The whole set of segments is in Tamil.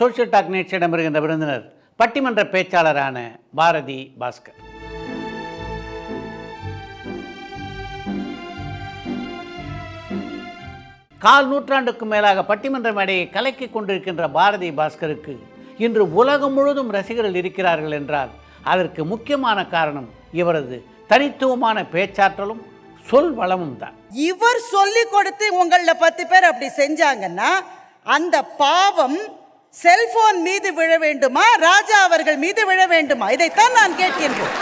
சோஷியல் டாக் நிகழ்ச்சியிடம் இருக்கின்ற விருந்தினர் பட்டிமன்ற பேச்சாளரான பாரதி பாஸ்கர். கால் நூற்றாண்டுக்கும் மேலாக பட்டிமன்ற மேடையை கலக்கிக் கொண்டிருக்கின்ற பாரதி பாஸ்கருக்கு இன்று உலகம் முழுவதும் ரசிகர்கள் இருக்கிறார்கள் என்றால் அதற்கு முக்கியமான காரணம் இவரது தனித்துவமான பேச்சாற்றலும் சொல் வளமும் தான். இவர் சொல்லி கொடுத்து உங்கள 10 பேர் அப்படி செஞ்சாங்கன்னா அந்த பாவம் செல்போன் மீது விழ வேண்டுமா, ராஜா அவர்கள் மீது விழ வேண்டுமா? இதைத்தான் நான் கேட்கின்றேன்.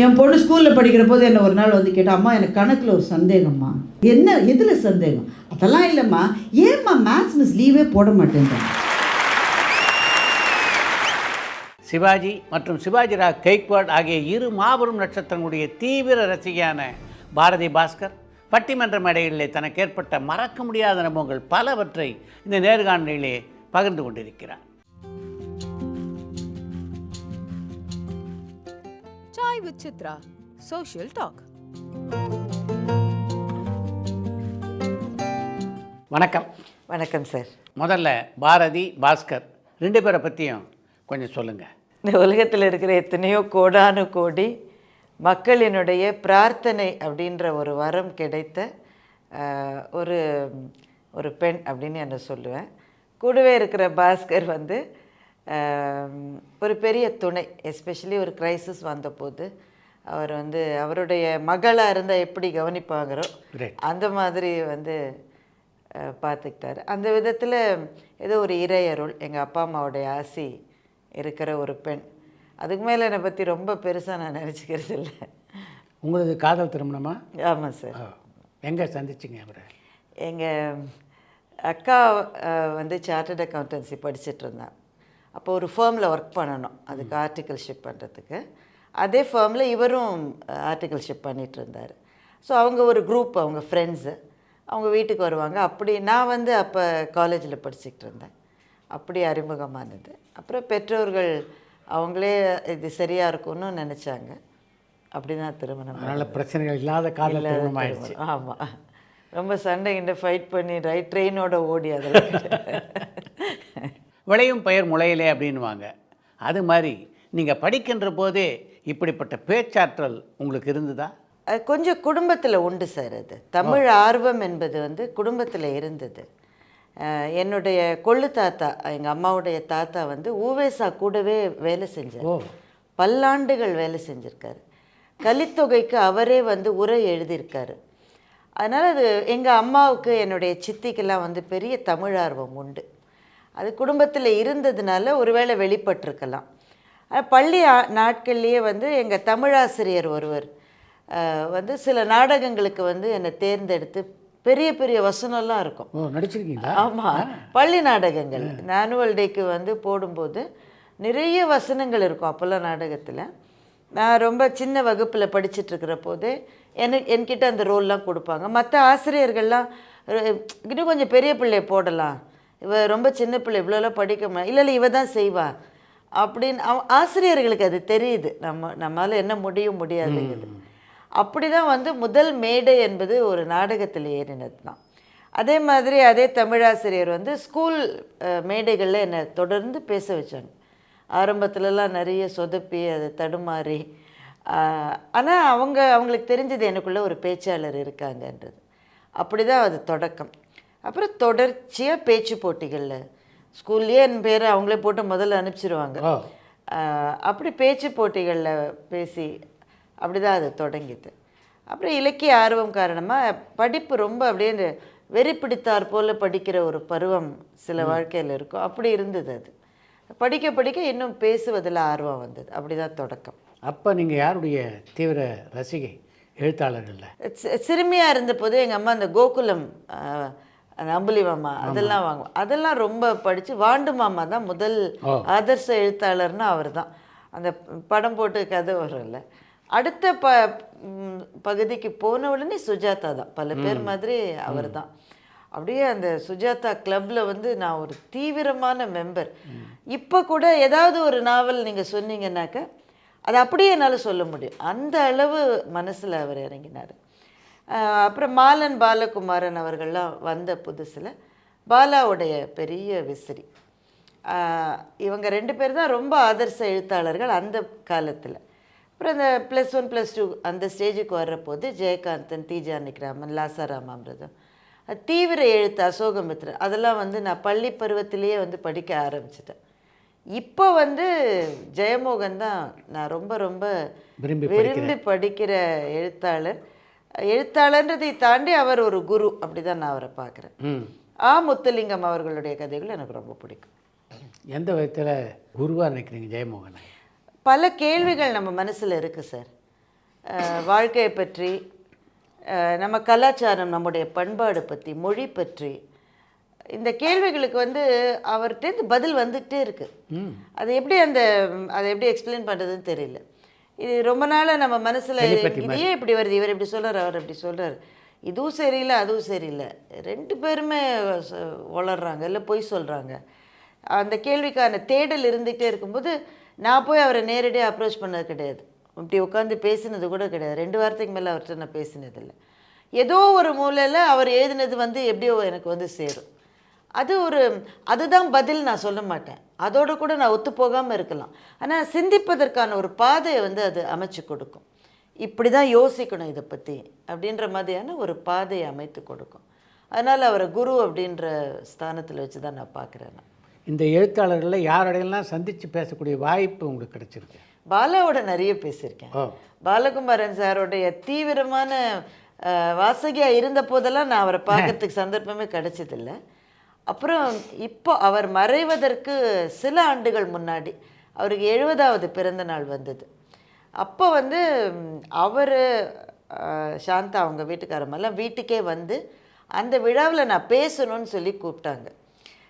என் பொண்ணு ஸ்கூலில் படிக்கிற போது என்ன ஒரு நாள் வந்து கேட்டா, அம்மா எனக்கு கணக்கில் ஒரு சந்தேகம்மா. என்ன, எதில் சந்தேகம்? அதெல்லாம் இல்லைம்மா, ஏம்மா மேத்ஸ் மிஸ் லீவே போட மாட்டேன்றாங்க. சிவாஜி மற்றும் சிவாஜிராவ் கெய்க்வாட் ஆகிய இரு மாபெரும் நட்சத்திரங்களுடைய தீவிர ரசிகையான பாரதி பாஸ்கர் பட்டிமன்ற மேடைகளிலே தனக்கு ஏற்பட்ட மறக்க முடியாத அனுபவங்கள் பலவற்றை இந்த நேர்காணலிலே பகிர்ந்து கொண்டிருக்கிறார். Chai with Chitra, Social Talk. வணக்கம். வணக்கம் சார். முதல்ல பாரதி பாஸ்கர் 2 பேரை பற்றியும் கொஞ்சம் சொல்லுங்கள். இந்த உலகத்தில் இருக்கிற எத்தனையோ கோடானு கோடி மக்களினுடைய பிரார்த்தனை அப்படின்ற ஒரு வரம் கிடைத்த ஒரு ஒரு பெண் அப்படின்னு என்ன சொல்லுவேன். கூடவே இருக்கிற பாஸ்கர் வந்து ஒரு பெரிய துணை. எஸ்பெஷலி ஒரு கிரைசிஸ் வந்தபோது அவர் வந்து அவருடைய மகளாக இருந்தால் எப்படி கவனிப்பாங்கிறோ அந்த மாதிரி வந்து பார்த்துக்கிட்டாரு. அந்த விதத்தில் ஏதோ ஒரு இறையருள், எங்கள் அப்பா அம்மாவுடைய ஆசி இருக்கிற ஒரு பெண். அதுக்கு மேலே என்னை பற்றி ரொம்ப பெருசாக நான் நினச்சிக்கிறது இல்லை. உங்களது காதல் திருமணமா? ஆமாம் சார். எங்கே சந்திச்சிங்க அவரை? எங்கள் அக்கா வந்து சார்ட்டர்ட் அக்கௌண்டன்சி படிச்சுட்டு இருந்தான். அப்போ ஒரு ஃபேர்மில் ஒர்க் பண்ணணும், அதுக்கு ஆர்டிக்கல்ஷிப் பண்ணுறதுக்கு. அதே ஃபேர்மில் இவரும் ஆர்டிக்கல்ஷிப் பண்ணிகிட்டு இருந்தார். ஸோ அவங்க ஒரு குரூப், அவங்க ஃப்ரெண்ட்ஸு, அவங்க வீட்டுக்கு வருவாங்க. அப்படி நான் வந்து அப்போ காலேஜில் படிச்சுக்கிட்டு இருந்தேன். அப்படி அறிமுகமானது. அப்புறம் பெற்றோர்கள் அவங்களே இது சரியாக இருக்கும்னு நினச்சாங்க. அப்படி தான் திருமணம். நல்ல பிரச்சனைகள் இல்லாத காதல் திருமணம் ஆயிடுச்சு. ஆமாம், ரொம்ப சண்டை கிண்ட ஃபைட் பண்ணி ட்ரெயினோட ஓடி அதில் விளையும் பயிர் முளையிலே அப்படின்வாங்க. அது மாதிரி நீங்கள் படிக்கின்ற போதே இப்படிப்பட்ட பேச்சாற்றல் உங்களுக்கு இருந்ததா? கொஞ்சம் குடும்பத்தில் உண்டு சார். அது தமிழ் ஆர்வம் என்பது வந்து குடும்பத்தில் இருந்தது. என்னுடைய கொள்ளு தாத்தா, எங்கள் அம்மாவுடைய தாத்தா வந்து ஊவேசா கூடவே வேலை செஞ்சார். பல்லாண்டுகள் வேலை செஞ்சுருக்காரு. கலித்தொகைக்கு அவரே வந்து உரை எழுதியிருக்காரு. அதனால் அது எங்கள் அம்மாவுக்கு, என்னுடைய சித்திக்கெல்லாம் வந்து பெரிய தமிழ் ஆர்வம் உண்டு. அது குடும்பத்தில் இருந்ததுனால ஒருவேளை வெளிப்பட்டிருக்கலாம். பள்ளி நாட்கள்லேயே வந்து எங்கள் தமிழாசிரியர் ஒருவர் வந்து சில நாடகங்களுக்கு வந்து என்னை தேர்ந்தெடுத்து பெரிய பெரிய வசனம்லாம் இருக்கும். நடிச்சிருக்கீங்களா? ஆமாம், பள்ளி நாடகங்கள் ஆனுவல் டேக்கு வந்து போடும்போது நிறைய வசனங்கள் இருக்கும். அப்போல்லாம் நாடகத்தில் நான் ரொம்ப சின்ன வகுப்பில் படிச்சுட்ருக்கிற போதே என்கிட்ட அந்த ரோல்லாம் கொடுப்பாங்க. மற்ற ஆசிரியர்கள்லாம் இன்னும் கொஞ்சம் பெரிய பிள்ளைய போடலாம், இவ ரொம்ப சின்ன பிள்ளை, இவ்வளோலாம் படிக்க இல்லை இவ தான் செய்வா அப்படின்னு ஆசிரியர்களுக்கு அது தெரியுது. நம்மளால் என்ன முடியாதுங்கிறது. அப்படி தான் வந்து முதல் மேடை என்பது ஒரு நாடகத்தில் ஏறினது தான். அதே மாதிரி அதே தமிழாசிரியர் வந்து ஸ்கூல் மேடைகளில் என்னை தொடர்ந்து பேச வச்சாங்க. ஆரம்பத்துலலாம் நிறைய சொதப்பி அதை தடுமாறி, ஆனால் அவங்களுக்கு தெரிஞ்சது எனக்குள்ளே ஒரு பேச்சாளர் இருக்காங்கன்றது. அப்படி தான் அது தொடக்கம். அப்புறம் தொடர்ச்சியாக பேச்சு போட்டிகளில் ஸ்கூல்லேயே என் பேரை அவங்களே போட்டு முதல்ல அனுப்பிச்சிடுவாங்க. அப்படி பேச்சு போட்டிகளில் பேசி அப்படி தான் அது தொடங்கிது. அப்புறம் இலக்கிய ஆர்வம் காரணமாக படிப்பு ரொம்ப அப்படியே வெறி பிடித்தார் போல் படிக்கிற ஒரு பருவம் சில வாழ்க்கையில் இருக்கும். அப்படி இருந்தது. அது படிக்க படிக்க இன்னும் பேசுவதில் ஆர்வம் வந்தது. அப்படி தான் தொடக்கம். அப்போ நீங்கள் யாருடைய தீவிர ரசிகை எழுத்தாளர்களில்? சிறுமியாக இருந்தபோது எங்கள் அம்மா அந்த கோகுலம், அந்த அம்புலி மாமா அதெல்லாம் வாங்குவோம். அதெல்லாம் ரொம்ப படித்து, வாண்டு மாமா தான் முதல் ஆதர்ச எழுத்தாளர்னு அவர் தான். அந்த படம் போட்டு கதை வரும்ல. அடுத்த பகுதிக்கு போன உடனே சுஜாதா தான். பல பேர் மாதிரி அவர் தான். அப்படியே அந்த சுஜாதா கிளப்பில் வந்து நான் ஒரு தீவிரமான மெம்பர். இப்போ கூட ஏதாவது ஒரு நாவல் நீங்கள் சொன்னீங்கன்னாக்க அது அப்படியே என்னால் சொல்ல முடியும். அந்த அளவு மனசில் அவர் இறங்கினார். அப்புறம் மாலன் பாலகுமாரன் அவர்கள்லாம் வந்த புதுசில் பாலாவுடைய பெரிய விசிறி. இவங்க 2 பேர் தான் ரொம்ப ஆதர்ச எழுத்தாளர்கள் அந்த காலத்தில். அப்புறம் இந்த +1 +2 அந்த ஸ்டேஜுக்கு வர்றபோது ஜெயகாந்தன், தி ஜானகிராமன், லாசாராமாமிர்தம், தீவிர எழுத்து அசோகமித்ரன் அதெல்லாம் வந்து நான் பள்ளி பருவத்திலேயே வந்து படிக்க ஆரம்பிச்சிட்டேன். இப்போ வந்து ஜெயமோகன் தான் நான் ரொம்ப ரொம்ப விரும்பி படிக்கிற எழுத்தாளர். எழுத்தாளர்ன்றதை தாண்டி அவர் ஒரு குரு, அப்படி தான் நான் அவரை பார்க்குறேன். முத்துலிங்கம் அவர்களுடைய கதைகள் எனக்கு ரொம்ப பிடிக்கும். எந்த விதத்தில் குருவாக நினைக்கிறீங்க ஜெயமோகனை? பல கேள்விகள் நம்ம மனசில் இருக்குது சார். வாழ்க்கையை பற்றி, நம்ம கலாச்சாரம், நம்முடைய பண்பாடு பற்றி, மொழி பற்றி, இந்த கேள்விகளுக்கு வந்து அவர்கிட்டேருந்து பதில் வந்துகிட்டே இருக்குது. அது எப்படி அதை எப்படி எக்ஸ்பிளைன் பண்ணுறதுன்னு தெரியல. இது ரொம்ப நாளாக நம்ம மனசில் இதையே இப்படி வருது, இவர் இப்படி சொல்கிறார், அவர் இப்படி சொல்கிறார், இதுவும் சரியில்லை அதுவும் சரியில்லை, 2 பேருமே வளர்கிறாங்க இல்லை பொய் சொல்கிறாங்க. அந்த கேள்விக்கான தேடல் இருந்துகிட்டே இருக்கும்போது நான் போய் அவரை நேரடியாக அப்ரோச் பண்ணது கிடையாது, இப்படி உட்காந்து பேசினது கூட கிடையாது. 2 வாரத்துக்கு மேலே அவர்கிட்ட நான் பேசினதில்லை. ஏதோ ஒரு மூலையில் அவர் எழுதினது வந்து எப்படியோ எனக்கு வந்து சேரும். அதுதான் பதில் நான் சொல்ல மாட்டேன், அதோடு கூட நான் ஒத்து போகாமல் இருக்கலாம். ஆனால் சிந்திப்பதற்கான ஒரு பாதையை வந்து அது அமைச்சு கொடுக்கும். இப்படி தான் யோசிக்கணும் இதை பற்றி அப்படின்ற மாதிரியான ஒரு பாதையை அமைத்து கொடுக்கும். அதனால் அவரை குரு அப்படின்ற ஸ்தானத்தில் வச்சு தான் நான் பார்க்குறேன். இந்த எழுத்தாளர்களில் யாரோடையெல்லாம் சந்தித்து பேசக்கூடிய வாய்ப்பு உங்களுக்கு கிடைச்சிருக்கு? பாலாவோட நிறைய பேசியிருக்கேன். பாலகுமாரன் சாரோடைய தீவிரமான வாசகியாக இருந்த போதெல்லாம் நான் அவரை பார்க்கறதுக்கு சந்தர்ப்பமே கிடைச்சதில்லை. அப்புறம் இப்போ அவர் மறைவதற்கு சில ஆண்டுகள் முன்னாடி அவருக்கு 70வது பிறந்த நாள் வந்தது. அப்போ வந்து அவர் சாந்தா அவங்க வீட்டுக்காரமெல்லாம் வீட்டுக்கே வந்து அந்த விழாவில் நான் பேசணும்னு சொல்லி கூப்பிட்டாங்க.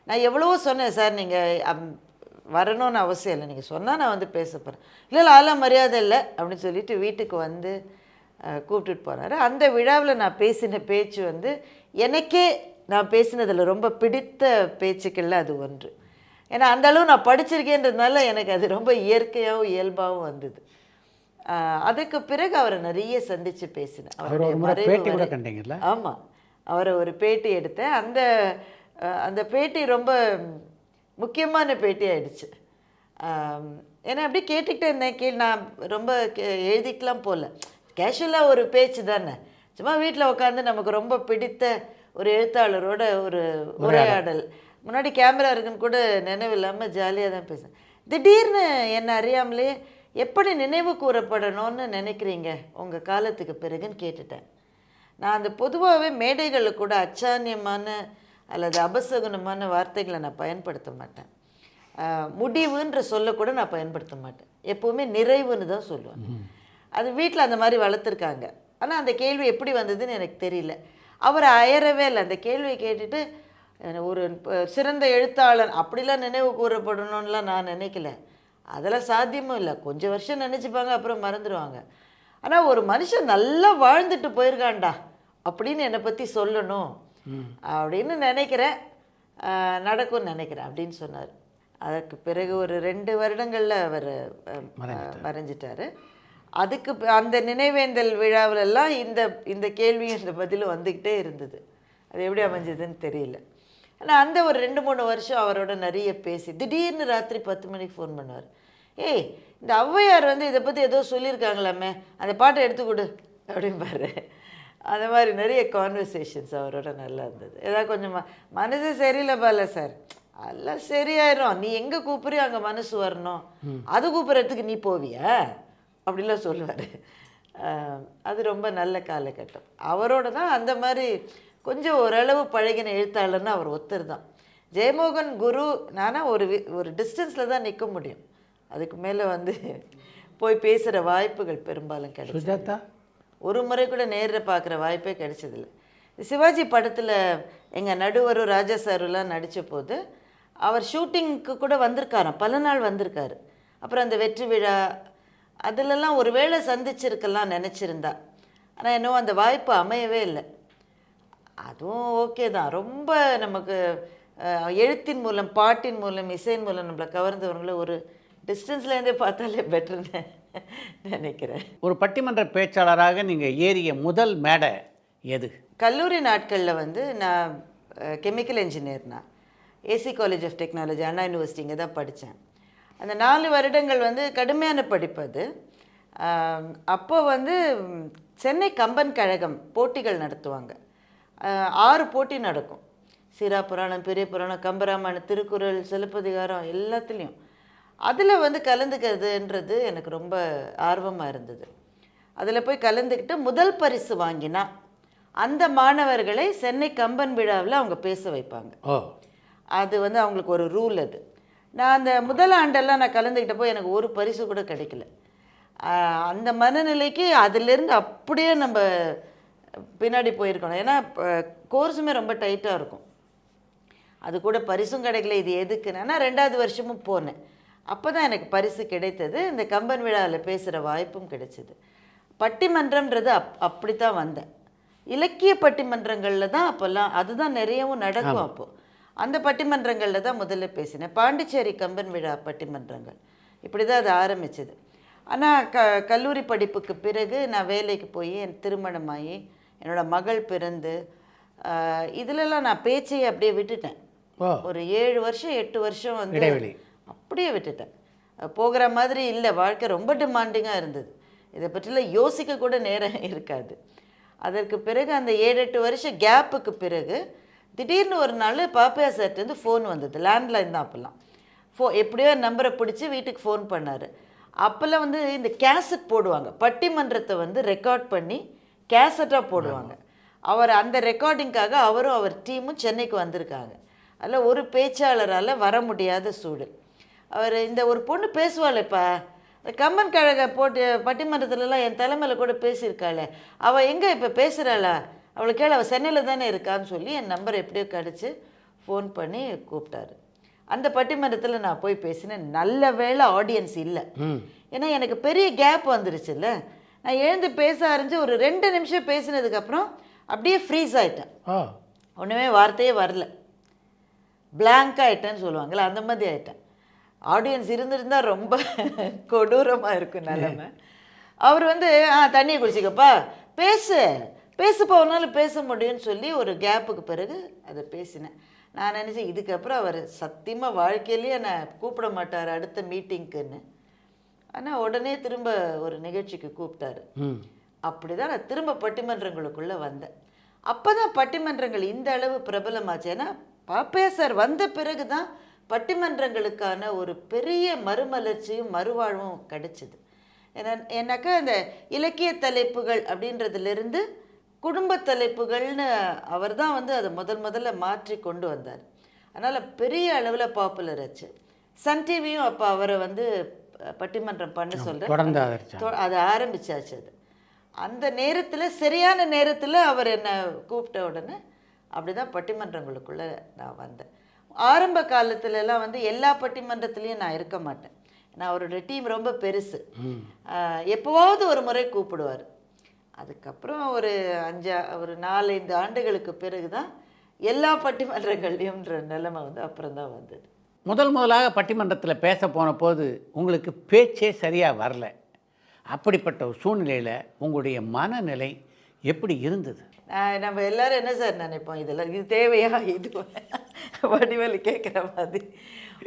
நான் எவ்வளவோ சொன்னேன், சார் நீங்கள் வரணும்னு அவசியம் இல்லை, நீங்கள் சொன்னால் நான் வந்து பேச போகிறேன். இல்லை ஆளாம் மரியாதை இல்லை அப்படின்னு சொல்லிட்டு வீட்டுக்கு வந்து கூப்பிட்டுட்டு போனார். அந்த விழாவில் நான் பேசின பேச்சு வந்து எனக்கே நான் பேசினதில் ரொம்ப பிடித்த பேச்சுக்களில் அது ஒன்று. ஏன்னா அந்தளவு நான் படிச்சிருக்கேன்றதுனால எனக்கு அது ரொம்ப இயற்கையாகவும் இயல்பாகவும் வந்தது. அதுக்கு பிறகு அவரை நிறைய சந்தித்து பேசினேன். ஆமாம், அவரை ஒரு பேட்டி எடுத்தேன். அந்த பேட்டி ரொம்ப முக்கியமான பேட்டி ஆயிடுச்சு. ஏன்னா அப்படியே கேட்டுக்கிட்டே இருந்தேன். நான் ரொம்ப எழுதிக்கலாம் போகல, கேஷுவலாக ஒரு பேச்சு தானே, சும்மா வீட்டில் உட்காந்து நமக்கு ரொம்ப பிடித்த ஒரு எழுத்தாளரோட ஒரு உரையாடல். முன்னாடி கேமரா இருக்குன்னு கூட நினைவில்லாமல் ஜாலியாக தான் பேசுகிறேன். திடீர்னு என்னை அறியாமலே எப்படி நினைவு கூறப்படணும்னு நினைக்கிறீங்க உங்கள் காலத்துக்கு பிறகுன்னு கேட்டுட்டேன். நான் அந்த பொதுவாகவே மேடைகளில் கூட அச்சான்யமான அல்லது அபசகுனமான வார்த்தைகளை நான் பயன்படுத்த மாட்டேன். முடிவுன்ற சொல்ல கூட நான் பயன்படுத்த மாட்டேன். எப்போவுமே நிறைவுன்னு தான் சொல்லுவேன். அது வீட்டில் அந்த மாதிரி வளர்த்துருக்காங்க. ஆனால் அந்த கேள்வி எப்படி வந்ததுன்னு எனக்கு தெரியல. அவர் அயரவே இல்லை. அந்த கேள்வியை கேட்டுட்டு ஒரு சிறந்த எழுத்தாளர் அப்படிலாம் நினைவு கூறப்படணும்லாம் நான் நினைக்கல. அதெல்லாம் சாத்தியமும் இல்லை. கொஞ்சம் வருஷம் நினச்சிப்பாங்க, அப்புறம் மறந்துடுவாங்க. ஆனால் ஒரு மனுஷன் நல்லா வாழ்ந்துட்டு போயிருக்காண்டா அப்படின்னு என்னை பற்றி சொல்லணும் அப்படின்னு நினைக்கிறேன், நடக்கும்னு நினைக்கிறேன் அப்படின்னு சொன்னார். அதற்கு பிறகு ஒரு 2 வருடங்களில் அவர் மறைஞ்சிட்டார். அதுக்கு அந்த நினைவேந்தல் விழாவிலெல்லாம் இந்த கேள்வியும் இந்த பதிலும் வந்துக்கிட்டே இருந்தது. அது எப்படி அமைஞ்சதுன்னு தெரியல. ஆனால் அந்த ஒரு 2-3 வருஷம் அவரோட நிறைய பேசி திடீர்னு ராத்திரி 10 மணிக்கு ஃபோன் பண்ணுவார். ஏய், இந்த ஔவையார் வந்து இதை பற்றி ஏதோ சொல்லியிருக்காங்களாமே, அந்த பாட்டை எடுத்துக்கொடு அப்படின்பாரு. அந்த மாதிரி நிறைய கான்வர்சேஷன்ஸ் அவரோட நல்லா இருந்தது. ஏதாவது கொஞ்சம் மனசு சரியில்லை பால சார், எல்லாம் சரியாயிரும், நீ எங்கே கூப்பிட்றியோ அங்கே மனசு வரணும், அது கூப்பிட்றதுக்கு நீ போவியா அப்படிலாம் சொல்லுவார். அது ரொம்ப நல்ல காலகட்டம். அவரோட தான் அந்த மாதிரி கொஞ்சம் ஓரளவு பழகின எழுத்தாளர்னா அவர் ஒருத்தர் தான். ஜெயமோகன் குரு நானா ஒரு டிஸ்டன்ஸில் தான் நிற்க முடியும். அதுக்கு மேலே வந்து போய் பேசுகிற வாய்ப்புகள் பெரும்பாலும் கிடைச்சது. ஒரு முறை கூட நேரில் பார்க்குற வாய்ப்பே கிடைச்சதில்லை. சிவாஜி படத்தில் எங்கள் நடுவரும் ராஜா சாருலாம் நடித்த போது அவர் ஷூட்டிங்க்கு கூட வந்திருக்காராம், பல நாள் வந்திருக்காரு. அப்புறம் அந்த வெற்றி விழா அதிலெல்லாம் ஒரு வேளை சந்திச்சிருக்கலாம் நினச்சிருந்தா. ஆனால் இன்னும் அந்த வாய்ப்பு அமையவே இல்லை. அதுவும் ஓகே தான். ரொம்ப நமக்கு எழுத்தின் மூலம், பாட்டின் மூலம், இசையின் மூலம் நம்மளை கவர்ந்தவங்களை ஒரு டிஸ்டன்ஸ்லேருந்தே பார்த்தாலே பெட்டர்னு நினைக்கிறேன். ஒரு பட்டிமன்ற பேச்சாளராக நீங்கள் ஏறிய முதல் மேடை எது? கல்லூரி நாட்களில் வந்து நான் கெமிக்கல் இன்ஜினியர். நான் AC college of technology Anna university இங்கே தான் படித்தேன். அந்த 4 வருடங்கள் வந்து கடுமையான படிப்பு அது. அப்போ வந்து சென்னை கம்பன் கழகம் போட்டிகள் நடத்துவாங்க. 6 போட்டி நடக்கும். சீரா புராணம், பெரிய புராணம், கம்பராமாயணம், திருக்குறள், சிலப்பதிகாரம் எல்லாத்துலேயும். அதில் வந்து கலந்துக்கிறதுன்றது எனக்கு ரொம்ப ஆர்வமாக இருந்தது. அதில் போய் கலந்துக்கிட்டு முதல் பரிசு வாங்கினா அந்த மாணவர்களை சென்னை கம்பன் விழாவில் அவங்க பேச வைப்பாங்க. அது வந்து அவங்களுக்கு ஒரு ரூல். அது நான் அந்த முதல் ஆண்டெல்லாம் நான் கலந்துக்கிட்டப்போ எனக்கு ஒரு பரிசு கூட கிடைக்கல. அந்த மனநிலைக்கு அதிலிருந்து அப்படியே நம்ம பின்னாடி போயிருக்கணும். ஏன்னா கோர்ஸுமே ரொம்ப டைட்டாக இருக்கும். அது கூட பரிசும் கிடைக்கல. இது எதுக்குன்னா 2வது வருஷமும் போனேன். அப்போ தான் எனக்கு பரிசு கிடைத்தது. இந்த கம்பன் விழாவில் பேசுகிற வாய்ப்பும் கிடைச்சிது. பட்டிமன்றம்ன்றது அப்படி தான் வந்தேன். இலக்கிய பட்டிமன்றங்களில் தான் அப்போல்லாம் அதுதான் நிறையவும் நடக்கும். அப்போது அந்த பட்டிமன்றங்களில் தான் முதல்ல பேசினேன். பாண்டிச்சேரி கம்பன் விழா பட்டிமன்றங்கள் இப்படி தான் அது ஆரம்பிச்சது. ஆனால் கல்லூரி படிப்புக்கு பிறகு நான் வேலைக்கு போய் என் திருமணமாகி என்னோடய மகள் பிறந்து இதிலெல்லாம் நான் பேச்சையை அப்படியே விட்டுட்டேன். ஒரு 7 வருஷம் 8 வருஷம் வந்து அப்படியே விட்டுட்டேன். போகிற மாதிரி இல்லை. வாழ்க்கை ரொம்ப டிமாண்டிங்காக இருந்தது. இதை பற்றிலாம் யோசிக்க கூட நேரம் இருக்காது. அதற்கு பிறகு அந்த 7-8 வருஷம் கேப்புக்கு பிறகு திடீர்னு ஒரு நாள் பாப்பையா சார்ட்டேருந்து ஃபோன் வந்தது. லேண்ட்லைன் தான் அப்போல்லாம். எப்படியோ நம்பரை பிடிச்சி வீட்டுக்கு ஃபோன் பண்ணார். அப்போல்லாம் வந்து இந்த கேசட் போடுவாங்க. பட்டிமன்றத்தை வந்து ரெக்கார்ட் பண்ணி கேசட்டாக போடுவாங்க. அவர் அந்த ரெக்கார்டிங்காக அவரும் அவர் டீமும் சென்னைக்கு வந்திருக்காங்க. அதில் ஒரு பேச்சாளரால் வர முடியாத சூழல். அவர் இந்த ஒரு பொண்ணு பேசுவாள்ப்பா, கம்பன் கழக போட்டு பட்டிமன்றத்துலலாம் என் தலைமையில் கூட பேசியிருக்காளே, அவள் எங்கே இப்போ பேசுகிறாளா, அவளை கேளு, அவள் சென்னையில் தானே இருக்கான்னு சொல்லி என் நம்பரை எப்படியோ கிடச்சி ஃபோன் பண்ணி கூப்பிட்டாரு. அந்த பட்டிமன்றத்தில் நான் போய் பேசினேன். நல்ல வேளை ஆடியன்ஸ் இல்லை. ஏன்னா எனக்கு பெரிய கேப் வந்துருச்சுல்ல. நான் எழுந்து பேச ஆரம்பிச்சு ஒரு 2 நிமிஷம் பேசினதுக்கப்புறம் அப்படியே ஃப்ரீஸ் ஆகிட்டேன். ஒன்றுமே வார்த்தையே வரல. பிளாங்க் ஆகிட்டேன்னு சொல்லுவாங்கள்ல, அந்த மாதிரி ஆகிட்டேன். ஆடியன்ஸ் இருந்திருந்தால் ரொம்ப கொடூரமாக இருக்கும் நிலைமை. அவர் வந்து தண்ணியை குடிச்சிக்கப்பா, பேசுப்பா ஒரு பேச முடியும்னு சொல்லி ஒரு கேப்புக்கு பிறகு அதை பேசினேன். நான் நினச்சேன் இதுக்கப்புறம் அவர் சத்தியமாக வாழ்க்கையிலேயே என்னை கூப்பிட மாட்டார் அடுத்த மீட்டிங்க்குன்னு. ஆனால் உடனே திரும்ப ஒரு நிகழ்ச்சிக்கு கூப்பிட்டாரு. அப்படி தான் நான் திரும்ப பட்டிமன்றங்களுக்குள்ளே வந்தேன். அப்போ தான் பட்டிமன்றங்கள் இந்த அளவு பிரபலமாச்சு. ஏன்னா பாப்பையா சார் வந்த பிறகு தான் பட்டிமன்றங்களுக்கான ஒரு பெரிய மறுமலர்ச்சியும் மறுவாழ்வும் கிடைச்சிது. ஏன்னாக்கா இந்த இலக்கிய தலைப்புகள் அப்படின்றதுலேருந்து குடும்ப தலைப்புகள்னு அவர் தான் வந்து அதை முதல்ல மாற்றி கொண்டு வந்தார். அதனால் பெரிய அளவில் பாப்புலர் ஆச்சு. சன் டிவியும் அப்போ அவரை வந்து பட்டிமன்றம் பண்ண சொல்கிறேன் அதை ஆரம்பிச்சாச்சு. அது அந்த நேரத்தில் சரியான நேரத்தில் அவர் என்னை கூப்பிட்ட உடனே அப்படி தான் பட்டிமன்றங்களுக்குள்ளே நான் வந்தேன். ஆரம்ப காலத்துலலாம் வந்து எல்லா பட்டிமன்றத்துலேயும் நான் இருக்க மாட்டேன். நான் அவரோட டீம் ரொம்ப பெருசு. எப்போவாவது ஒரு முறை கூப்பிடுவார். அதுக்கப்புறம் ஒரு 4-5 ஆண்டுகளுக்கு பிறகு தான் எல்லா பட்டிமன்றங்கள்லையும்ன்ற நிலைமை வந்து அப்புறம் தான் வந்தது. முதலாக பட்டிமன்றத்தில் பேச போன போது உங்களுக்கு பேச்சே சரியாக வரல. அப்படிப்பட்ட ஒரு சூழ்நிலையில் உங்களுடைய மனநிலை எப்படி இருந்தது? நம்ம எல்லோரும் என்ன சார் நினைப்போம், இதெல்லாம் இது தேவையா, இது வடிவேலு கேட்குற மாதிரி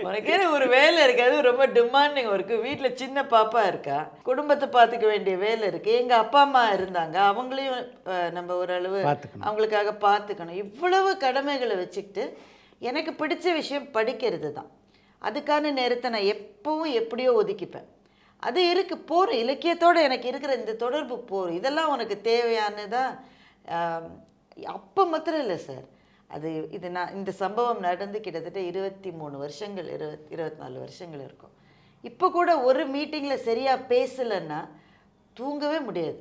உனக்கே ஒரு வேலை இருக்குது, அது ரொம்ப டிமாண்டிங் ஒர்க்கு, வீட்டில் சின்ன பாப்பா இருக்கா, குடும்பத்தை பார்த்துக்க வேண்டிய வேலை இருக்குது, எங்கள் அப்பா அம்மா இருந்தாங்க, அவங்களையும் நம்ம ஓரளவு அவங்களுக்காக பார்த்துக்கணும், இவ்வளவு கடமைகளை வச்சுக்கிட்டு எனக்கு பிடிச்ச விஷயம் படிக்கிறது தான். அதுக்கான நேரத்தை நான் எப்பவும் எப்படியோ ஒதுக்கிப்பேன். அது இருக்குது போகிறோம், இலக்கியத்தோடு எனக்கு இருக்கிற இந்த தொடர்பு போகிறோம், இதெல்லாம் உனக்கு தேவையானதான். அப்போ மாத்திரம் இல்லை சார், நான் இந்த சம்பவம் நடந்து கிட்டத்தட்ட 23 வருஷங்கள் 24 வருஷங்கள் இருக்கும். இப்போ கூட ஒரு மீட்டிங்கில் சரியாக பேசலைன்னா தூங்கவே முடியாது.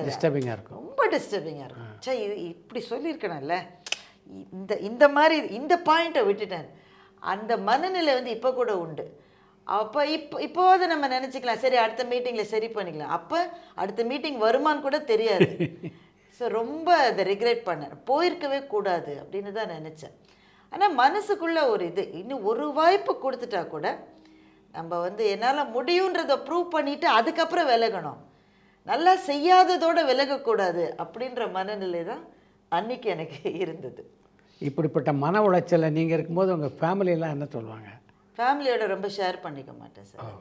டிஸ்டர்பிங்காக இருக்கும், ரொம்ப டிஸ்டர்பிங்காக இருக்கும். சரி, இது இப்படி சொல்லியிருக்கணும்ல, இந்த மாதிரி இந்த பாயிண்ட்டை விட்டுட்டேன். அந்த மனநிலை வந்து இப்போ கூட உண்டு. அப்போ இப்போவாது நம்ம நினச்சிக்கலாம், சரி அடுத்த மீட்டிங்கில் சரி பண்ணிக்கலாம். அப்போ அடுத்த மீட்டிங் வருமானு கூட தெரியாது. ஸோ ரொம்ப அதை ரிக்ரெட் பண்ணேன், போயிருக்கவே கூடாது அப்படின்னு தான் நினச்சேன். ஆனால் மனசுக்குள்ளே ஒரு இன்னும் ஒரு வாய்ப்பு கொடுத்துட்டா கூட நம்ம வந்து என்னால் முடியுன்றதை ப்ரூவ் பண்ணிவிட்டு அதுக்கப்புறம் விலகணும், நல்லா செய்யாததோடு விலகக்கூடாது அப்படின்ற மனநிலை தான் அன்னைக்கு எனக்கு இருந்தது. இப்படிப்பட்ட மன உளைச்சலில் நீங்கள் இருக்கும்போது உங்கள் ஃபேமிலியெல்லாம் என்ன சொல்லுவாங்க? ஃபேமிலியோட ரொம்ப ஷேர் பண்ணிக்க மாட்டேன் சார்.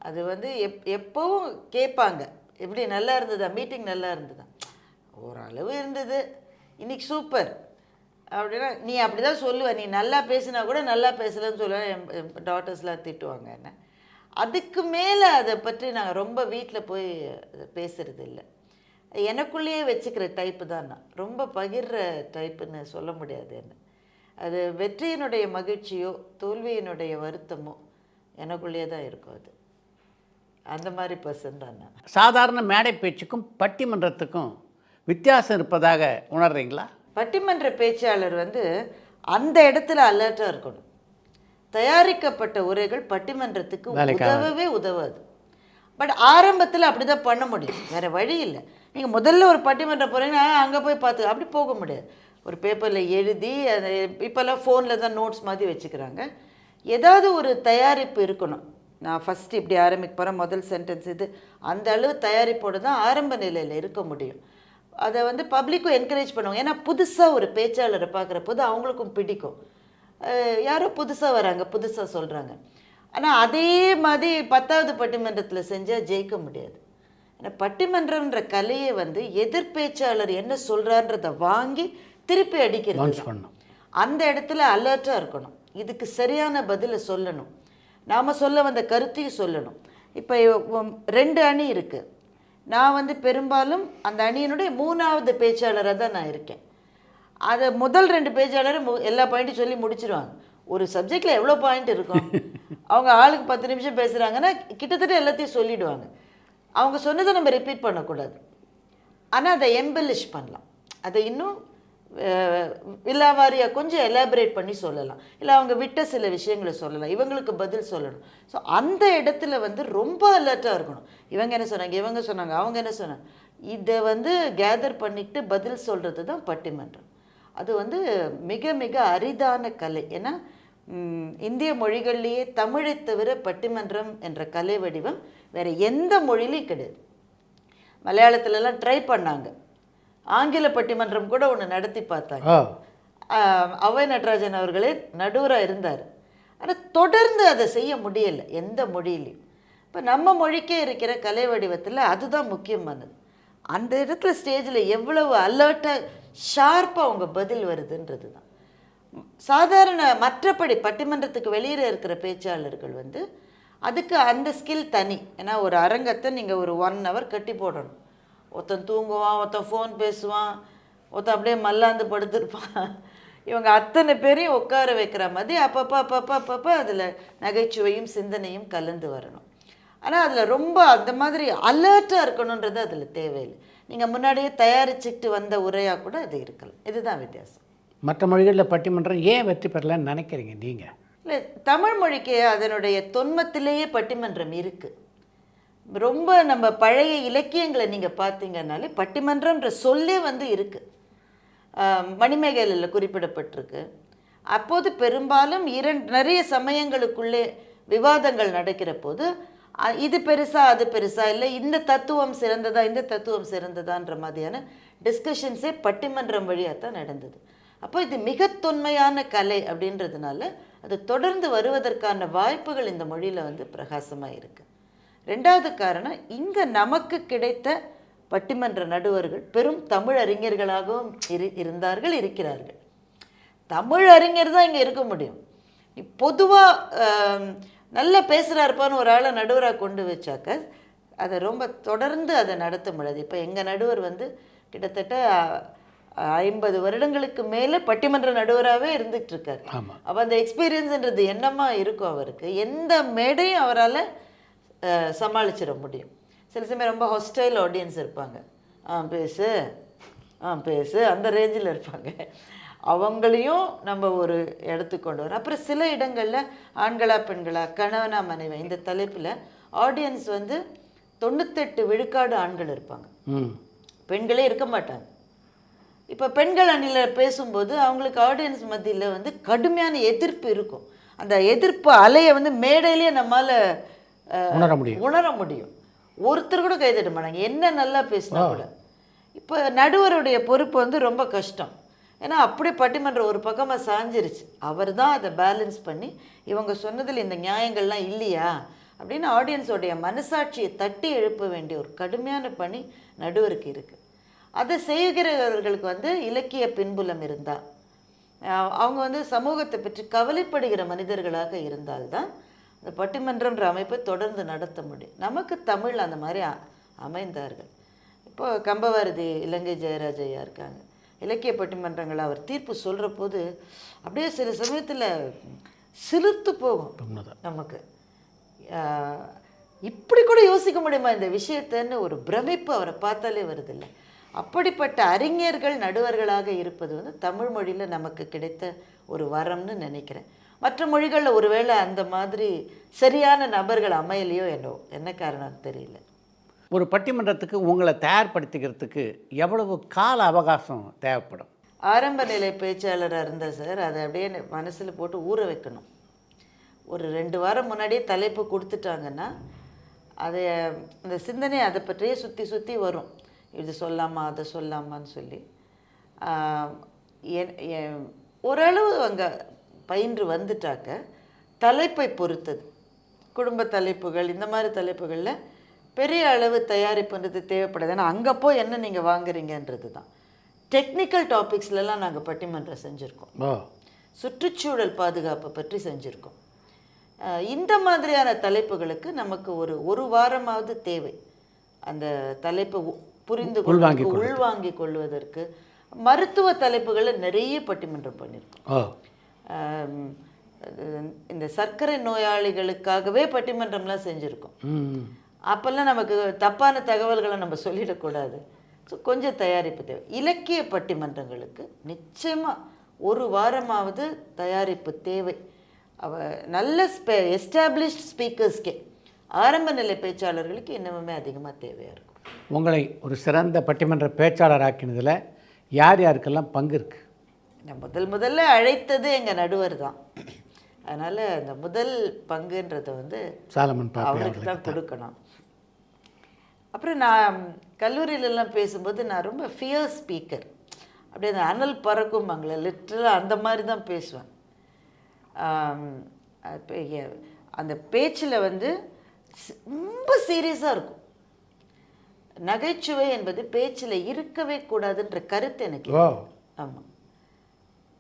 அது வந்து எப்போவும் கேட்பாங்க, எப்படி நல்லா இருந்ததா, மீட்டிங் நல்லா இருந்ததா, ஓரளவு இருந்தது, இன்னைக்கு சூப்பர் அப்படின்னா நீ அப்படி தான் சொல்லுவேன், நீ நல்லா பேசினா கூட நல்லா பேசலன்னு சொல்லுவேன். என் டாட்டர்ஸ்லாம் திட்டுவாங்க என்ன. அதுக்கு மேலே அதை பற்றி நாங்கள் ரொம்ப வீட்டில் போய் பேசுறது இல்லை. எனக்குள்ளேயே வச்சுக்கிற டைப்பு தான் நான். ரொம்ப பகிர்ற டைப்புன்னு சொல்ல முடியாது என்ன. அது வெற்றியினுடைய மகிழ்ச்சியோ தோல்வியினுடைய வருத்தமோ எனக்குள்ளேயே தான் இருக்கும். அது அந்த மாதிரி பர்சன் தான் நான். சாதாரண மேடை பேச்சுக்கும் பட்டிமன்றத்துக்கும் வித்தியாசம் இருப்பதாக உணர்றீங்களா? பட்டிமன்ற பேச்சாளர் வந்து அந்த இடத்துல அலர்ட்டாக இருக்கணும். தயாரிக்கப்பட்ட உரைகள் பட்டிமன்றத்துக்கு உதவவே உதவாது. பட் ஆரம்பத்தில் அப்படி தான் பண்ண முடியும், வேறு வழி இல்லை. நீங்கள் முதல்ல ஒரு பட்டிமன்றம் போகிறீங்கன்னா அங்கே போய் பார்த்து அப்படி போக முடியாது. ஒரு பேப்பரில் எழுதி அதை இப்போல்லாம் ஃபோனில் தான் நோட்ஸ் மாதிரி வச்சுக்கிறாங்க. ஏதாவது ஒரு தயாரிப்பு இருக்கணும். நான் ஃபஸ்ட்டு இப்படி ஆரம்பிக்க போகிறேன், முதல் சென்டென்ஸ் இது, அந்த அளவு தயாரிப்போடு தான் ஆரம்ப நிலையில் இருக்க முடியும். அதை வந்து பப்ளிக்கும் என்கரேஜ் பண்ணுவாங்க. ஏன்னா புதுசாக ஒரு பேச்சாளரை பார்க்குற போது அவங்களுக்கும் பிடிக்கும். யாரோ புதுசாக வராங்க, புதுசாக சொல்கிறாங்க. ஆனால் அதே மாதிரி 10வது பட்டிமன்றத்தில் செஞ்சால் ஜெயிக்க முடியாது. ஏன்னா பட்டிமன்றம்ன்ற கலையை வந்து எதிர்பேச்சாளர் என்ன சொல்கிறான்றதை வாங்கி திருப்பி அடிக்கிறது. அந்த இடத்துல அலர்ட்டாக இருக்கணும். இதுக்கு சரியான பதிலை சொல்லணும், நாம் சொல்ல வந்த கருத்தையும் சொல்லணும். இப்போ 2 அணி இருக்குது. நான் வந்து பெரும்பாலும் அந்த அணியினுடைய 3வது பேச்சாளராக தான் நான் இருக்கேன். அதை முதல் 2 பேச்சாளரும் எல்லா பாயிண்ட்டும் சொல்லி முடிச்சிடுவாங்க. ஒரு சப்ஜெக்டில் எவ்வளோ பாயிண்ட் இருக்கும், அவங்க ஆளுக்கு 10 நிமிஷம் பேசுகிறாங்கன்னா கிட்டத்தட்ட எல்லாத்தையும் சொல்லிவிடுவாங்க. அவங்க சொன்னதை நம்ம ரிப்பீட் பண்ணக்கூடாது, ஆனால் அதை எம்பெலிஷ் பண்ணலாம். அதை இன்னும் விலாவாரியாக கொஞ்சம் எலாபரேட் பண்ணி சொல்லலாம். இல்லை அவங்க விட்ட சில விஷயங்களை சொல்லலாம், இவங்களுக்கு பதில் சொல்லணும். ஸோ அந்த இடத்துல வந்து ரொம்ப அலர்ட்டாக இருக்கணும். இவங்க என்ன சொன்னாங்க, இவங்க சொன்னாங்க, அவங்க என்ன சொன்னாங்க, இதை வந்து கேதர் பண்ணிக்கிட்டு பதில் சொல்கிறது தான் பட்டிமன்றம். அது வந்து மிக மிக அரிதான கலை. ஏன்னா இந்திய மொழிகள்லேயே தமிழை தவிர பட்டிமன்றம் என்ற கலை வடிவம் வேறு எந்த மொழியிலையும் கிடையாது. மலையாளத்துலலாம் ட்ரை பண்ணாங்க, ஆங்கில பட்டிமன்றம் கூட ஒன்று நடத்தி பார்த்தாங்க. அவை நடராஜன் அவர்களே நடுவராக இருந்தார். ஆனால் தொடர்ந்து அதை செய்ய முடியலை எந்த மொழியிலையும். இப்போ நம்ம மொழிக்கே இருக்கிற கலை வடிவத்தில் அதுதான் முக்கியமானது. அந்த இடத்துல ஸ்டேஜில் எவ்வளவு அலர்ட்டாக ஷார்ப்பாக அவங்க பதில் வருதுன்றது தான். சாதாரண மற்றபடி பட்டிமன்றத்துக்கு வெளியில் இருக்கிற பேச்சாளர்கள் வந்து அதுக்கு அந்த ஸ்கில் தனி. ஏன்னா ஒரு அரங்கத்தை நீங்கள் ஒரு 1 hour கட்டி போடணும். ஒருத்தன் தூங்குவான், ஒருத்தன் ஃபோன் பேசுவான், ஒருத்தன் அப்படியே மல்லாந்து படுத்துருப்பான். இவங்க அத்தனை பேரையும் உட்கார வைக்கிற மாதிரி அப்பப்போ அதில் நகைச்சுவையும் சிந்தனையும் கலந்து வரணும். ஆனால் அதில் ரொம்ப அந்த மாதிரி அலர்ட்டாக இருக்கணுன்றது அதில் தேவையில்லை. நீங்கள் முன்னாடியே தயாரிச்சுட்டு வந்த உரையாக கூட அது இருக்கலாம். இதுதான் வித்தியாசம். மற்ற மொழிகளில் பட்டிமன்றம் ஏன் வெற்றி பெறலன்னு நினைக்கிறீங்க நீங்கள்? இல்லை, தமிழ் மொழிக்கு அதனுடைய தொன்மத்திலேயே பட்டிமன்றம் இருக்குது. ரொம்ப நம்ம பழைய இலக்கியங்களை நீங்கள் பார்த்தீங்கன்னாலே பட்டிமன்றம்ன்ற சொல்லே வந்து இருக்குது. மணிமேகலையில் குறிப்பிடப்பட்டிருக்கு. அப்போது பெரும்பாலும் நிறைய சமயங்களுக்குள்ளே விவாதங்கள் நடக்கிற போது இது பெருசா அது பெருசா, இல்லை இந்த தத்துவம் சிறந்ததா இந்த தத்துவம் சிறந்ததான்ற மாதிரியான டிஸ்கஷன்ஸே பட்டிமன்றம் வழியாக தான் நடந்தது. அப்போ இது மிக தொன்மையான கலை அப்படின்றதுனால அது தொடர்ந்து வருவதற்கான வாய்ப்புகள் இந்த மொழியில் வந்து பிரகாசமாக இருக்குது. 2வது காரணம், இங்கே நமக்கு கிடைத்த பட்டிமன்ற நடுவர்கள் பெரும் தமிழ் அறிஞர்களாகவும் இருக்கிறார்கள். தமிழ் அறிஞர் தான் இங்கே இருக்க முடியும். பொதுவாக நல்லா பேசுகிறாருப்பான்னு ஒரு ஆளை நடுவராக கொண்டு வச்சாக்க அதை ரொம்ப தொடர்ந்து அதை நடத்த முடியாது. இப்போ எங்கள் நடுவர் வந்து கிட்டத்தட்ட 50 வருடங்களுக்கு மேலே பட்டிமன்ற நடுவராகவே இருந்துகிட்டு இருக்கார். அப்போ அந்த எக்ஸ்பீரியன்ஸுன்றது என்னமா இருக்கும் அவருக்கு. எந்த மேடையும் அவரால் சமாளிச்சிட முடியும். சில சமயம் ரொம்ப ஹாஸ்டைல் ஆடியன்ஸ் இருப்பாங்க, பேசு அந்த ரேஞ்சில் இருப்பாங்க. அவங்களையும் நம்ம ஒரு இடத்துக்கு கொண்டு வரோம். அப்புறம் சில இடங்களில் ஆண்களா பெண்களா கணவனா மனைவி இந்த தலைப்பில் ஆடியன்ஸ் வந்து 98 விழுக்காடு ஆண்கள் இருப்பாங்க, பெண்களே இருக்க மாட்டாங்க. இப்போ பெண்கள் அணியில் பேசும்போது அவங்களுக்கு ஆடியன்ஸ் மத்தியில் வந்து கடுமையான எதிர்ப்பு இருக்கும். அந்த எதிர்ப்பு அலையை வந்து மேடையிலேயே நம்மால் உணர முடியும். ஒருத்தர் கூட கைதட்ட மாட்டாங்க என்ன நல்லா பேசினா கூட. இப்போ நடுவருடைய பொறுப்பு வந்து ரொம்ப கஷ்டம். ஏன்னா அப்படி பட்டிமன்றம் ஒரு பக்கமாக சாஞ்சிருச்சு. அவர் தான் அதை பேலன்ஸ் பண்ணி இவங்க சொன்னதில் இந்த நியாயங்கள்லாம் இல்லையா அப்படின்னு ஆடியன்ஸோடைய மனசாட்சியை தட்டி எழுப்ப வேண்டிய ஒரு கடுமையான பணி நடுவருக்கு இருக்குது. அதை செய்கிறவர்களுக்கு வந்து இலக்கிய பின்புலம் இருந்தால், அவங்க வந்து சமூகத்தை பற்றி கவலைப்படுகிற மனிதர்களாக இருந்தால்தான் இந்த பட்டிமன்றம்ன்ற அமைப்பை தொடர்ந்து நடத்த முடியும். நமக்கு தமிழ் அந்த மாதிரி அமைந்தார்கள். இப்போ கம்பவாரதி இலங்கை ஜெயராஜ் ஐயா இருக்காங்க. இலக்கிய பட்டிமன்றங்கள் அவர் தீர்ப்பு சொல்கிற போது அப்படியே சில சமயத்தில் சிலிர்த்து போகும் நமக்கு. இப்படி கூட யோசிக்க முடியுமா இந்த விஷயத்தன்னு ஒரு பிரமிப்பு அவரை பார்த்தாலே வருதில்லை. அப்படிப்பட்ட அறிஞர்கள் நடுவர்களாக இருப்பது வந்து தமிழ் மொழியில் நமக்கு கிடைத்த ஒரு வரம்னு நினைக்கிறேன். மற்ற மொழிகளில் ஒருவேளை அந்த மாதிரி சரியான நபர்கள் அமையலையோ என்ன காரணம் தெரியல. ஒரு பட்டிமன்றத்துக்கு உங்களை தயார்படுத்திக்கிறதுக்கு எவ்வளவு கால அவகாசம் தேவைப்படும்? ஆரம்ப நிலை பேச்சாளராக இருந்தால் சார், அதை அப்படியே மனசில் போட்டு ஊற வைக்கணும். ஒரு 2 வாரம் முன்னாடியே தலைப்பு கொடுத்துட்டாங்கன்னா அதை அந்த சிந்தனை அதை பற்றியே சுற்றி சுற்றி வரும். இது சொல்லாமா அதை சொல்லாமான்னு சொல்லி ஓரளவு அங்கே பயின்று வந்துட்டாக்க தலைப்பை பொறுத்தது. குடும்ப தலைப்புகள் இந்த மாதிரி தலைப்புகளில் பெரிய அளவு தயாரிப்புன்றது தேவைப்படாது. ஏன்னா அங்கே போய் என்ன நீங்கள் வாங்குறீங்கன்றது தான். டெக்னிக்கல் டாபிக்ஸ்லாம் நாங்கள் பட்டிமன்றம் செஞ்சுருக்கோம். சுற்றுச்சூழல் பாதுகாப்பை பற்றி செஞ்சுருக்கோம். இந்த மாதிரியான தலைப்புகளுக்கு நமக்கு ஒரு வாரமாவது தேவை. அந்த தலைப்பை புரிந்து உள்வாங்கிக் கொள்வதற்கு. மருத்துவ தலைப்புகளில் நிறைய பட்டிமன்றம் பண்ணியிருக்கோம். இந்த சர்க்கரை நோயாளிகளுக்காகவே பட்டிமன்றம்லாம் செஞ்சுருக்கோம். அப்போல்லாம் நமக்கு தப்பான தகவல்களை நம்ம சொல்லிடக்கூடாது. ஸோ கொஞ்சம் தயாரிப்பு தேவை. இலக்கிய பட்டிமன்றங்களுக்கு நிச்சயமாக ஒரு வாரமாவது தயாரிப்பு தேவை. நல்ல எஸ்டாப்ளிஷ்ட் ஸ்பீக்கர்ஸ்க்கே, ஆரம்ப நிலை பேச்சாளர்களுக்கு இன்னமுமே அதிகமாக தேவையாக இருக்கும். உங்களை ஒரு சிறந்த பட்டிமன்ற பேச்சாளர் ஆக்கினதில் யார் யாருக்கெல்லாம் பங்கு இருக்குது? நான் முதல்ல அழைத்தது எங்கள் நடுவர் தான். அதனால் இந்த முதல் பங்குன்றதை வந்து சாலமன் அவருக்கு தான் கொடுக்கணும். அப்புறம் நான் கல்லூரியிலலாம் பேசும்போது நான் ரொம்ப ஃபியர் ஸ்பீக்கர். அப்படியே அந்த அனல் பறக்கும்பாங்களே, லிட்டரலாக அந்த மாதிரி தான் பேசுவேன். அந்த பேச்சில் வந்து ரொம்ப சீரியஸாக இருக்கும். நகைச்சுவை என்பது பேச்சில் இருக்கவே கூடாதுன்ற கருத்து எனக்கு. ஆமாம்.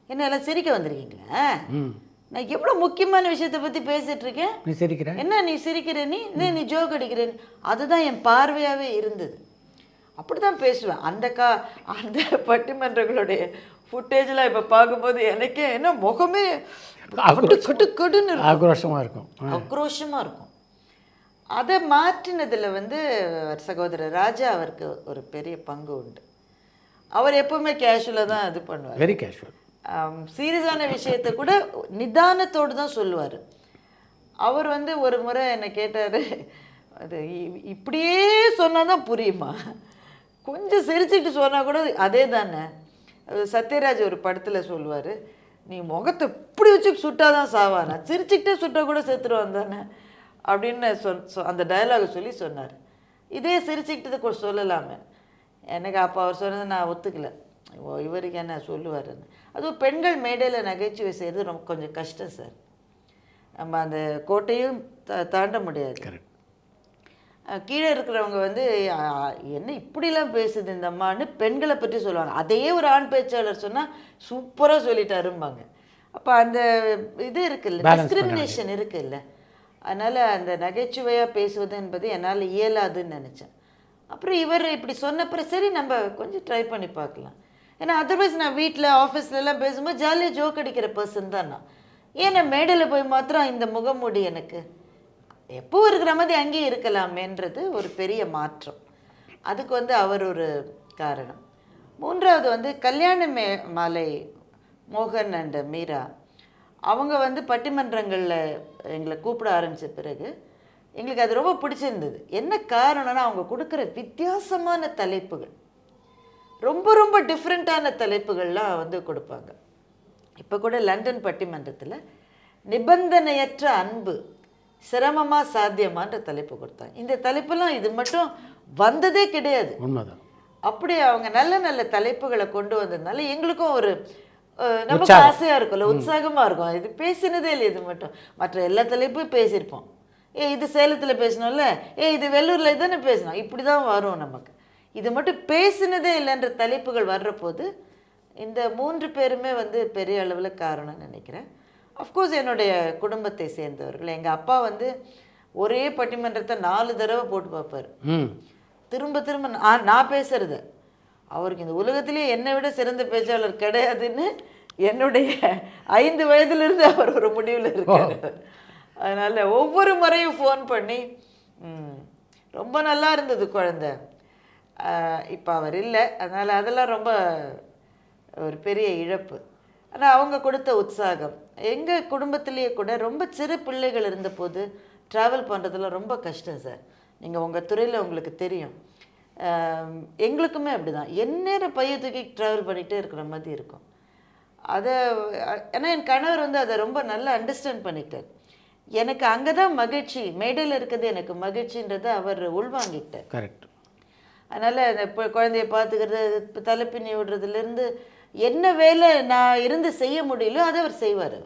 என்ன எல்லாம் சிரிக்க வந்திருக்கீங்களா? நான் எவ்வளோ முக்கியமான விஷயத்தை பற்றி பேசிகிட்டு இருக்கேன். நீ சிரிக்கிற என்ன நீ சிரிக்கிற, நீ ஜோக் அடிக்கிற. அதுதான் என் பார்வையாகவே இருந்தது. அப்படி தான் பேசுவேன். அந்த பட்டிமன்றங்களுடைய ஃபுட்டேஜெலாம் இப்போ பார்க்கும்போது எனக்கே என்ன முகமே கட்டுன்னு ஆக்ரோஷமாக இருக்கும். ஆக்ரோஷமாக இருக்கும். அதை மாற்றினதில் வந்து சகோதரர் ராஜா அவருக்கு ஒரு பெரிய பங்கு உண்டு. அவர் எப்பவுமே கேஷுவலாக தான் இது பண்ணுவார். Very casual. சீரியஸான விஷயத்தை கூட நிதானத்தோடு தான் சொல்லுவார். அவர் வந்து ஒரு முறை என்னை கேட்டார், அது இப்படியே சொன்னால் தான் புரியுமா, கொஞ்சம் சிரிச்சுட்டு சொன்னால் கூட அதே தானே. சத்யராஜ் ஒரு படத்தில் சொல்லுவார், நீ முகத்தை இப்படி வச்சு சுட்டாதான் சாவானா, சிரிச்சுக்கிட்டே சுட்டால் கூட செத்துருவான் தானே அப்படின்னு அந்த டயலாகை சொல்லி சொன்னார். இதே சிரிச்சுக்கிட்டது சொல்லலாமே. எனக்கு அப்போ அவர் சொன்னதை நான் ஒத்துக்கலை. இவருக்கு என்ன சொல்லுவாருன்னு. அதுவும் பெண்கள் மேடையில் நகைச்சுவை செய்கிறது ரொம்ப கொஞ்சம் கஷ்டம் சார். நம்ம அந்த கோட்டையும் தாண்ட முடியாது. கீழே இருக்கிறவங்க வந்து என்ன இப்படிலாம் பேசுது இந்த அம்மான்னு பெண்களை பற்றி சொல்லுவாங்க. அதையே ஒரு ஆண் பேச்சாளர் சொன்னால் சூப்பராக சொல்லிட்டாரும்பாங்க. அப்போ அந்த இது இருக்குல்ல, டிஸ்கிரிமினேஷன் இருக்குல்ல. அதனால் அந்த நகைச்சுவையாக பேசுவது என்பது என்னால் இயலாதுன்னு நினச்சேன். அப்புறம் இவர் இப்படி சொன்னப்பறம் சரி நம்ம கொஞ்சம் ட்ரை பண்ணி பார்க்கலாம். ஏன்னா அதர்வைஸ் நான் வீட்டில் ஆஃபீஸ்லலாம் பேசும்போது ஜாலியாக ஜோக் அடிக்கிற பர்சன் தான் நான். ஏன்னா மேடையில் போய் மாத்திரம் இந்த முகமூடி எனக்கு எப்போ இருக்கிற மாதிரி அங்கேயும் இருக்கலாமேன்றது ஒரு பெரிய மாற்றம். அதுக்கு வந்து அவர் ஒரு காரணம். மூன்றாவது வந்து கல்யாண மாலை மோகன் அண்ட் மீரா அவங்க வந்து பட்டிமன்றங்களில் எங்களை கூப்பிட ஆரம்பித்த பிறகு எங்களுக்கு அது ரொம்ப பிடிச்சிருந்தது. என்ன காரணம்னா அவங்க கொடுக்குற வித்தியாசமான தலைப்புகள், ரொம்ப ரொம்ப டிஃப்ரெண்ட்டான தலைப்புகள்லாம் வந்து கொடுப்பாங்க. இப்போ கூட லண்டன் பட்டிமன்றத்தில் நிபந்தனையற்ற அன்பு சிரமமாக சாத்தியமான்ற தலைப்பு கொடுத்தாங்க. இந்த தலைப்பெல்லாம் இது மட்டும் வந்ததே கிடையாது. உண்மைதான். அப்படி அவங்க நல்ல நல்ல தலைப்புகளை கொண்டு வந்ததுனால எங்களுக்கும் ஒரு நமக்கு ஆசையாக இருக்கும்ல, உற்சாகமாக இருக்கும். இது பேசினதே இல்லை, இது மட்டும். மற்ற எல்லா தலைப்பும் பேசியிருப்போம். இது சேலத்தில் பேசணும்ல, இது வெள்ளூரில் தானே பேசணும், இப்படி தான் வரும் நமக்கு. இது மட்டும் பேசினதே இல்லைன்ற தலைப்புகள் வர்ற போது இந்த 3 பேருமே வந்து பெரிய அளவில் காரணம்னு நினைக்கிறேன். அஃப்கோர்ஸ் என்னுடைய குடும்பத்தை சேர்ந்தவர்கள். எங்கள் அப்பா வந்து ஒரே பட்டிமன்றத்தை 4 தடவை போட்டு பார்ப்பார். திரும்ப திரும்ப நான் பேசுறது, அவருக்கு இந்த உலகத்திலேயே என்னை விட சிறந்த பேச்சாளர் கிடையாதுன்னு என்னுடைய 5 வயதிலிருந்து அவர் ஒரு முடிவில் இருக்கார். அதனால் ஒவ்வொரு முறையும் ஃபோன் பண்ணி ரொம்ப நல்லா இருந்தது குழந்தை, இப்போ அவர் இல்லை, அதனால் அதெல்லாம் ரொம்ப ஒரு பெரிய இழப்பு. ஆனால் அவங்க கொடுத்த உற்சாகம், எங்கள் குடும்பத்திலேயே கூட ரொம்ப சிறு பிள்ளைகள் இருந்தபோது ட்ராவல் பண்ணுறதுல ரொம்ப கஷ்டம் சார். நீங்கள் உங்கள் துறையில் உங்களுக்கு தெரியும். எங்களுக்குமே அப்படி தான், எந்நேரம் பைய தூக்கி ட்ராவல் பண்ணிகிட்டே இருக்கிற மாதிரி இருக்கும். அதை ஏன்னா என் கணவர் வந்து அதை ரொம்ப நல்லா அண்டர்ஸ்டாண்ட் பண்ணிட்டார். எனக்கு அங்கே தான் மகிழ்ச்சி, மேடையில் இருக்கிறது எனக்கு மகிழ்ச்சின்றதை அவர் உள்வாங்கிட்டார். கரெக்ட். அதனால் இப்போ குழந்தைய பார்த்துக்கிறது, தலைப்பின்னி விடுறதுலேருந்து என்ன வேலை நான் இருந்து செய்ய முடியலையோ அதை அவர் செய்வார்.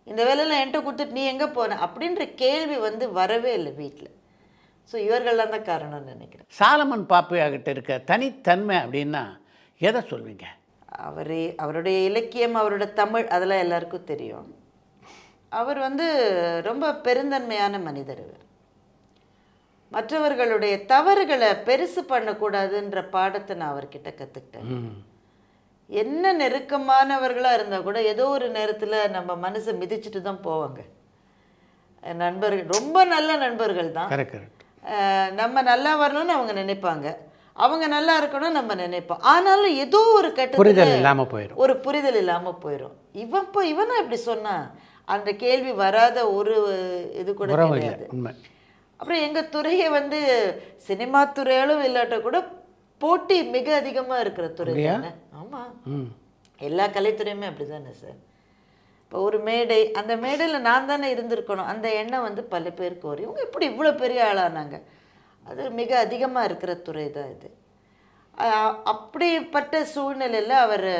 இந்த வேலையெல்லாம் என்கிட்ட கொடுத்துட்டு நீ எங்கே போன அப்படின்ற கேள்வி வந்து வரவே இல்லை வீட்டில். ஸோ இவர்கள்லாம் தான் காரணம்னு நினைக்கிறேன். சாலமன் பாப்பையா கிட்ட இருக்க தனித்தன்மை அப்படின்னா எதை சொல்வீங்க? அவருடைய இலக்கியம், அவரோட தமிழ், அதெல்லாம் எல்லாருக்கும் தெரியும். அவர் வந்து ரொம்ப பெருந்தன்மையான மனிதர். அவர் மற்றவர்களுடைய தவறுகளை பெருசு பண்ணக்கூடாதுன்ற பாடத்தை நான் அவர்கிட்ட கற்றுக்கிட்டேன். என்ன நெருக்கமானவர்களாக இருந்தால் கூட ஏதோ ஒரு நேரத்தில் நம்ம மனசை மிதிச்சுட்டு தான் போவாங்க. நண்பர்கள் ரொம்ப நல்ல நண்பர்கள் தான். நம்ம நல்லா வரணும்னு அவங்க நினைப்பாங்க, அவங்க நல்லா இருக்கணும் நம்ம நினைப்போம். ஆனாலும் ஏதோ ஒரு புரிதல் இல்லாமல் போயிடும், ஒரு புரிதல் இல்லாமல் போயிடும். இவனா இப்படி சொன்னா அந்த கேள்வி வராத ஒரு இது கூட கிடையாது. அப்புறம் எங்கள் துறையை வந்து சினிமா துறையாலும் இல்லாட்ட கூட போட்டி மிக அதிகமாக இருக்கிற துறை தானே. ஆமாம், எல்லா கலைத்துறையுமே அப்படி தானே சார். இப்போ ஒரு மேடை, அந்த மேடையில் நான் தானே இருந்திருக்கணும், அந்த எண்ணம் வந்து பல பேருக்கு வரும். இவங்க இப்படி இவ்வளோ பெரிய ஆளானாங்க, அது மிக அதிகமாக இருக்கிற துறை தான் இது. அப்படிப்பட்ட சூழ்நிலையில் அவர்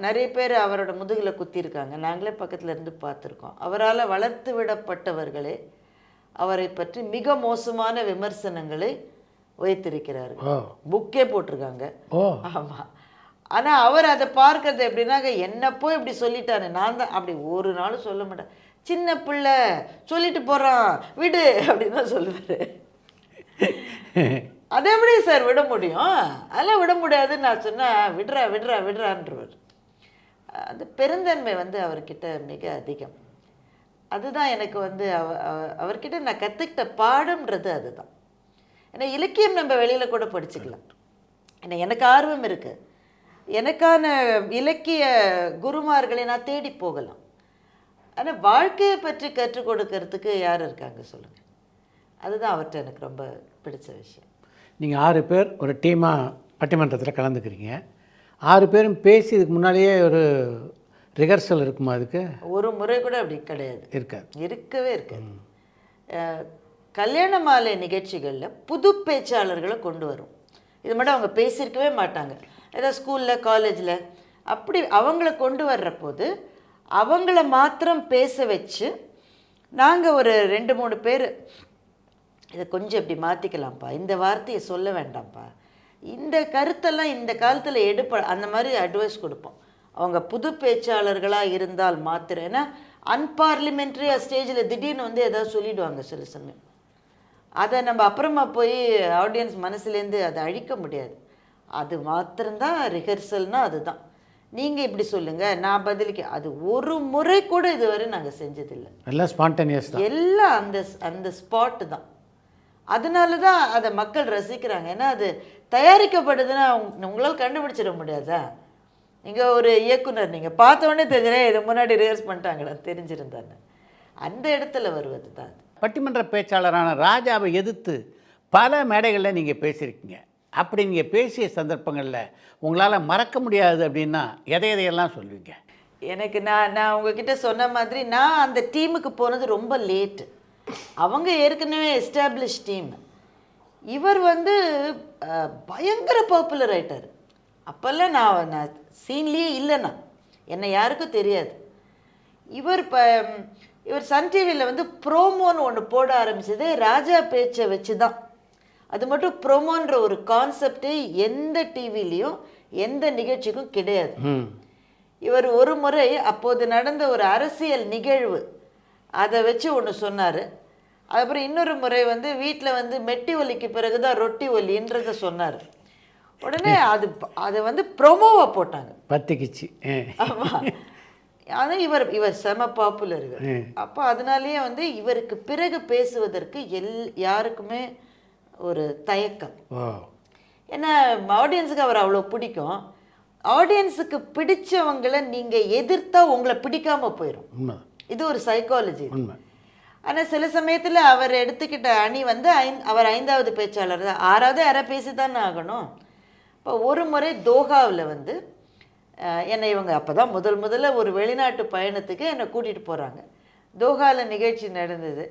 நிறைய பேர் அவரோட முதுகில் குத்திருக்காங்க, நாங்களே பக்கத்தில் இருந்து பார்த்துருக்கோம். அவரால் வளர்த்து விடப்பட்டவர்களே அவரை பற்றி மிக மோசமான விமர்சனங்களை வைத்திருக்கிறார்கள், புக்கே போட்டிருக்காங்க. ஆமாம். ஆனால் அவர் அதை பார்க்கறது எப்படின்னாக்க என்ன போய் இப்படி சொல்லிட்டாரு, நான் தான் அப்படி ஒரு நாளும் சொல்ல மாட்டேன். சின்ன பிள்ளை சொல்லிட்டு போகிறான் விடு அப்படின்னு தான் சொல்லுவார். அதை எப்படி சார் விட முடியும்? அதெல்லாம் விட முடியாதுன்னு நான் சொன்னேன், விடுறான்றவர். அந்த பெருந்தன்மை வந்து அவர்கிட்ட மிக அதிகம். அதுதான் எனக்கு வந்து அவர்கிட்ட நான் கற்றுக்கிட்ட பாடம்ன்றது அதுதான். ஏன்னா இலக்கியம் நம்ம வெளியில் கூட படிச்சுக்கலாம். ஏன்னா எனக்கு ஆர்வம் இருக்குது, எனக்கான இலக்கிய குருமார்களை நான் தேடி போகலாம். ஆனால் வாழ்க்கையை பற்றி கற்றுக் கொடுக்கறதுக்கு யார் இருக்காங்க சொல்லுங்கள்? அதுதான் அவர்கிட்ட எனக்கு ரொம்ப பிடிச்ச விஷயம். நீங்கள் 6 பேர் ஒரு டீமாக பட்டிமன்றத்தில் கலந்துக்கிறீங்க. 6 பேரும் பேசி இதுக்கு முன்னாடியே ஒரு ரிஹர்சல் இருக்குமா? அதுக்கு ஒரு முறை கூட அப்படி கிடையாது, இருக்கவே இருக்காது. கல்யாண மாலை நிகழ்ச்சிகளில் புது பேச்சாளர்களை கொண்டு வரும். இது மட்டும் அவங்க பேசியிருக்கவே மாட்டாங்க. ஏதாவது ஸ்கூலில் காலேஜில் அப்படி அவங்கள கொண்டு வர்ற போது அவங்கள மாத்திரம் பேச வச்சு நாங்கள் ஒரு 2-3 பேர் இதை கொஞ்சம் இப்படி மாற்றிக்கலாம்ப்பா, இந்த வார்த்தையை சொல்ல வேண்டாம்ப்பா, இந்த கருத்தெல்லாம் இந்த காலத்தில் எடுப்ப, அந்த மாதிரி அட்வைஸ் கொடுப்போம். அவங்க புது பேச்சாளர்களாக இருந்தால் மாத்திரம். ஏன்னா அன்பார்லிமெண்ட்ரியாக ஸ்டேஜில் திடீர்னு வந்து ஏதாவது சொல்லிவிடுவாங்க சில சமயம். அதை நம்ம அப்புறமா போய் ஆடியன்ஸ் மனசுலேருந்து அதை அழிக்க முடியாது. அது மாத்திரம்தான் ரிஹர்சல்னால் அதுதான். நீங்கள் இப்படி சொல்லுங்கள், நான் பதிலுக்கு, அது ஒரு முறை கூட இதுவரை நாங்கள் செஞ்சதில்லை. எல்லாம் ஸ்பான்டேனியஸ் தான், எல்லாம் அந்த ஸ்பாட்டு தான். அதனால தான் அதை மக்கள் ரசிக்கிறாங்க. ஏன்னா அது தயாரிக்கப்படுதுன்னா உங்களால் கண்டுபிடிச்சிட முடியாதா? நீங்கள் ஒரு இயக்குனர், நீங்கள் பார்த்தோன்னே தெரிஞ்சுனே இது முன்னாடி ரிஹர்ஸ் பண்ணிட்டாங்களா தெரிஞ்சிருந்தாங்க. அந்த இடத்துல வருவது தான் அது. பட்டிமன்ற பேச்சாளரான ராஜாவை எதிர்த்து பல மேடைகளில் நீங்கள் பேசியிருக்கீங்க. அப்படி நீங்கள் பேசிய சந்தர்ப்பங்களில் உங்களால் மறக்க முடியாது அப்படின்னா எதையெல்லாம் சொல்லுவீங்க? எனக்கு நான் உங்ககிட்ட சொன்ன மாதிரி நான் அந்த டீமுக்கு போனது ரொம்ப லேட்டு. அவங்க ஏற்கனவே எஸ்டாப்ளிஷ் டீம். இவர் வந்து பயங்கர பாப்புலர் ஆயிட்டார். அப்போல்லாம் நான் சீன்லேயே இல்லைண்ணா, என்னை யாருக்கும் தெரியாது. இவர் சன் டிவியில் வந்து ப்ரோமோன்னு ஒன்று போட ஆரம்பிச்சதே ராஜா பேச்சை வச்சு தான். அது மட்டும் ப்ரோமோன்ற ஒரு கான்செப்டே எந்த டிவிலையும் எந்த நிகழ்ச்சிக்கும் கிடையாது. இவர் ஒரு முறை அப்போது நடந்த ஒரு அரசியல் நிகழ்வு அதை வச்சு ஒன்று சொன்னார். அதுக்கப்புறம் இன்னொரு முறை வந்து வீட்டில் வந்து மெட்டி ஒலிக்கு பிறகு தான் ரொட்டி ஒலின்றதை சொன்னார். உடனே அதை வந்து ப்ரொமோவாக போட்டாங்க, பத்திக்கிச்சு. ஆமாம். ஆனால் இவர் செம பாப்புலர். அப்போ அதனாலேயே வந்து இவருக்கு பிறகு பேசுவதற்கு யாருக்குமே ஒரு தயக்கம். ஏன்னா ஆடியன்ஸுக்கு அவர் அவ்வளோ பிடிக்கும். ஆடியன்ஸுக்கு பிடிச்சவங்களை நீங்கள் எதிர்த்தா உங்களை பிடிக்காம போயிடும். இது ஒரு சைக்காலஜி. ஆனால் சில சமயத்தில் அவர் எடுத்துக்கிட்ட அணி வந்து அவர் 5வது பேச்சாளர் தான், 6வது யாரை பேசி தானே ஆகணும். இப்போ ஒரு முறை தோஹாவில் வந்து என்னை இவங்க அப்போ தான் முதல்ல ஒரு வெளிநாட்டு பயணத்துக்கு என்னை கூட்டிகிட்டு போகிறாங்க. தோஹாவில் நிகழ்ச்சி நடந்தது.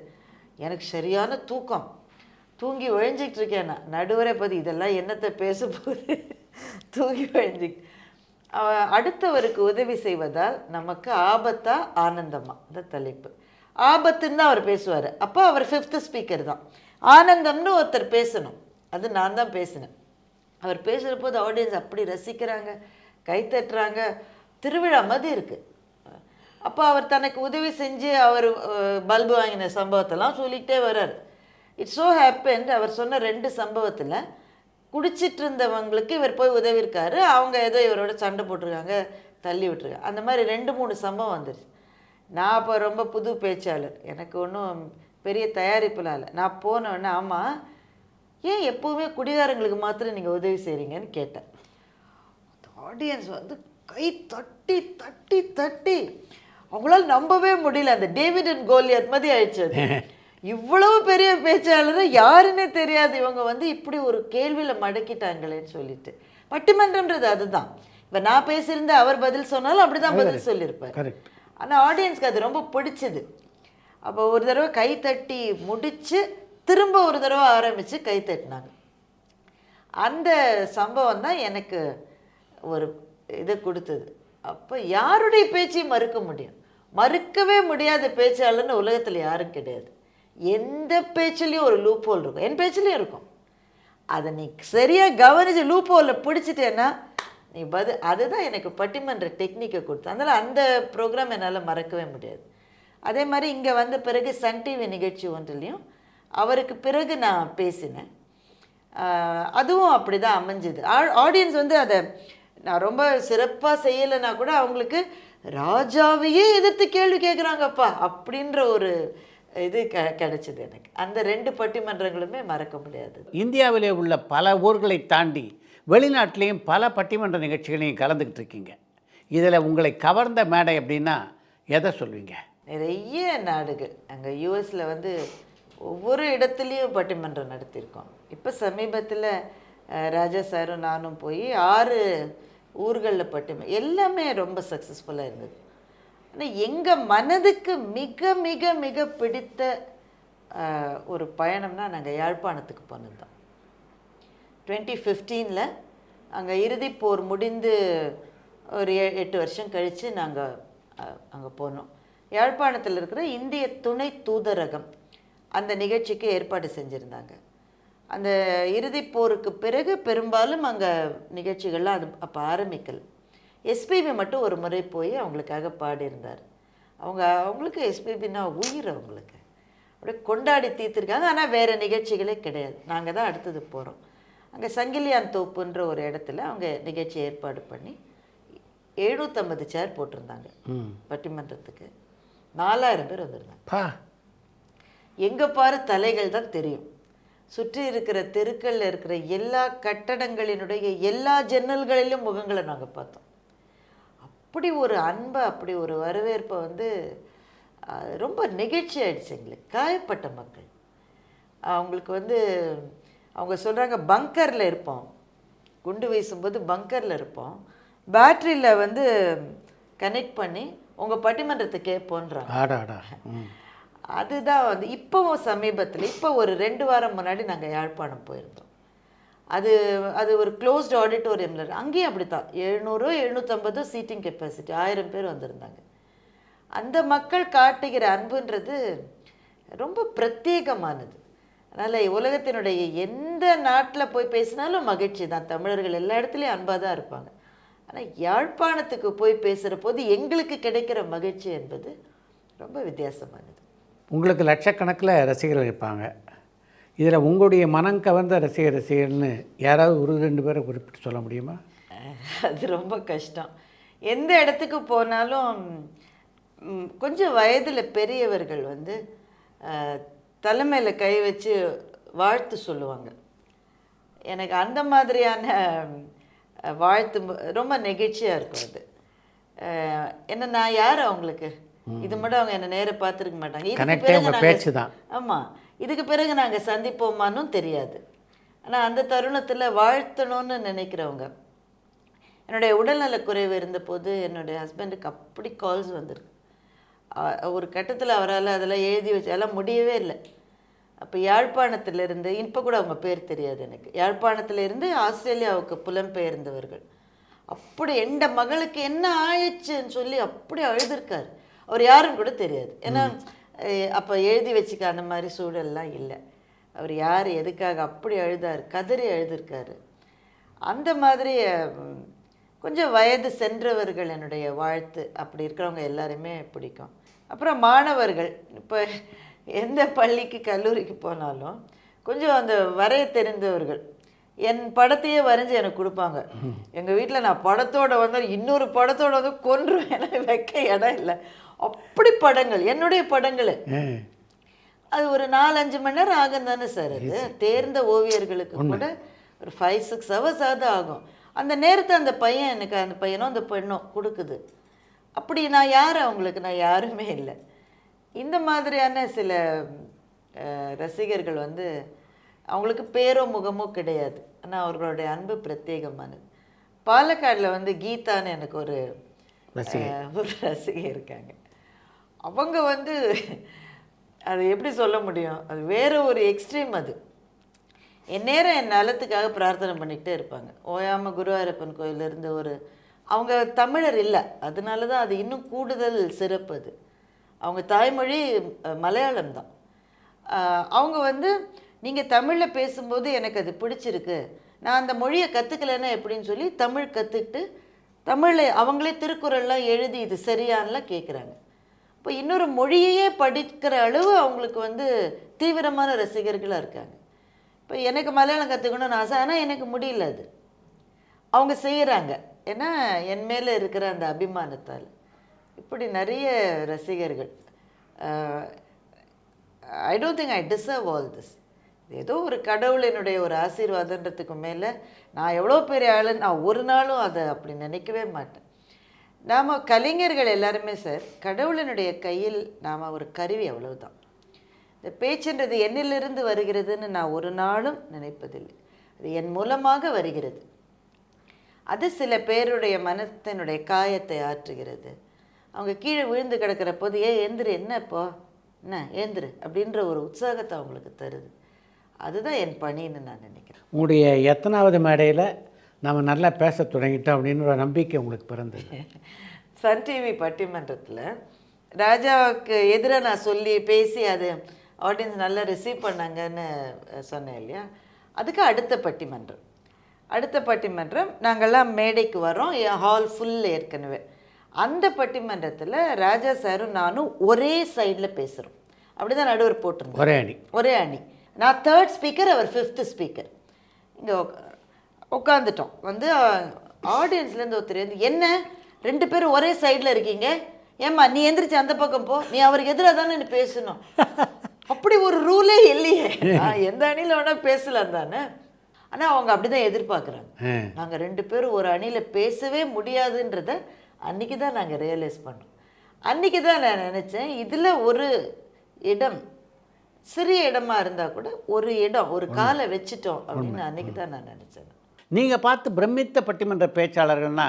எனக்கு சரியான தூக்கம், தூங்கி ஒழிஞ்சிக்கிட்டு இருக்கேன். நான் நடுவரை பற்றி இதெல்லாம் என்னத்தை பேச போகுது, தூங்கி ஒழிஞ்சிக்கிட்டு. அடுத்தவருக்கு உதவி செய்வதால் நமக்கு ஆபத்தா ஆனந்தமா இந்த தலைப்பு. ஆபத்துன்னு தான் அவர் பேசுவார். அப்போ அவர் 5th ஸ்பீக்கர் தான். ஆனந்தம்னு ஒருத்தர் பேசணும், அது நான் தான் பேசினேன். அவர் பேசுகிற போது ஆடியன்ஸ் அப்படி ரசிக்கிறாங்க, கைத்தட்டுறாங்க, திருவிழா மாதிரி இருக்குது. அப்போ அவர் தனக்கு உதவி செஞ்சு அவர் பல்பு வாங்கின சம்பவத்தெல்லாம் சொல்லிக்கிட்டே வர்றார். இட்ஸ் ஸோ ஹேப்பன்ட் அவர் சொன்ன 2 சம்பவத்தில் குடிச்சிட்டு இருந்தவங்களுக்கு இவர் போய் உதவிருக்காரு. அவங்க ஏதோ இவரோட சண்டை போட்டிருக்காங்க, தள்ளி விட்டுருக்காங்க. அந்த மாதிரி 2-3 சம்பவம் வந்துருச்சு. நான் அப்போ ரொம்ப புது பேச்சாளர், எனக்கு ஒன்றும் பெரிய தயாரிப்புலாம் இல்லை. நான் போனோடனே ஆமாம் ஏன் எப்போவுமே குடிகாரங்களுக்கு மாத்திரம் நீங்கள் உதவி செய்கிறீங்கன்னு கேட்டேன். ஆடியன்ஸ் வந்து கை தட்டி தட்டி தட்டி அவங்களால நம்பவே முடியல. அந்த டேவிட் அண்ட் கோலியாத் மாதிரி ஆயிடுச்சு. இவ்வளவு பெரிய பேச்சாளர் யாருன்னே தெரியாது, இவங்க வந்து இப்படி ஒரு கேள்வியில் மடக்கிட்டாங்களேன்னு சொல்லிட்டு. பட்டிமன்றம்ன்றது அதுதான். இப்போ நான் பேசியிருந்தேன், அவர் பதில் சொன்னாலும் அப்படி தான் பதில் சொல்லியிருப்பார். ஆனால் ஆடியன்ஸ்க்கு அது ரொம்ப பிடிச்சது. அப்போ ஒரு தடவை கை தட்டி முடித்து திரும்ப ஒரு தடவை ஆரம்பித்து கை தட்டினாங்க. அந்த சம்பவம் தான் எனக்கு ஒரு இதை கொடுத்தது. அப்போ யாருடைய பேச்சையும் மறுக்க முடியும், மறுக்கவே முடியாத பேச்சாளர்னு உலகத்தில் யாரும் கிடையாது. எந்த பேச்சிலையும் ஒரு லூப் ஹோல் இருக்கும், என் பேச்சிலையும் இருக்கும். அதை நீ சரியாக கவனித்து லூப் ஹோலில் பிடிச்சிட்டேன்னா நீ அதுதான் எனக்கு பட்டிமன்ற டெக்னிக்கை கொடுத்து. அதனால் அந்த ப்ரோக்ராம் என்னால் மறக்கவே முடியாது. அதே மாதிரி இங்கே வந்த பிறகு சன் டிவி நிகழ்ச்சி ஒன்றுலையும் அவருக்கு பிறகு நான் பேசினேன். அதுவும் அப்படி தான் அமைஞ்சுது. ஆடியன்ஸ் வந்து அதை நான் ரொம்ப சிறப்பாக செய்யலைன்னா கூட அவங்களுக்கு ராஜாவையே எதிர்த்து கேள்வி கேட்குறாங்கப்பா அப்படின்ற ஒரு இது கிடைச்சிது எனக்கு. அந்த 2 பட்டிமன்றங்களுமே மறக்க முடியாது. இந்தியாவிலே உள்ள பல ஊர்களை தாண்டி வெளிநாட்டிலையும் பல பட்டிமன்ற நிகழ்ச்சிகளையும் கலந்துக்கிட்டு இருக்கீங்க. இதில் உங்களை கவர்ந்த மேடை அப்படின்னா எதை சொல்வீங்க? நிறைய நாடுகள், அங்கே யூஎஸில் வந்து ஒவ்வொரு இடத்துலையும் பட்டிமன்றம் நடத்தியிருக்கோம். இப்போ சமீபத்தில் ராஜா சாரும் நானும் போய் 6 ஊர்களில் பட்டிமன்றம், எல்லாமே ரொம்ப சக்ஸஸ்ஃபுல்லாக இருந்தது. ஆனால் எங்கள் மனதுக்கு மிக மிக மிக பிடித்த ஒரு பயணம்னா நாங்கள் யாழ்ப்பாணத்துக்கு போனது தான். 2015 அங்கே இறுதிப் போர் முடிந்து ஒரு 8 வருஷம் கழித்து நாங்கள் அங்கே போனோம். யாழ்ப்பாணத்தில் இருக்கிற இந்திய துணை தூதரகம் அந்த நிகழ்ச்சிக்கு ஏற்பாடு செஞ்சுருந்தாங்க. அந்த இறுதிப் போருக்கு பிறகு பெரும்பாலும் அங்கே நிகழ்ச்சிகள்லாம் அது அப்போ ஆரம்பிக்கல. எஸ்பிபி மட்டும் ஒரு முறை போய் அவங்களுக்காக பாடியிருந்தார். அவங்களுக்கு எஸ்பிபின்னா உயிர், அவங்களுக்கு அப்படியே கொண்டாடி தீர்த்துருக்காங்க. ஆனால் வேறு நிகழ்ச்சிகளே கிடையாது. நாங்கள் தான் அடுத்தது போகிறோம். அங்கே சங்கிலியான் தோப்புன்ற ஒரு இடத்துல அவங்க நிகழ்ச்சி ஏற்பாடு பண்ணி 750 சேர் போட்டிருந்தாங்க பட்டிமன்றத்துக்கு. 4000 பேர் வந்திருந்தாங்க. எங்கே பாரு தலைகள் தான் தெரியும். சுற்றி இருக்கிற தெருக்களில் இருக்கிற எல்லா கட்டடங்களினுடைய எல்லா ஜன்னல்களிலும் முகங்களை நாங்கள் பார்த்தோம். அப்படி ஒரு அன்பை, அப்படி ஒரு வரவேற்பை வந்து ரொம்ப நெகிழ்ச்சி ஆயிடுச்சு எங்களுக்கு. காயப்பட்ட மக்கள் அவங்களுக்கு வந்து அவங்க சொல்கிறாங்க, பங்கரில் இருப்போம், குண்டு வீசும்போது பங்கரில் இருப்போம், பேட்ரியில் வந்து கனெக்ட் பண்ணி உங்கள் பட்டிமன்றத்தை கேட்போன்றாங்க. அதுதான் வந்து இப்போவும் சமீபத்தில் இப்போ ஒரு 2 வாரம் முன்னாடி நாங்கள் யாழ்ப்பாணம் போயிருந்தோம். அது அது ஒரு க்ளோஸ்டு ஆடிட்டோரியமில், அங்கேயும் அப்படி தான் 700-750 சீட்டிங் கெப்பாசிட்டி, 1000 பேர் வந்திருந்தாங்க. அந்த மக்கள் காட்டுகிற அன்புன்றது ரொம்ப பிரத்யேகமானது. அதனால் உலகத்தினுடைய எந்த நாட்டில் போய் பேசினாலும் மகிழ்ச்சி தான். தமிழர்கள் எல்லா இடத்துலையும் அன்பாக தான் இருப்பாங்க. ஆனால் யாழ்ப்பாணத்துக்கு போய் பேசுகிற போது எங்களுக்கு கிடைக்கிற மகிழ்ச்சி என்பது ரொம்ப வித்தியாசமானது. உங்களுக்கு லட்சக்கணக்கில் ரசிகர்கள் இருப்பாங்க. இதில் உங்களுடைய மனம் கவர்ந்த ரசிகர்கள்னு யாராவது 1-2 பேரை குறிப்பிட்டு சொல்ல முடியுமா? அது ரொம்ப கஷ்டம். எந்த இடத்துக்கு போனாலும் கொஞ்சம் வயதில் பெரியவர்கள் வந்து தலைமையில் கை வச்சு வாழ்த்து சொல்லுவாங்க. எனக்கு அந்த மாதிரியான வாழ்த்து ரொம்ப நெகிழ்ச்சியாக இருக்கும். அது என்ன, நான் யார் அவங்களுக்கு, இது மட்டும் அவங்க என்னை நேராக பார்த்துருக்க மாட்டாங்க. இதுக்கு பிறகு பேச்சு தான். ஆமாம், இதுக்கு பிறகு நாங்கள் சந்திப்போமானும் தெரியாது. ஆனால் அந்த தருணத்தில் வாழ்த்தணும்னு நினைக்கிறவங்க. என்னுடைய உடல்நலக்குறைவு இருந்தபோது என்னுடைய ஹஸ்பண்டுக்கு அப்படி கால்ஸ் வந்திருக்கு. ஒரு கட்டத்தில் அவரால் அதெல்லாம் எழுதி வச்சு அதெல்லாம் முடியவே இல்லை. அப்போ யாழ்ப்பாணத்திலிருந்து, இப்போ கூட அவங்க பேர் தெரியாது எனக்கு, யாழ்ப்பாணத்திலிருந்து ஆஸ்திரேலியாவுக்கு புலம்பெயர்ந்தவர்கள் அப்படி எந்த மகளுக்கு என்ன ஆயிடுச்சுன்னு சொல்லி அப்படி அழுதுருக்கார். அவர் யாருன்னு கூட தெரியாது. ஏன்னா அப்போ எழுதி வச்சுக்க அந்த மாதிரி சூழல்லாம் இல்லை. அவர் யார் எதுக்காக அப்படி அழுதார், கதறி அழுதுருக்காரு. அந்த மாதிரி கொஞ்சம் வயது சென்றவர்கள் என்னுடைய வாழ்த்து அப்படி இருக்கிறவங்க எல்லாருமே பிடிக்கும். அப்புறம் மாணவர்கள், இப்போ எந்த பள்ளிக்கு கல்லூரிக்கு போனாலும் கொஞ்சம் அந்த வரைய தெரிந்தவர்கள் என் படத்தையே வரைஞ்சி எனக்கு கொடுப்பாங்க. எங்கள் வீட்டில் நான் படத்தோடு வந்தால் இன்னொரு படத்தோடு வந்து கொன்றும், எனக்கு வைக்க இடம் இல்லை. அப்படி படங்கள், என்னுடைய படங்கள். அது ஒரு 4-5 மணி நேரம் ஆகும் தானே சார். அது தேர்ந்த ஓவியர்களுக்கு கூட ஒரு 5-6 hours ஆகும். அந்த நேரத்தை அந்த பையன் எனக்கு, அந்த பையனோ அந்த பெண்ணோ கொடுக்குது. அப்படி நான் யார் அவங்களுக்கு? நான் யாருமே இல்லை. இந்த மாதிரியான சில ரசிகர்கள் வந்து அவங்களுக்கு பேரோ முகமோ கிடையாது, ஆனால் அவர்களுடைய அன்பு பிரத்யேகமானது. பாலக்காடில் வந்து கீதான்னு எனக்கு ஒரு ரசிகை இருக்காங்க. அவங்க வந்து அது எப்படி சொல்ல முடியும், அது வேறு ஒரு எக்ஸ்ட்ரீம். அது எந்நேரம் என் நலத்துக்காக பிரார்த்தனை பண்ணிக்கிட்டே இருப்பாங்க. ஓயாமல் குருவாயூரப்பன் கோயிலிருந்து அவங்க தமிழர் இல்லை, அதனால தான் அது இன்னும் கூடுதல் சிறப்பு. அது அவங்க தாய்மொழி மலையாளம் தான். அவங்க வந்து நீங்கள் தமிழில் பேசும்போது எனக்கு அது பிடிச்சிருக்கு, நான் அந்த மொழியை கற்றுக்கலைன்னா எப்படின்னு சொல்லி தமிழ் கற்றுக்கிட்டு தமிழில் அவங்களே திருக்குறள்லாம் எழுதி இது சரியானலாம் கேட்குறாங்க. இப்போ இன்னொரு மொழியையே படிக்கிற அளவு அவங்களுக்கு வந்து தீவிரமான ரசிகர்களாக இருக்காங்க. இப்போ எனக்கு மலையாளம் கற்றுக்கணும்னு ஆசை, ஆனால் எனக்கு முடியல. அது அவங்க செய்கிறாங்க, ஏன்னா என் மேலே இருக்கிற அந்த அபிமானத்தால். இப்படி நிறைய ரசிகர்கள். I don't think I deserve all this. ஏதோ ஒரு கடவுளினுடைய ஒரு ஆசீர்வாதன்றதுக்கு மேலே நான் எவ்வளோ பெரிய ஆளுன்னு நான் ஒரு நாளும் அதை அப்படி நினைக்கவே மாட்டேன். நாம் கலைஞர்கள் எல்லாருமே சார் கடவுளினுடைய கையில் நாம் ஒரு கருவி, அவ்வளவுதான். இந்த பேச்சுன்றது என்னிலிருந்து வருகிறதுன்னு நான் ஒரு நாளும் நினைப்பதில்லை. அது என் மூலமாக வருகிறது. அது சில பேருடைய மனத்தினுடைய காயத்தை ஆற்றுகிறது. அவங்க கீழே விழுந்து கிடக்கிற போது ஏந்திரு, என்ன இப்போ என்ன ஏந்திரு அப்படின்ற ஒரு உற்சாகத்தை அவங்களுக்கு தருது. அதுதான் என் பணின்னு நான் நினைக்கிறேன். உங்களுடைய எத்தனாவது மேடையில் நம்ம நல்லா பேச தொடங்கிட்டோம் அப்படின்னு ஒரு நம்பிக்கை உங்களுக்கு பிறந்தது? சன் டிவி பட்டிமன்றத்தில் ராஜாவுக்கு எதிராக நான் சொல்லி பேசி அது ஆடியன்ஸ் நல்லா ரிசீவ் பண்ணாங்கன்னு சொன்னேன் இல்லையா. அதுக்கு அடுத்த பட்டிமன்றம் நாங்கள்லாம் மேடைக்கு வரோம், ஹால் ஃபுல் ஏற்கனவே. அந்த பட்டிமன்றத்தில் ராஜா சாரும் நானும் ஒரே சைடில் பேசுகிறோம். அப்படி தான் நடுவர் போட்டிருந்தோம், ஒரே அணி. நான் 3rd ஸ்பீக்கர், அவர் 5th ஸ்பீக்கர். இங்கே உட்காந்துட்டோம். வந்து ஆடியன்ஸ்லேருந்து ஒருத்தர் வந்து, என்ன 2 பேரும் ஒரே சைடில் இருக்கீங்க, ஏம்மா நீ எந்திரிச்சு அந்த பக்கம் போ, நீ அவருக்கு எதிராக தானே நீ பேசணும். அப்படி ஒரு ரூலே இல்லையே, எந்த அணியில் வேணால் பேசலாம் தானே. ஆனால் அவங்க அப்படி தான் எதிர்பார்க்குறாங்க. நாங்கள் 2 பேரும் ஒரு அணியில் பேசவே முடியாதுன்றத அன்றைக்கி தான் நாங்கள் ரியலைஸ் பண்ணோம். அன்றைக்கி தான் நான் நினச்சேன், இதில் ஒரு இடம், சிறிய இடமா இருந்தால் கூட ஒரு இடம், ஒரு காலை வச்சுட்டோம் அப்படின்னு அன்றைக்கி தான் நான் நினச்சேன். நீங்கள் பார்த்து பிரமித்த பட்டிமன்ற பேச்சாளர்கள்னா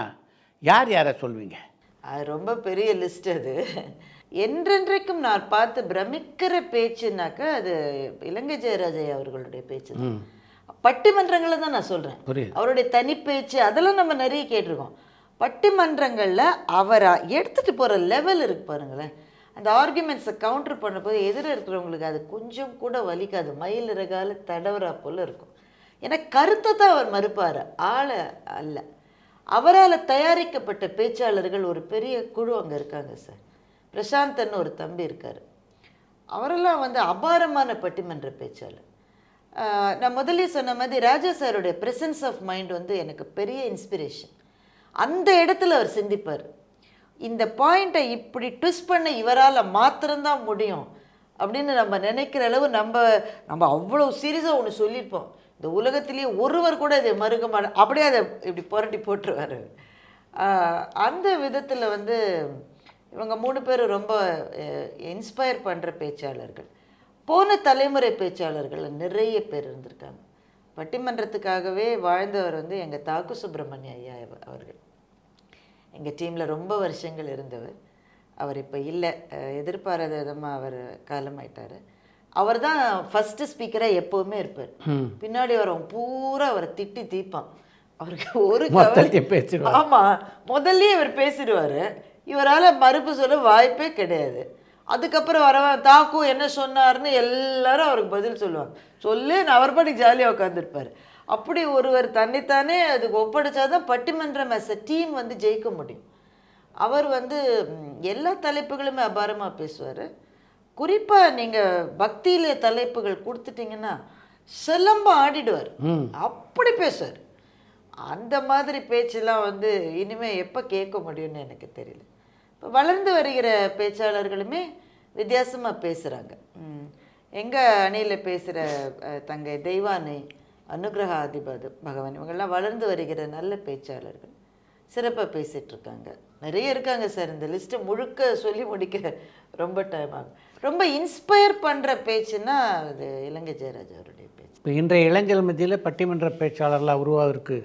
யார் யாரை சொல்வீங்க? அது ரொம்ப பெரிய லிஸ்ட். அது என்றென்றைக்கும் நான் பார்த்து பிரமிக்கிற பேச்சுனாக்கா அது இலங்கை ஜெயராஜையா அவர்களுடைய பேச்சு தான். பட்டிமன்றங்களை தான் நான் சொல்கிறேன். அவருடைய தனிப்பேச்சு அதெல்லாம் நம்ம நிறைய கேட்டிருக்கோம். பட்டிமன்றங்களில் அவரை எடுத்துகிட்டு போகிற லெவல் இருக்கு பாருங்களேன். அந்த ஆர்குமெண்ட்ஸை கவுண்டர் பண்ணும்போது எதிர இருக்கிறவங்களுக்கு அது கொஞ்சம் கூட வலிக்காது, மயில் இறகால தடவுறா போல் இருக்கும். ஏன்னா கருத்தை தான் அவர் மறுப்பார், ஆளை அல்ல. அவரால் தயாரிக்கப்பட்ட பேச்சாளர்கள் ஒரு பெரிய குழு அங்கே இருக்காங்க சார். பிரசாந்தன்னு ஒரு தம்பி இருக்கார். அவரெல்லாம் வந்து அபாரமான பட்டிமன்ற பேச்சாளர். நான் முதல்ல சொன்ன மாதிரி ராஜா சாருடைய ப்ரெசன்ஸ் ஆஃப் மைண்ட் வந்து எனக்கு பெரிய இன்ஸ்பிரேஷன். அந்த இடத்துல அவர் சிந்திப்பார், இந்த பாயிண்ட்டை இப்படி ட்விஸ்ட் பண்ண இவரால் மாத்திரம்தான் முடியும் அப்படின்னு நம்ம நினைக்கிற அளவு நம்ம அவ்வளோ சீரியஸாக ஒன்று சொல்லியிருப்போம். இந்த உலகத்திலேயே ஒருவர் கூட இதை மறுக்க மாட்டோம், அப்படியே அதை இப்படி புரட்டி போட்டுருவார். அந்த விதத்தில் வந்து இவங்க 3 பேரும் ரொம்ப இன்ஸ்பயர் பண்ணுற பேச்சாளர்கள். போன தலைமுறை பேச்சாளர்கள் நிறைய பேர் இருந்திருக்காங்க. பட்டிமன்றத்துக்காகவே வாழ்ந்தவர் வந்து எங்கள் தாக்கு சுப்பிரமணிய ஐயா அவர்கள். எங்கள் டீமில் ரொம்ப வருஷங்கள் இருந்தவர். அவர் இப்போ இல்லை, எதிர்பாராத விதமாக அவர் காலமாயிட்டார். அவர் தான் ஃபஸ்ட்டு ஸ்பீக்கராக எப்போவுமே இருப்பார். பின்னாடி வரவன் பூரா அவரை திட்டி தீப்பான். அவருக்கு ஒரு பேசுவார். ஆமாம், முதல்ல இவர் பேசிடுவார். இவரால் மறுப்பு சொல்ல வாய்ப்பே கிடையாது. அதுக்கப்புறம் வரவன் தாக்கு என்ன சொன்னார்னு எல்லாரும் அவருக்கு பதில் சொல்லுவாங்க. சொல்லி அவர் பாட்டுக்கு ஜாலியாக உட்காந்துருப்பார். அப்படி ஒருவர் தன்னைத்தானே அதுக்கு ஒப்படைச்சாதான் பட்டிமன்றம் as a டீம் வந்து ஜெயிக்க முடியும். அவர் வந்து எல்லா தலைப்புகளுமே அபாரமாக பேசுவார். குறிப்பாக நீங்கள் பக்தியிலே தலைப்புகள் கொடுத்துட்டிங்கன்னா சிலம்ப ஆடிடுவார், அப்படி பேசுவார். அந்த மாதிரி பேச்செல்லாம் வந்து இனிமேல் எப்போ கேட்க முடியும்னு எனக்கு தெரியல. இப்போ வளர்ந்து வருகிற பேச்சாளர்களுமே வித்தியாசமாக பேசுகிறாங்க. எங்கள் அணியில் பேசுகிற தங்கை தெய்வானை, அனுகிரகா அதிபதி பகவான், இவங்கெல்லாம் வளர்ந்து வருகிற நல்ல பேச்சாளர்கள், சிறப்பாக பேசிகிட்ருக்காங்க. நிறைய இருக்காங்க சார். இந்த லிஸ்ட்டை முழுக்க சொல்லி முடிக்க ரொம்ப டைம் ஆகும். ரொம்ப இன்ஸ்பயர் பண்ணுற பேச்சுன்னா அது இலங்கை ஜெயராஜ் அவருடைய பேச்சு. இப்போ இன்றைய இளைஞர்கள் மத்தியில் பட்டிமன்ற பேச்சாளர்களாக உருவாகிறதுக்கு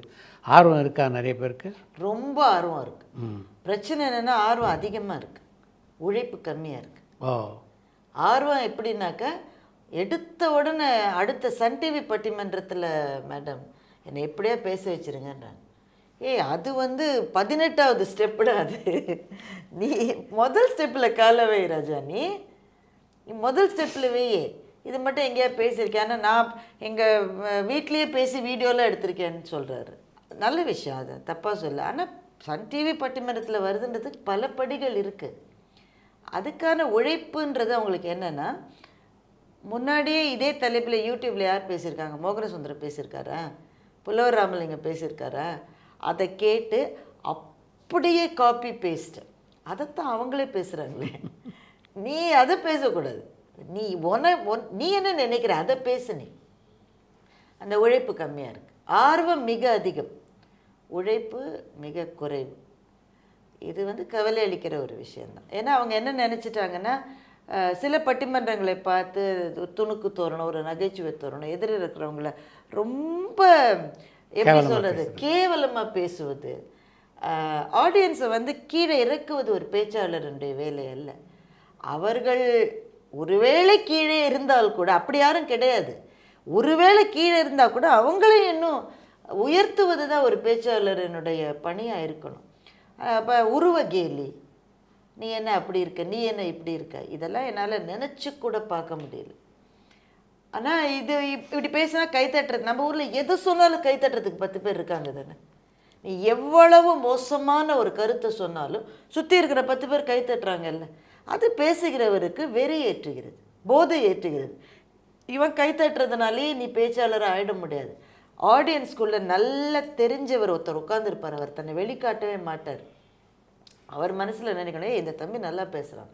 ஆர்வம் இருக்கா? நிறைய பேருக்கு ரொம்ப ஆர்வம் இருக்குது. பிரச்சனை என்னென்னா ஆர்வம் அதிகமாக இருக்குது, உழைப்பு கம்மியாக இருக்குது. ஆர்வம் எப்படின்னாக்கா எடுத்த உடனே அடுத்த சன் டிவி பட்டிமன்றத்தில் மேடம் என்னை எப்படியா பேச வச்சுருங்கன்றாங்க. அது வந்து 18வது ஸ்டெப்புடா. அது நீ முதல் ஸ்டெப்பில் கால வை ராஜா, நீ முதல் ஸ்டெப்பில் வையே. இது மட்டும் எங்கேயா பேசியிருக்கேன், ஆனால் நான் எங்கள் வீட்லேயே பேசி வீடியோலாம் எடுத்திருக்கேன்னு சொல்கிறாரு. நல்ல விஷயம், அது தப்பாக சொல்ல. ஆனால் சன் டிவி பட்டிமன்றத்தில் வருதுன்றதுக்கு பல படிகள் இருக்குது. அதுக்கான உழைப்புன்றது அவங்களுக்கு என்னென்னா, முன்னாடியே இதே தலைப்பில் யூடியூப்பில் யார் பேசியிருக்காங்க, மோகனசுந்தரம் பேசியிருக்காரா, புலவர் ராமலிங்கம் பேசியிருக்காரா, அதை கேட்டு அப்படியே காப்பி பேஸ்ட் அதைத்தான் அவங்களே பேசுகிறாங்களே. நீ அதை பேசக்கூடாது, நீ என்ன நினைக்கிற அதை பேசு. நீ அந்த உழைப்பு கம்மியாக இருக்குது, ஆர்வம் மிக அதிகம், உழைப்பு மிக குறைவு. இது வந்து கவலை அளிக்கிற ஒரு விஷயந்தான். ஏன்னா அவங்க என்ன நினச்சிட்டாங்கன்னா, சில பட்டிமன்றங்களை பார்த்து துணுக்கு தோறணும், ஒரு நகைச்சுவை தோறணும், எதிர இருக்கிறவங்கள ரொம்ப எப்படி சொல்கிறது கேவலமாக பேசுவது, ஆடியன்ஸை வந்து கீழே இறக்குவது ஒரு பேச்சாளருடைய வேலை அல்ல. அவர்கள் ஒருவேளை கீழே இருந்தால் கூட, அப்படி யாரும் கிடையாது, ஒருவேளை கீழே இருந்தால் கூட அவங்களையும் இன்னும் உயர்த்துவது தான் ஒரு பேச்சாளரினுடைய பணியாக இருக்கணும். அப்போ உருவ கேலி, நீ என்ன அப்படி இருக்க, நீ என்ன இப்படி இருக்க, இதெல்லாம் என்னால் நினச்சி கூட பார்க்க முடியல. ஆனால் இது இப்படி பேசினா கைத்தட்டுறது, நம்ம ஊரில் எது சொன்னாலும் கைத்தட்டுறதுக்கு 10 பேர் இருக்காங்க தானே. நீ எவ்வளவு மோசமான ஒரு கருத்தை சொன்னாலும் சுற்றி இருக்கிற 10 பேர் கைத்தட்டுறாங்கல்ல. அது பேசுகிறவருக்கு வெறி ஏற்றுகிறது, போதை ஏற்றுகிறது. இவன் கைத்தட்டுறதுனாலே நீ பேச்சாளராக ஆகிட முடியாது. ஆடியன்ஸ்குள்ளே நல்ல தெரிஞ்சவர் ஒருத்தர் உட்காந்துருப்பார், அவர் தன்னை வெளிக்காட்டவே மாட்டார். அவர் மனசில் நினைக்கணும், இந்த தம்பி நல்லா பேசுகிறான்,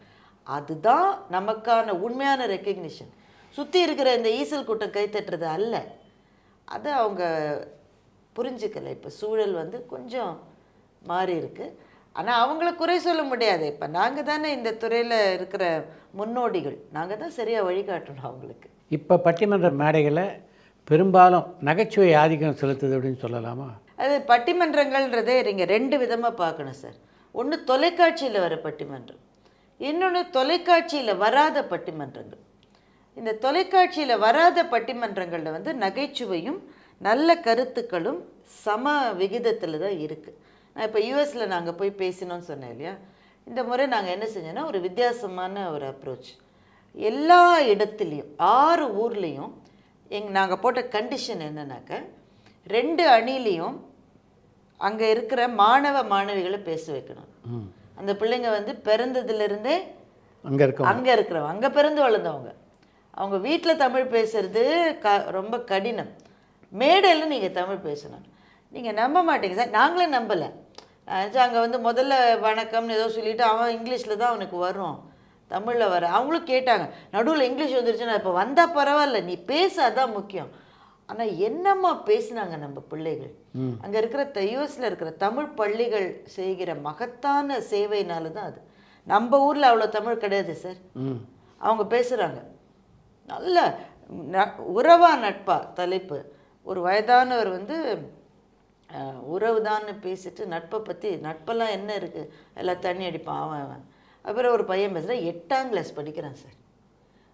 அதுதான் நமக்கான உண்மையான ரெக்கக்னிஷன். சுற்றி இருக்கிற இந்த ஈசல் கூட்டம் கைத்தட்டுறது அல்ல. அதை அவங்க புரிஞ்சுக்கலை. இப்போ சூழல் வந்து கொஞ்சம் மாறி இருக்குது. ஆனால் அவங்கள குறை சொல்ல முடியாது. இப்போ நாங்கள் தானே இந்த துறையில் இருக்கிற முன்னோடிகள், நாங்கள் தான் சரியாக வழிகாட்டணும் அவங்களுக்கு. இப்போ பட்டிமன்ற மேடைகளை பெரும்பாலும் நகைச்சுவை ஆதிக்கம் செலுத்துது அப்படின்னு சொல்லலாமா? அது பட்டிமன்றங்கள்ன்றதே நீங்கள் 2 விதமாக பார்க்கணும் சார். ஒன்று தொலைக்காட்சியில் வர பட்டிமன்றம், இன்னொன்று தொலைக்காட்சியில் வராத பட்டிமன்றங்கள். இந்த தொலைக்காட்சியில் வராத பட்டிமன்றங்களில் வந்து நகைச்சுவையும் நல்ல கருத்துக்களும் சம விகிதத்தில் தான் இருக்குது. நான் இப்போ யூஎஸில் நாங்கள் போய் பேசினோன்னு சொன்னேன் இல்லையா, இந்த முறை நாங்கள் என்ன செஞ்சோன்னா ஒரு வித்தியாசமான ஒரு அப்ரோச். எல்லா இடத்துலையும் 6 ஊர்லேயும் நாங்கள் போட்ட கண்டிஷன் என்னன்னாக்க 2 அணிலையும் அங்கே இருக்கிற மாணவ மாணவிகளை பேச வைக்கணும். அந்த பிள்ளைங்க வந்து பிறந்ததுலேருந்தே அங்கே இருக்கிறவங்க, அங்கே பிறந்து வளர்ந்தவங்க, அவங்க வீட்டில் தமிழ் பேசுறது ரொம்ப கடினம். மேடையில் நீங்கள் தமிழ் பேசணும். நீங்கள் நம்ப மாட்டீங்க சார், நாங்களே நம்பலை. அங்கே வந்து முதல்ல வணக்கம்னு ஏதோ சொல்லிவிட்டு அவன் இங்கிலீஷில் தான் அவனுக்கு வரும், தமிழில் வர. அவங்களும் கேட்டாங்க, நடுவில் இங்கிலீஷ் வந்துருச்சுன்னா இப்போ வந்தால் பரவாயில்ல, நீ பேச, அதான் முக்கியம். ஆனால் என்னம்மா பேசினாங்க நம்ம பிள்ளைகள். அங்கே இருக்கிற யூஎஸில் இருக்கிற தமிழ் பள்ளிகள் செய்கிற மகத்தான சேவையினால தான் அது. நம்ம ஊரில் அவ்வளோ தமிழ் கிடையாது சார். அவங்க பேசுகிறாங்க நல்ல உறவா நட்பா தலைப்பு. ஒரு வயதானவர் வந்து உறவுதான்னு பேசிட்டு நட்பை பற்றி, நட்பெல்லாம் என்ன இருக்குது, எல்லாம் தண்ணி அடிப்பான் அவன். அப்புறம் ஒரு பையன் பேசுகிறேன், 8ஆம் கிளாஸ் படிக்கிறான் சார்.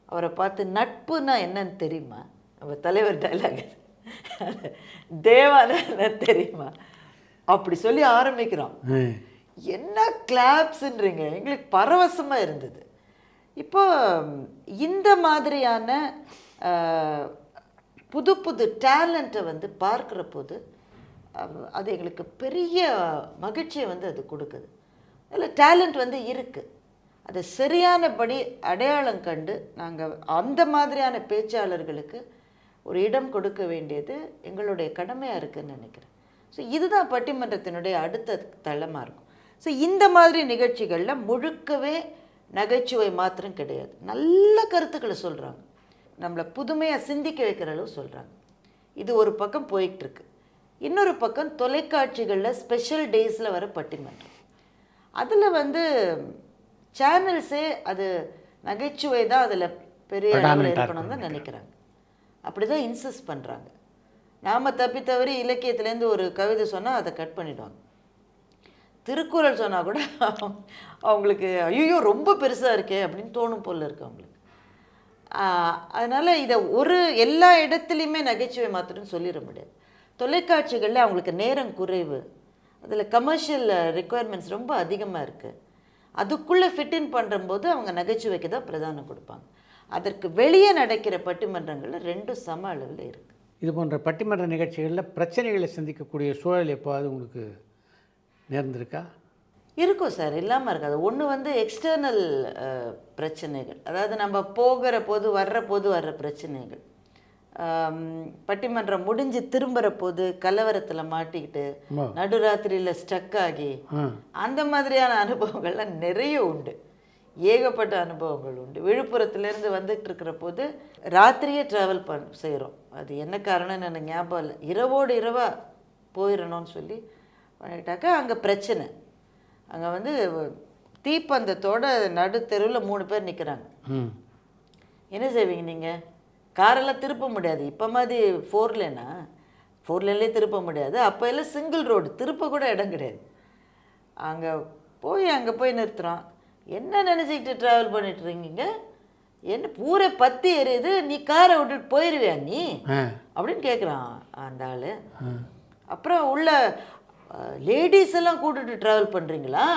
அவரை பார்த்து நட்புன்னா என்னன்னு தெரியுமா, நம்ம தலைவர் டைலாக் தேவான என்ன தெரியுமா அப்படி சொல்லி ஆரம்பிக்கிறோம். என்ன கிளாப்ஸுன்றீங்க, எங்களுக்கு பரவசமாக இருந்தது. இப்போ இந்த மாதிரியான புது புது டேலண்ட்டை வந்து பார்க்குற போது அது எங்களுக்கு பெரிய மகிழ்ச்சியை வந்து அது கொடுக்குது. அதில் டேலண்ட் வந்து இருக்குது, அதை சரியானபடி அடையாளம் கண்டு நாங்கள் அந்த மாதிரியான பேச்சாளர்களுக்கு ஒரு இடம் கொடுக்க வேண்டியது எங்களுடைய கடமையாக இருக்குதுன்னு நினைக்கிறேன். ஸோ இதுதான் பட்டிமன்றத்தினுடைய அடுத்த தளமாக இருக்கும். ஸோ இந்த மாதிரி நிகழ்ச்சிகளில் முழுக்கவே நகைச்சுவை மாத்திரம் கிடையாது, நல்ல கருத்துக்களை சொல்கிறாங்க, நம்மளை புதுமையாக சிந்திக்க வைக்கிற அளவு சொல்கிறாங்க. இது ஒரு பக்கம் போயிட்டுருக்கு. இன்னொரு பக்கம் தொலைக்காட்சிகளில் ஸ்பெஷல் டேஸில் வர பட்டிமன்றம், அதில் வந்து சேனல்ஸே அது நகைச்சுவை தான் அதில் பெரிய அளவில் இருக்கணும்னு தான் நினைக்கிறாங்க. அப்படி தான் இன்சிஸ்ட் பண்ணுறாங்க. நாம் தப்பி தவறி இலக்கியத்துலேருந்து ஒரு கவிதை சொன்னால் அதை கட் பண்ணிவிடுவாங்க. திருக்குறள் சொன்னால் கூட அவங்களுக்கு ஐயோ ரொம்ப பெருசாக இருக்கே அப்படின்னு தோணும் போல் இருக்கு அவங்களுக்கு. அதனால் இதை எல்லா இடத்துலையுமே நகைச்சுவை மாத்திரம்னு சொல்லிட முடியாது. தொலைக்காட்சிகளில் அவங்களுக்கு நேரம் குறைவு, அதில் கமர்ஷியல் ரெக்குயர்மெண்ட்ஸ் ரொம்ப அதிகமாக இருக்குது. அதுக்குள்ளே ஃபிட்டின் பண்ணும்போது அவங்க நகைச்சுவைக்கு தான் பிரதானம் கொடுப்பாங்க. அதற்கு வெளியே நடக்கிற பட்டிமன்றங்களில் 2 சம அளவில் இருக்குது. இது போன்ற பட்டிமன்ற நிகழ்ச்சிகளில் பிரச்சனைகளை சந்திக்கக்கூடிய சூழல் எப்போது உங்களுக்கு நேர்ந்திருக்கா? இருக்கும் சார், இல்லாமல் இருக்காது. ஒன்று வந்து எக்ஸ்டர்னல் பிரச்சனைகள், அதாவது நம்ம போகிற போது வர்ற பிரச்சனைகள். பட்டிமன்றம் முடிஞ்சு திரும்புகிற போது கலவரத்தில் மாட்டிக்கிட்டு நடுராத்திரியில் ஸ்டக் ஆகி அந்த மாதிரியான அனுபவங்கள்லாம் நிறைய உண்டு, ஏகப்பட்ட அனுபவங்கள் உண்டு. விழுப்புரத்துலேருந்து வந்துட்டு இருக்கிற போது ராத்திரியே ட்ராவல் செய்கிறோம். அது என்ன காரணம்னு எனக்கு ஞாபகம் இல்லை. இரவோடு இரவாக போயிடணும்னு சொல்லி பண்ணிட்டாக்கா அங்கே பிரச்சனை. அங்கே வந்து தீப்பந்தத்தோட நடு தெருவில் 3 பேர் நிற்கிறாங்க. என்ன செய்வீங்க நீங்கள்? காரெல்லாம் திருப்ப முடியாது. இப்போ மாதிரி 4 லேனா 4 லேன்லேயே திருப்ப முடியாது. அப்போ எல்லாம் சிங்கிள் ரோடு, திருப்ப கூட இடம் கிடையாது. அங்கே போய் நிறுத்துகிறோம். என்ன நினச்சிக்கிட்டு ட்ராவல் பண்ணிட்டு இருக்கீங்க, என்ன பூரை பற்றி எரியுது, நீ காரை விட்டுட்டு போயிடுவியா நீ அப்படின்னு கேட்குறான் அந்த ஆள். அப்புறம் உள்ள லேடிஸ் எல்லாம் கூட்டிட்டு ட்ராவல் பண்ணுறீங்களா,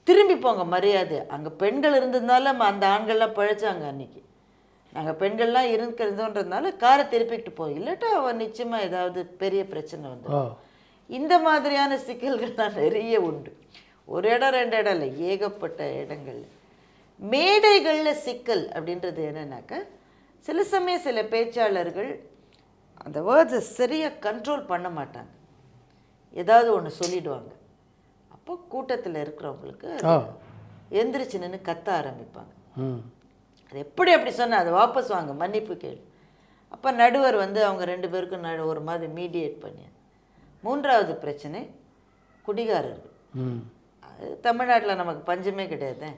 திரும்பி போங்க மரியாதை. அங்கே பெண்கள் இருந்ததுனால அந்த ஆண்கள்லாம் பழைச்சாங்க அன்றைக்கி. நாங்கள் பெண்கள்லாம் இருக்கிறதுன்றதுனால காரை திருப்பிக்கிட்டு போய், இல்லாட்டா அவன் நிச்சயமாக ஏதாவது பெரிய பிரச்சனை வந்து. இந்த மாதிரியான சிக்கல்கள்லாம் நிறைய உண்டு. ஒரு இடம் 2 இடம் இல்லை, ஏகப்பட்ட இடங்கள். மேடைகளில் சிக்கல் அப்படின்றது என்னன்னாக்கா, சில சமயம் சில பேச்சாளர்கள் அந்த வேர்ட்ஸை சரியாக கண்ட்ரோல் பண்ண மாட்டாங்க, ஏதாவது ஒன்று சொல்லிடுவாங்க. அப்போ கூட்டத்தில் இருக்கிறவங்களுக்கு எந்திரிச்சு நின்று கத்த ஆரம்பிப்பாங்க. அது எப்படி அப்படி சொன்னால் அதை வாபஸ் வாங்க, மன்னிப்பு கேளு. அப்போ நடுவர் வந்து அவங்க 2 பேருக்கும் ஒரு மாதிரி மீடியேட் பண்ணி. 3வது பிரச்சனை குடிகாரர்கள். அது தமிழ்நாட்டில் நமக்கு பஞ்சமே கிடையாது.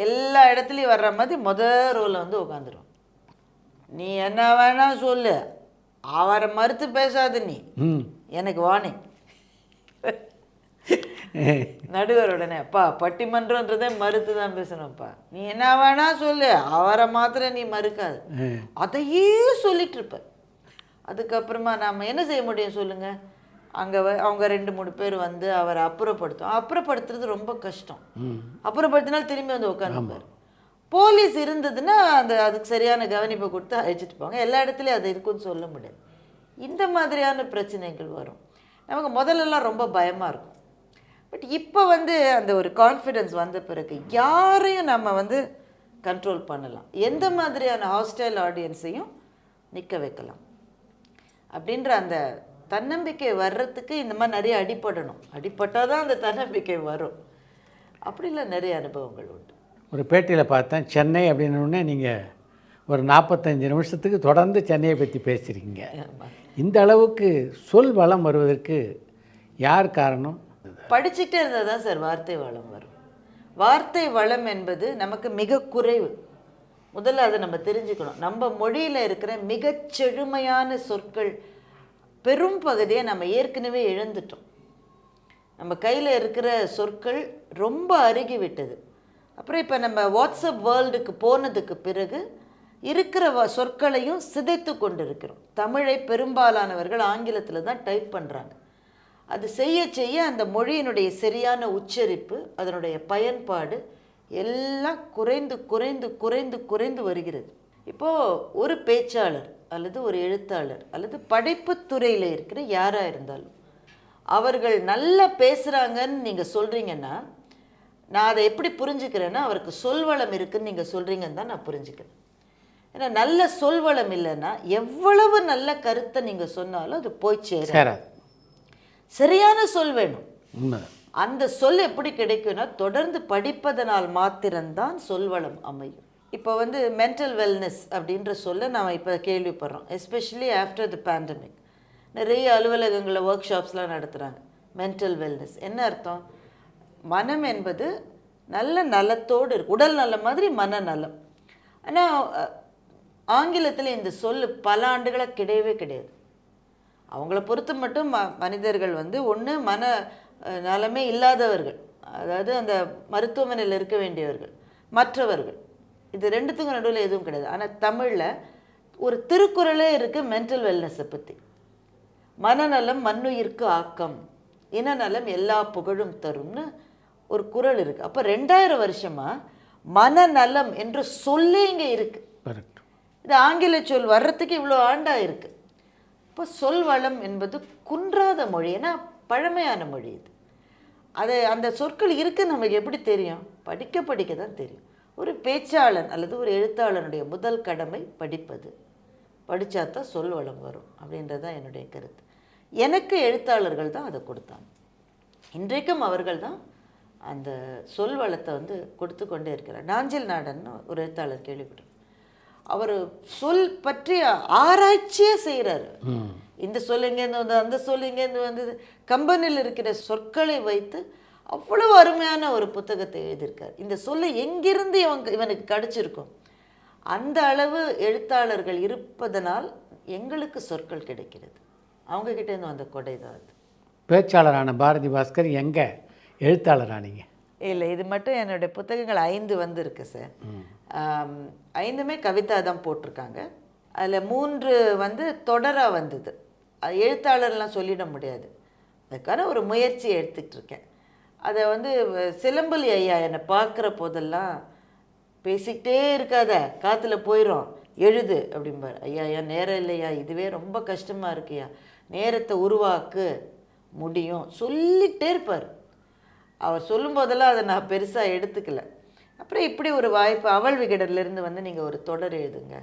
எல்லா இடத்துலையும் வர்ற மாதிரி ரோவில் வந்து உட்காந்துரும். நீ என்ன வேணா சொல்லு, அவரை மறுத்து பேசாத, நீ எனக்கு வார்னிங். நடுவர் உடனே, அப்பா பட்டிமன்றன்றதே மறுத்து தான் பேசணும்ப்பா, நீ என்ன வேணா சொல்லு, அவரை மாத்திரம் நீ மறுக்காது, அதையே சொல்லிட்டு இருப்ப. அதுக்கப்புறமா நாம் என்ன செய்ய முடியும் சொல்லுங்க? அங்கே அவங்க 2-3 பேர் வந்து அவரை அப்புறப்படுத்துறது ரொம்ப கஷ்டம். அப்புறப்படுத்தினால் திரும்பி வந்து உட்காந்துப்பார். போலீஸ் இருந்ததுன்னா அதுக்கு சரியான கவனிப்பை கொடுத்து அழைச்சிட்டு போவாங்க. எல்லா இடத்துலையும் அது இருக்குன்னு சொல்ல முடியாது. இந்த மாதிரியான பிரச்சனைகள் வரும். நமக்கு முதல்லலாம் ரொம்ப பயமாக இருக்கும். பட் இப்போ வந்து அந்த ஒரு கான்ஃபிடென்ஸ் வந்த பிறகு யாரையும் நம்ம வந்து கண்ட்ரோல் பண்ணலாம், எந்த மாதிரியான ஹாஸ்டைல் ஆடியன்ஸையும் நிற்க வைக்கலாம் அப்படின்ற அந்த தன்னம்பிக்கை வர்றதுக்கு இந்த மாதிரி நிறைய அடிப்படணும். அடிப்பட்டால் தான் அந்த தன்னம்பிக்கை வரும். அப்படிலாம் நிறைய அனுபவங்கள் உண்டு. ஒரு பேட்டியில் பார்த்தேன், சென்னை அப்படின்னோடனே நீங்கள் ஒரு 45 நிமிஷத்துக்கு தொடர்ந்து சென்னையை பற்றி பேசுகிறீங்க. இந்த அளவுக்கு சொல் வளம் வருவதற்கு யார் காரணம்? படிச்சுட்டே இருந்தால் தான் சார் வார்த்தை வளம் வரும். வார்த்தை வளம் என்பது நமக்கு மிக குறைவு. முதல்ல அதை நம்ம தெரிஞ்சுக்கணும். நம்ம மொழியில் இருக்கிற மிகச் செழுமையான சொற்கள் பெரும் பகுதியை நம்ம ஏற்கனவே இழந்துட்டோம். நம்ம கையில் இருக்கிற சொற்கள் ரொம்ப அருகி விட்டது. அப்புறம் இப்போ நம்ம வாட்ஸ்அப் வேர்ல்டுக்கு போனதுக்கு பிறகு இருக்கிற சொற்களையும் சிதைத்து கொண்டு இருக்கிறோம். தமிழை பெரும்பாலானவர்கள் ஆங்கிலத்தில் தான் டைப் பண்ணுறாங்க. அது செய்ய செய்ய அந்த மொழியினுடைய சரியான உச்சரிப்பு, அதனுடைய பயன்பாடு எல்லாம் குறைந்து குறைந்து குறைந்து குறைந்து வருகிறது. இப்போது ஒரு பேச்சாளர் அல்லது ஒரு எழுத்தாளர் அல்லது படைப்புத் துறையில் இருக்கிற யாராக இருந்தாலும் அவர்கள் நல்லா பேசுகிறாங்கன்னு நீங்கள் சொல்கிறீங்கன்னா, நான் அதை எப்படி புரிஞ்சுக்கிறேன்னா, அவருக்கு சொல்வளம் இருக்குதுன்னு நீங்கள் சொல்கிறீங்கன்னு தான் நான் புரிஞ்சுக்கிறேன். ஏன்னா நல்ல சொல்வளம் இல்லைன்னா எவ்வளவு நல்ல கருத்தை நீங்கள் சொன்னாலும் அது போய் சேராது. சரியான சொல் வேணும். அந்த சொல் எப்படி கிடைக்கும்னா, தொடர்ந்து படிப்பதனால் மாத்திரம்தான் சொல்வளம் அமையும். இப்போ வந்து மென்டல் வெல்னஸ் அப்படின்ற சொல்ல நாம் இப்போ கேள்விப்படுறோம். எஸ்பெஷலி ஆஃப்டர் தி பேண்டமிக் நிறைய அலுவலகங்களில் ஒர்க் ஷாப்ஸ்லாம் நடத்துகிறாங்க. மென்டல் வெல்னஸ் என்ன அர்த்தம்? மனம் என்பது நல்ல நலத்தோடு இருக்கு. உடல் நலம் மாதிரி மனநலம். ஆனால் ஆங்கிலத்தில் இந்த சொல் பல ஆண்டுகளாக கிடையவே கிடையாது. அவங்கள பொறுத்த மட்டும் மனிதர்கள் வந்து ஒன்று மன நலமே இல்லாதவர்கள், அதாவது அந்த மருத்துவமனையில் இருக்க வேண்டியவர்கள், மற்றவர்கள், இது ரெண்டுத்துக்கும் நடுவில் எதுவும் கிடையாது. ஆனால் தமிழில் ஒரு திருக்குறளே இருக்குது மென்டல் வெல்னஸை பற்றி. மனநலம் மண்ணுயிர்க்கு ஆக்கம், இனநலம் எல்லா புகழும் தரும்னு ஒரு குறள் இருக்குது. அப்போ 2000 வருஷமாக மனநலம் என்ற சொல்லே இங்கே இருக்குது. இது ஆங்கில சொல் வர்றதுக்கு இவ்வளோ ஆண்டாக இருக்குது. இப்போ சொல் வளம் என்பது குன்றாத மொழி, ஏன்னா பழமையான மொழி இது. அது அந்த சொற்கள் இருக்குது நமக்கு எப்படி தெரியும்? படிக்க படிக்க தான் தெரியும். ஒரு பேச்சாளன் அல்லது ஒரு எழுத்தாளனுடைய முதல் கடமை படிப்பது. படித்தா தான் சொல் வளம் வரும் அப்படின்றது தான் என்னுடைய கருத்து. எனக்கு எழுத்தாளர்கள் தான் அதை கொடுத்தாங்க. இன்றைக்கும் அவர்கள் தான் அந்த சொல் வளத்தை வந்து கொடுத்து கொண்டே இருக்கிறார். நாஞ்சில் நாடன் ஒரு எழுத்தாளர் கேள்விப்பட்டேன். அவர் சொல் பற்றி ஆராய்ச்சியே செய்கிறார். இந்த சொல் இங்கேருந்து வந்து, அந்த சொல் இங்கேருந்து வந்தது, கம்பெனியில் இருக்கிற சொற்களை வைத்து அவ்வளவு அருமையான ஒரு புத்தகத்தை எழுதியிருக்கார். இந்த சொல்லை எங்கிருந்து இவனுக்கு கிடைச்சிருக்கும்? அந்த அளவு எழுத்தாளர்கள் இருப்பதனால் எங்களுக்கு சொற்கள் கிடைக்கிறது. அவங்கக்கிட்டேருந்து வந்த கொடை தான் அது. பேச்சாளரான பாரதி பாஸ்கர் எங்கே எழுத்தாளரானீங்க? இல்லை, இது மட்டும் என்னுடைய புத்தகங்கள் 5 வந்திருக்கு சார். 5மே கவிதா தான் போட்டிருக்காங்க. அதில் 3 வந்து தொடராக வந்தது. அது எழுத்தாளர்லாம் சொல்லிட முடியாது. அதுக்கான ஒரு முயற்சியை எடுத்துக்கிட்டு இருக்கேன். அதை வந்து சிலம்பலி ஐயா என்னை பார்க்குற போதெல்லாம், பேசிக்கிட்டே இருக்காத, காற்றுல போயிடும், எழுது அப்படிம்பார். ஐயா நேரம் இல்லையா, இதுவே ரொம்ப கஷ்டமாக இருக்குயா, நேரத்தை உருவாக்கு, முடியும் சொல்லிகிட்டே இருப்பார். அவர் சொல்லும்போதெல்லாம் அதை நான் பெருசாக எடுத்துக்கல. அப்புறம் இப்படி ஒரு வாய்ப்பு, அவள் விகடன்லேருந்து வந்து நீங்கள் ஒரு தொடர் எழுதுங்க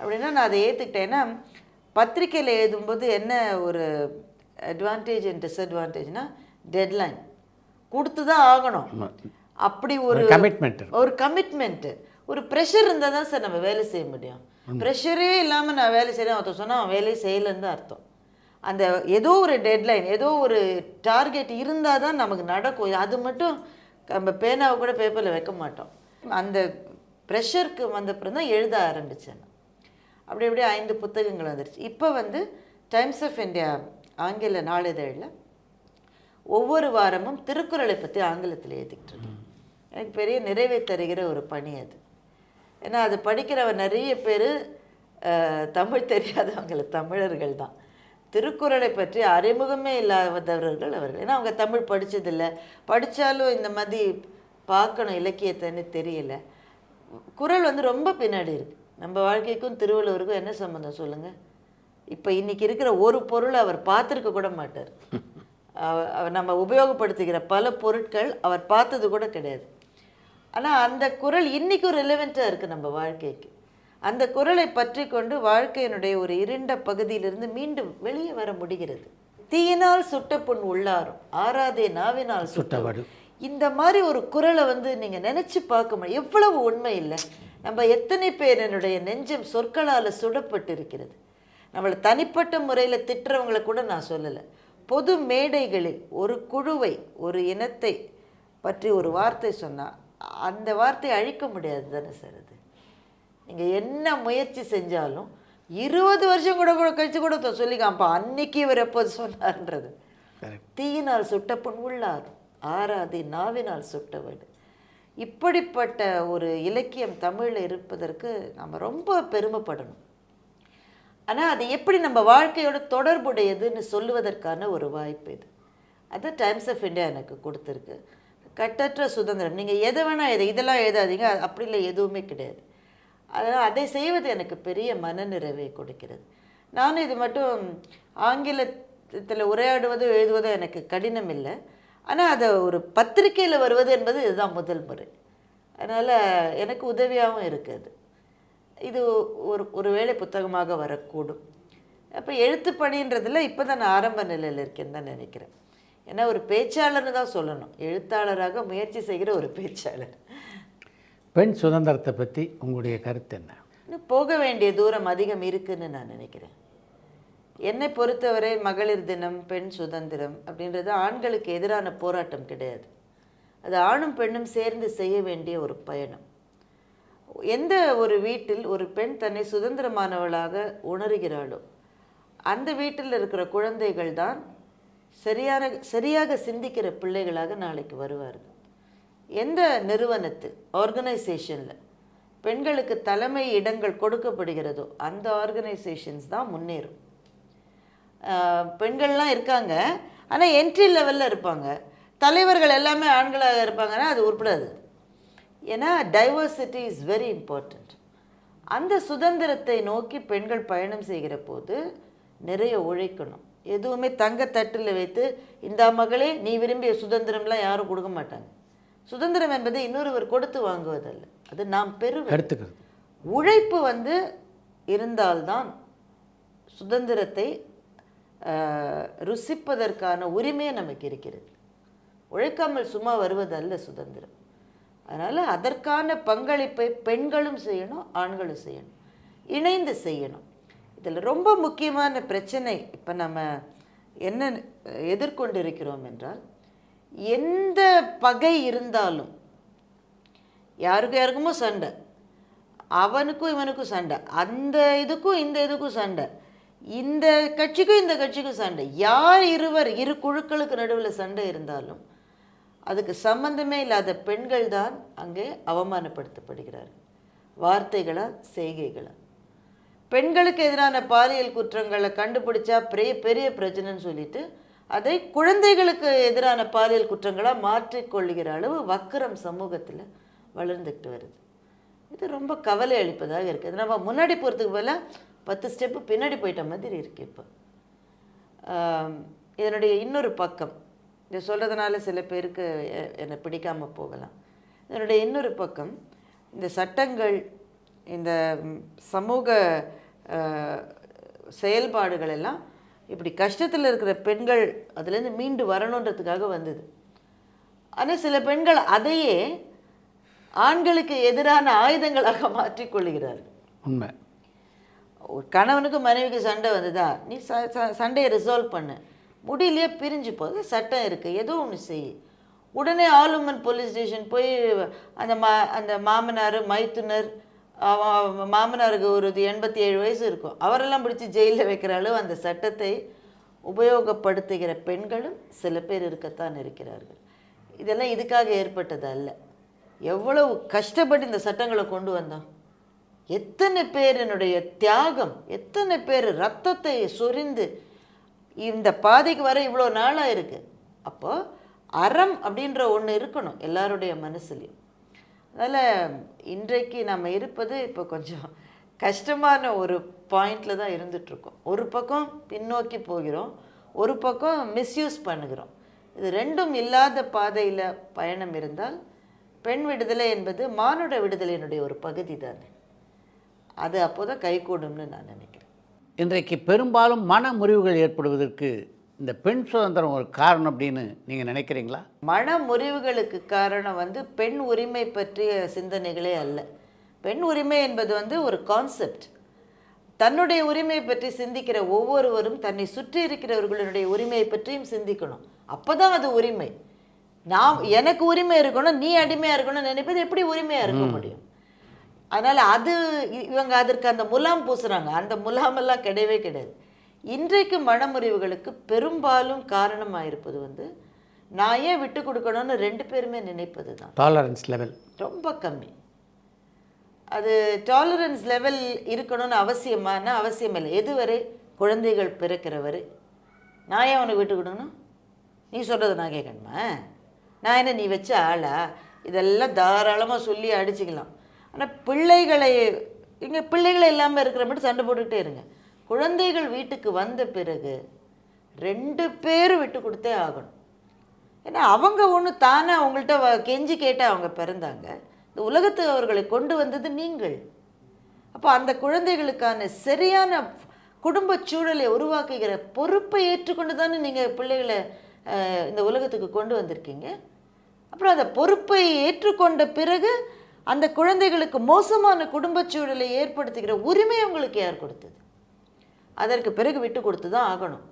அப்படின்னா நான் அதை ஏற்றுக்கிட்டேன்னா, பத்திரிக்கையில் எழுதும்போது என்ன ஒரு அட்வான்டேஜ் அண்ட் டிஸ்அட்வான்டேஜ்னால், டெட்லைன் கொடுத்து தான் ஆகணும். அப்படி ஒரு கமிட்மெண்ட்டு, ஒரு ப்ரெஷர் இருந்தால் தான் சார் நம்ம வேலை செய்ய முடியும். ப்ரெஷரே இல்லாமல் நான் வேலை செய்கிறேன் ஒருத்தர் சொன்னால் அவன் வேலையை செய்யலைன்னு தான் அர்த்தம். அந்த ஏதோ ஒரு டெட்லைன், ஏதோ ஒரு டார்கெட் இருந்தால் தான் நமக்கு நடக்கும். அது மட்டும் நம்ம பேனாவை கூட பேப்பரில் வைக்க மாட்டோம். அந்த ப்ரெஷருக்கு வந்தப்புறம் தான் எழுத ஆரம்பித்தேன். அப்படி அப்படியே 5 புத்தகங்கள் வந்துருச்சு. இப்போ வந்து டைம்ஸ் ஆஃப் இந்தியா ஆங்கில நாளிதழில் ஒவ்வொரு வாரமும் திருக்குறளை பற்றி ஆங்கிலத்தில் எழுதிக்கிட்டு இருக்கேன். எனக்கு பெரிய நிறைவை தருகிற ஒரு பணி அது. ஏன்னா அது படிக்கிறவ நிறைய பேர் தமிழ் தெரியாதவங்கள தமிழர்கள் தான். திருக்குறளை பற்றி அறிமுகமே இல்லாதவர்கள் அவர்கள். ஏன்னா அவங்க தமிழ் படித்ததில்லை, படித்தாலும் இந்த மாதிரி பார்க்கணும் இலக்கியத்தைன்னு தெரியல. குறள் வந்து ரொம்ப பின்னாடி இருக்குது. நம்ம வாழ்க்கைக்கும் திருவள்ளுவருக்கும் என்ன சம்மந்தம் சொல்லுங்கள்? இப்போ இன்றைக்கி இருக்கிற ஒரு பொருளை அவர் பார்த்துருக்க கூட மாட்டார். அவர் நம்ம உபயோகப்படுத்துகிற பல பொருட்கள் அவர் பார்த்தது கூட கிடையாது. ஆனால் அந்த குறள் இன்றைக்கும் ரெலவெண்ட்டாக இருக்குது நம்ம வாழ்க்கைக்கு. அந்த குறளை பற்றி கொண்டு வாழ்க்கையினுடைய ஒரு இருண்ட பகுதியிலிருந்து மீண்டும் வெளியே வர முடிகிறது. தீயினால் சுட்ட புண் உள்ளாரும், ஆறாதே நாவினால் சுட்டவடு. இந்த மாதிரி ஒரு குறளை வந்து நீங்கள் நினச்சி பார்க்க முடியும். எவ்வளவு உண்மை இல்லை? நம்ம எத்தனை பேர் என்னுடைய நெஞ்சம் சொற்களால் சுடப்பட்டு இருக்கிறது. நம்மளை தனிப்பட்ட முறையில் திட்டுறவங்களை கூட நான் சொல்லலை. பொது மேடைகளில் ஒரு குழுவை, ஒரு இனத்தை பற்றி ஒரு வார்த்தை சொன்னால் அந்த வார்த்தையை அழிக்க முடியாது தானே சார்? அது நீங்கள் என்ன முயற்சி செஞ்சாலும் 20 வருஷம் கூட கழிச்சு கூட சொல்லிக்காப்பா அன்னைக்கு இவர் எப்போது சொன்னார்ன்றது. தீயினால் சுட்ட புண் உள்ளாரும், ஆறாதே நாவினால் சுட்டவடு. இப்படிப்பட்ட ஒரு இலக்கியம் தமிழில் இருப்பதற்கு நம்ம ரொம்ப பெருமைப்படணும். ஆனால் அது எப்படி நம்ம வாழ்க்கையோட தொடர்புடையதுன்னு சொல்லுவதற்கான ஒரு வாய்ப்பு இது. அது டைம்ஸ் ஆஃப் இந்தியா எனக்கு கொடுத்துருக்கு. கட்டற்ற சுதந்திரம். நீங்கள் எதை வேணால் இதெல்லாம் எழுதாதீங்க, அப்படி இல்லை, எதுவுமே கிடையாது. அதனால் அதை செய்வது எனக்கு பெரிய மனநிறைவை கொடுக்கிறது. நானும் இது மட்டும் ஆங்கிலத்தில் உரையாடுவதோ எழுதுவதோ எனக்கு கடினம் இல்லை. ஆனால் அதை ஒரு பத்திரிக்கையில் வருவது என்பது இதுதான் முதல் முறை. அதனால் எனக்கு உதவியாகவும் இருக்குது. இது ஒரு வேளை புத்தகமாக வரக்கூடும். அப்போ எழுத்து பணின்றதில் இப்போ தான் நான் ஆரம்ப நிலையில் இருக்கேன்னு தான் நினைக்கிறேன். ஏன்னா ஒரு பேச்சாளர்னு தான் சொல்லணும், எழுத்தாளராக முயற்சி செய்கிற ஒரு பேச்சாளர். பெண் சுதந்திரத்தை பற்றி உங்களுடைய கருத்து என்ன? இன்னும் போக வேண்டிய தூரம் அதிகம் இருக்குதுன்னு நான் நினைக்கிறேன். என்னை பொறுத்தவரை மகளிர் தினம், பெண் சுதந்திரம் அப்படின்றது ஆண்களுக்கு எதிரான போராட்டம் கிடையாது. அது ஆணும் பெண்ணும் சேர்ந்து செய்ய வேண்டிய ஒரு பயணம். எந்த ஒரு வீட்டில் ஒரு பெண் தன்னை சுதந்திரமானவளாக உணர்கிறாளோ அந்த வீட்டில் இருக்கிற குழந்தைகள் தான் சரியாக சிந்திக்கிற பிள்ளைகளாக நாளைக்கு வருவார்கள். எந்த நிறுவனத்தில், ஆர்கனைசேஷனில் பெண்களுக்கு தலைமை இடங்கள் கொடுக்கப்படுகிறதோ அந்த ஆர்கனைசேஷன்ஸ் தான் முன்னேறும். பெண்கள்லாம் இருக்காங்க, ஆனால் என்ட்ரி லெவலில் இருப்பாங்க. தலைவர்கள் எல்லாமே ஆண்களாக இருப்பாங்கன்னா அது உருப்படாது. ஏன்னா டைவர்சிட்டி இஸ் வெரி இம்பார்ட்டண்ட். அந்த சுதந்திரத்தை நோக்கி பெண்கள் பயணம் செய்கிற போது நிறைய உழைக்கணும். எதுவுமே தங்கத்தட்டில் வைத்து இந்த மகளே நீ விரும்பிய சுதந்திரம்லாம் யாரும் கொடுக்க மாட்டாங்க. சுதந்திரம் என்பது இன்னொருவர் கொடுத்து வாங்குவதல்ல, அது நாம் எடுத்துக்கிறது. உழைப்பு இருந்தால்தான் சுதந்திரத்தை ருசிப்பதற்கான உரிமையை நமக்கு இருக்கிறது. உழைக்காமல் சும்மா வருவதல்ல சுதந்திரம். அதனால் அதற்கான பங்களிப்பை பெண்களும் செய்யணும், ஆண்களும் செய்யணும், இணைந்து செய்யணும். இதில் ரொம்ப முக்கியமான பிரச்சனை இப்போ நம்ம என்ன எதிர்கொண்டு இருக்கிறோம் என்றால், எந்த பகை இருந்தாலும் யாருக்குமோ சண்டை, அவனுக்கும் இவனுக்கும் சண்டை, அந்த இதுக்கும் இந்த இதுக்கும் சண்டை, இந்த கட்சிக்கும் இந்த கட்சிக்கும் சண்டை. யார் இரு குழுக்களுக்கு நடுவில் சண்டை இருந்தாலும் அதுக்கு சம்பந்தமே இல்லாத பெண்கள் தான் அங்கே அவமானப்படுத்தப்படுகிறார்கள், வார்த்தைகளால், செய்கைகளால். பெண்களுக்கு எதிரான பாலியல் குற்றங்களை கண்டுபிடிச்சா பெரிய பிரச்சனைன்னு சொல்லிட்டு அதை குழந்தைகளுக்கு எதிரான பாலியல் குற்றங்களாக மாற்றிக்கொள்ளுகிற அளவு வக்கரம் சமூகத்தில் வளர்ந்துக்கிட்டு வருது. இது ரொம்ப கவலை அளிப்பதாக இருக்குது. நம்ம முன்னாடி போகிறதுக்கு போல 10 ஸ்டெப்பு பின்னாடி போயிட்ட மாதிரி இருக்குது. இப்போ இதனுடைய இன்னொரு பக்கம், இதை சொல்கிறதுனால சில பேருக்கு என்னை பிடிக்காமல் போகலாம். இதனுடைய இன்னொரு பக்கம், இந்த சட்டங்கள், இந்த சமூக செயல்பாடுகள் எல்லாம் இப்படி கஷ்டத்தில் இருக்கிற பெண்கள் அதுலேருந்து மீண்டு வரணுன்றதுக்காக வந்தது. ஆனால் சில பெண்கள் அதையே ஆண்களுக்கு எதிரான ஆயுதங்களாக மாற்றிக்கொள்கிறார்கள். உண்மை. கணவனுக்கு மனைவிக்கு சண்டை வந்ததா, நீ சண்டையை ரிசால்வ் பண்ணு, முடியலையே பிரிஞ்சு போது சட்டம் இருக்குது, ஏதோ ஒன்று செய். உடனே ஆலுமன் போலீஸ் ஸ்டேஷன் போய் அந்த மாமனார், மைத்துனர், மாமனாருக்கு ஒரு 87 வயசு இருக்கும், அவரெல்லாம் பிடிச்சி ஜெயிலில் வைக்கிற அளவு அந்த சட்டத்தை உபயோகப்படுத்துகிற பெண்களும் சில பேர் இருக்கத்தான் இருக்கிறார்கள். இதெல்லாம் இதுக்காக ஏற்பட்டது அல்ல. எவ்வளவு கஷ்டப்பட்டு இந்த சட்டங்களை கொண்டு வந்தோம். எத்தனை பேரினுடைய தியாகம், எத்தனை பேர் ரத்தத்தை சொரிந்து இந்த பாதைக்கு வர இவ்வளோ நாளாக இருக்குது. அப்போது அறம் அப்படின்ற ஒன்று இருக்கணும் எல்லாருடைய மனசுலையும். அதனால் இன்றைக்கு நம்ம இருப்பது இப்போ கொஞ்சம் கஷ்டமான ஒரு பாயிண்டில் தான் இருந்துகிட்ருக்கோம். ஒரு பக்கம் பின்னோக்கி போகிறோம், ஒரு பக்கம் மிஸ்யூஸ் பண்ணுகிறோம். இது ரெண்டும் இல்லாத பாதையில் பயணம் இருந்தால் பெண் விடுதலை என்பது மானுட விடுதலையினுடைய ஒரு பகுதி தானே. அது அப்போதான் கைகூடும்னு நான் நினைக்கிறேன். இன்றைக்கு பெரும்பாலும் மன முறிவுகள் ஏற்படுவதற்கு இந்த பெண் சுதந்திரம் ஒரு காரணம் அப்படின்னு நீங்கள் நினைக்கிறீங்களா? மன முறிவுகளுக்கு காரணம் பெண் உரிமை பற்றிய சிந்தனைகளே அல்ல. பெண் உரிமை என்பது ஒரு கான்செப்ட். தன்னுடைய உரிமை பற்றி சிந்திக்கிற ஒவ்வொருவரும் தன்னை சுற்றி இருக்கிறவர்களுடைய உரிமையை பற்றியும் சிந்திக்கணும். அப்போ தான் அது உரிமை. எனக்கு உரிமை இருக்கணும், நீ அடிமையாக இருக்கணும்னு நினைப்பது எப்படி உரிமையாக இருக்க முடியும்? அதனால் இவங்க அதற்கு அந்த முலாம் பூசுகிறாங்க. அந்த முலாமெல்லாம் கிடையவே கிடையாது. இன்றைக்கு மனமுறிவுகளுக்கு பெரும்பாலும் காரணமாக இருப்பது நான் ஏன் விட்டு கொடுக்கணும்னு ரெண்டு பேருமே நினைப்பது தான். டாலரன்ஸ் லெவல் ரொம்ப கம்மி. அது டாலரன்ஸ் லெவல் இருக்கணும்னு அவசியம் இல்லை. எதுவரை குழந்தைகள் பிறக்கிறவரை நான் ஏன் உனக்கு விட்டு கொடுக்கணும்? நீ சொல்கிறத நான் கேட்கணுமா? நான் என்ன நீ வச்ச ஆளா? இதெல்லாம் தாராளமாக சொல்லி அடிச்சுக்கலாம். ஆனால் பிள்ளைகளை இல்லாமல் இருக்கிற மட்டும் சண்டை போட்டுக்கிட்டே இருங்க. குழந்தைகள் வீட்டுக்கு வந்த பிறகு ரெண்டு பேரும் விட்டு கொடுத்தே ஆகணும். ஏன்னா அவங்க ஒன்று தானே அவங்கள்ட்ட கெஞ்சி கேட்டால் அவங்க பிறந்தாங்க. இந்த உலகத்துக்கு அவர்களை கொண்டு வந்தது நீங்கள். அப்போ அந்த குழந்தைகளுக்கான சரியான குடும்ப சூழலை உருவாக்குகிற பொறுப்பை ஏற்றுக்கொண்டு தானே நீங்கள் பிள்ளைகளை இந்த உலகத்துக்கு கொண்டு வந்திருக்கீங்க. அப்புறம் அந்த பொறுப்பை ஏற்றுக்கொண்ட பிறகு அந்த குழந்தைகளுக்கு மோசமான குடும்ப சூழலை ஏற்படுத்துகிற உரிமை உங்களுக்கு யார் கொடுத்தது? அதற்கு பிறகு விட்டு கொடுத்து தான் ஆகணும்.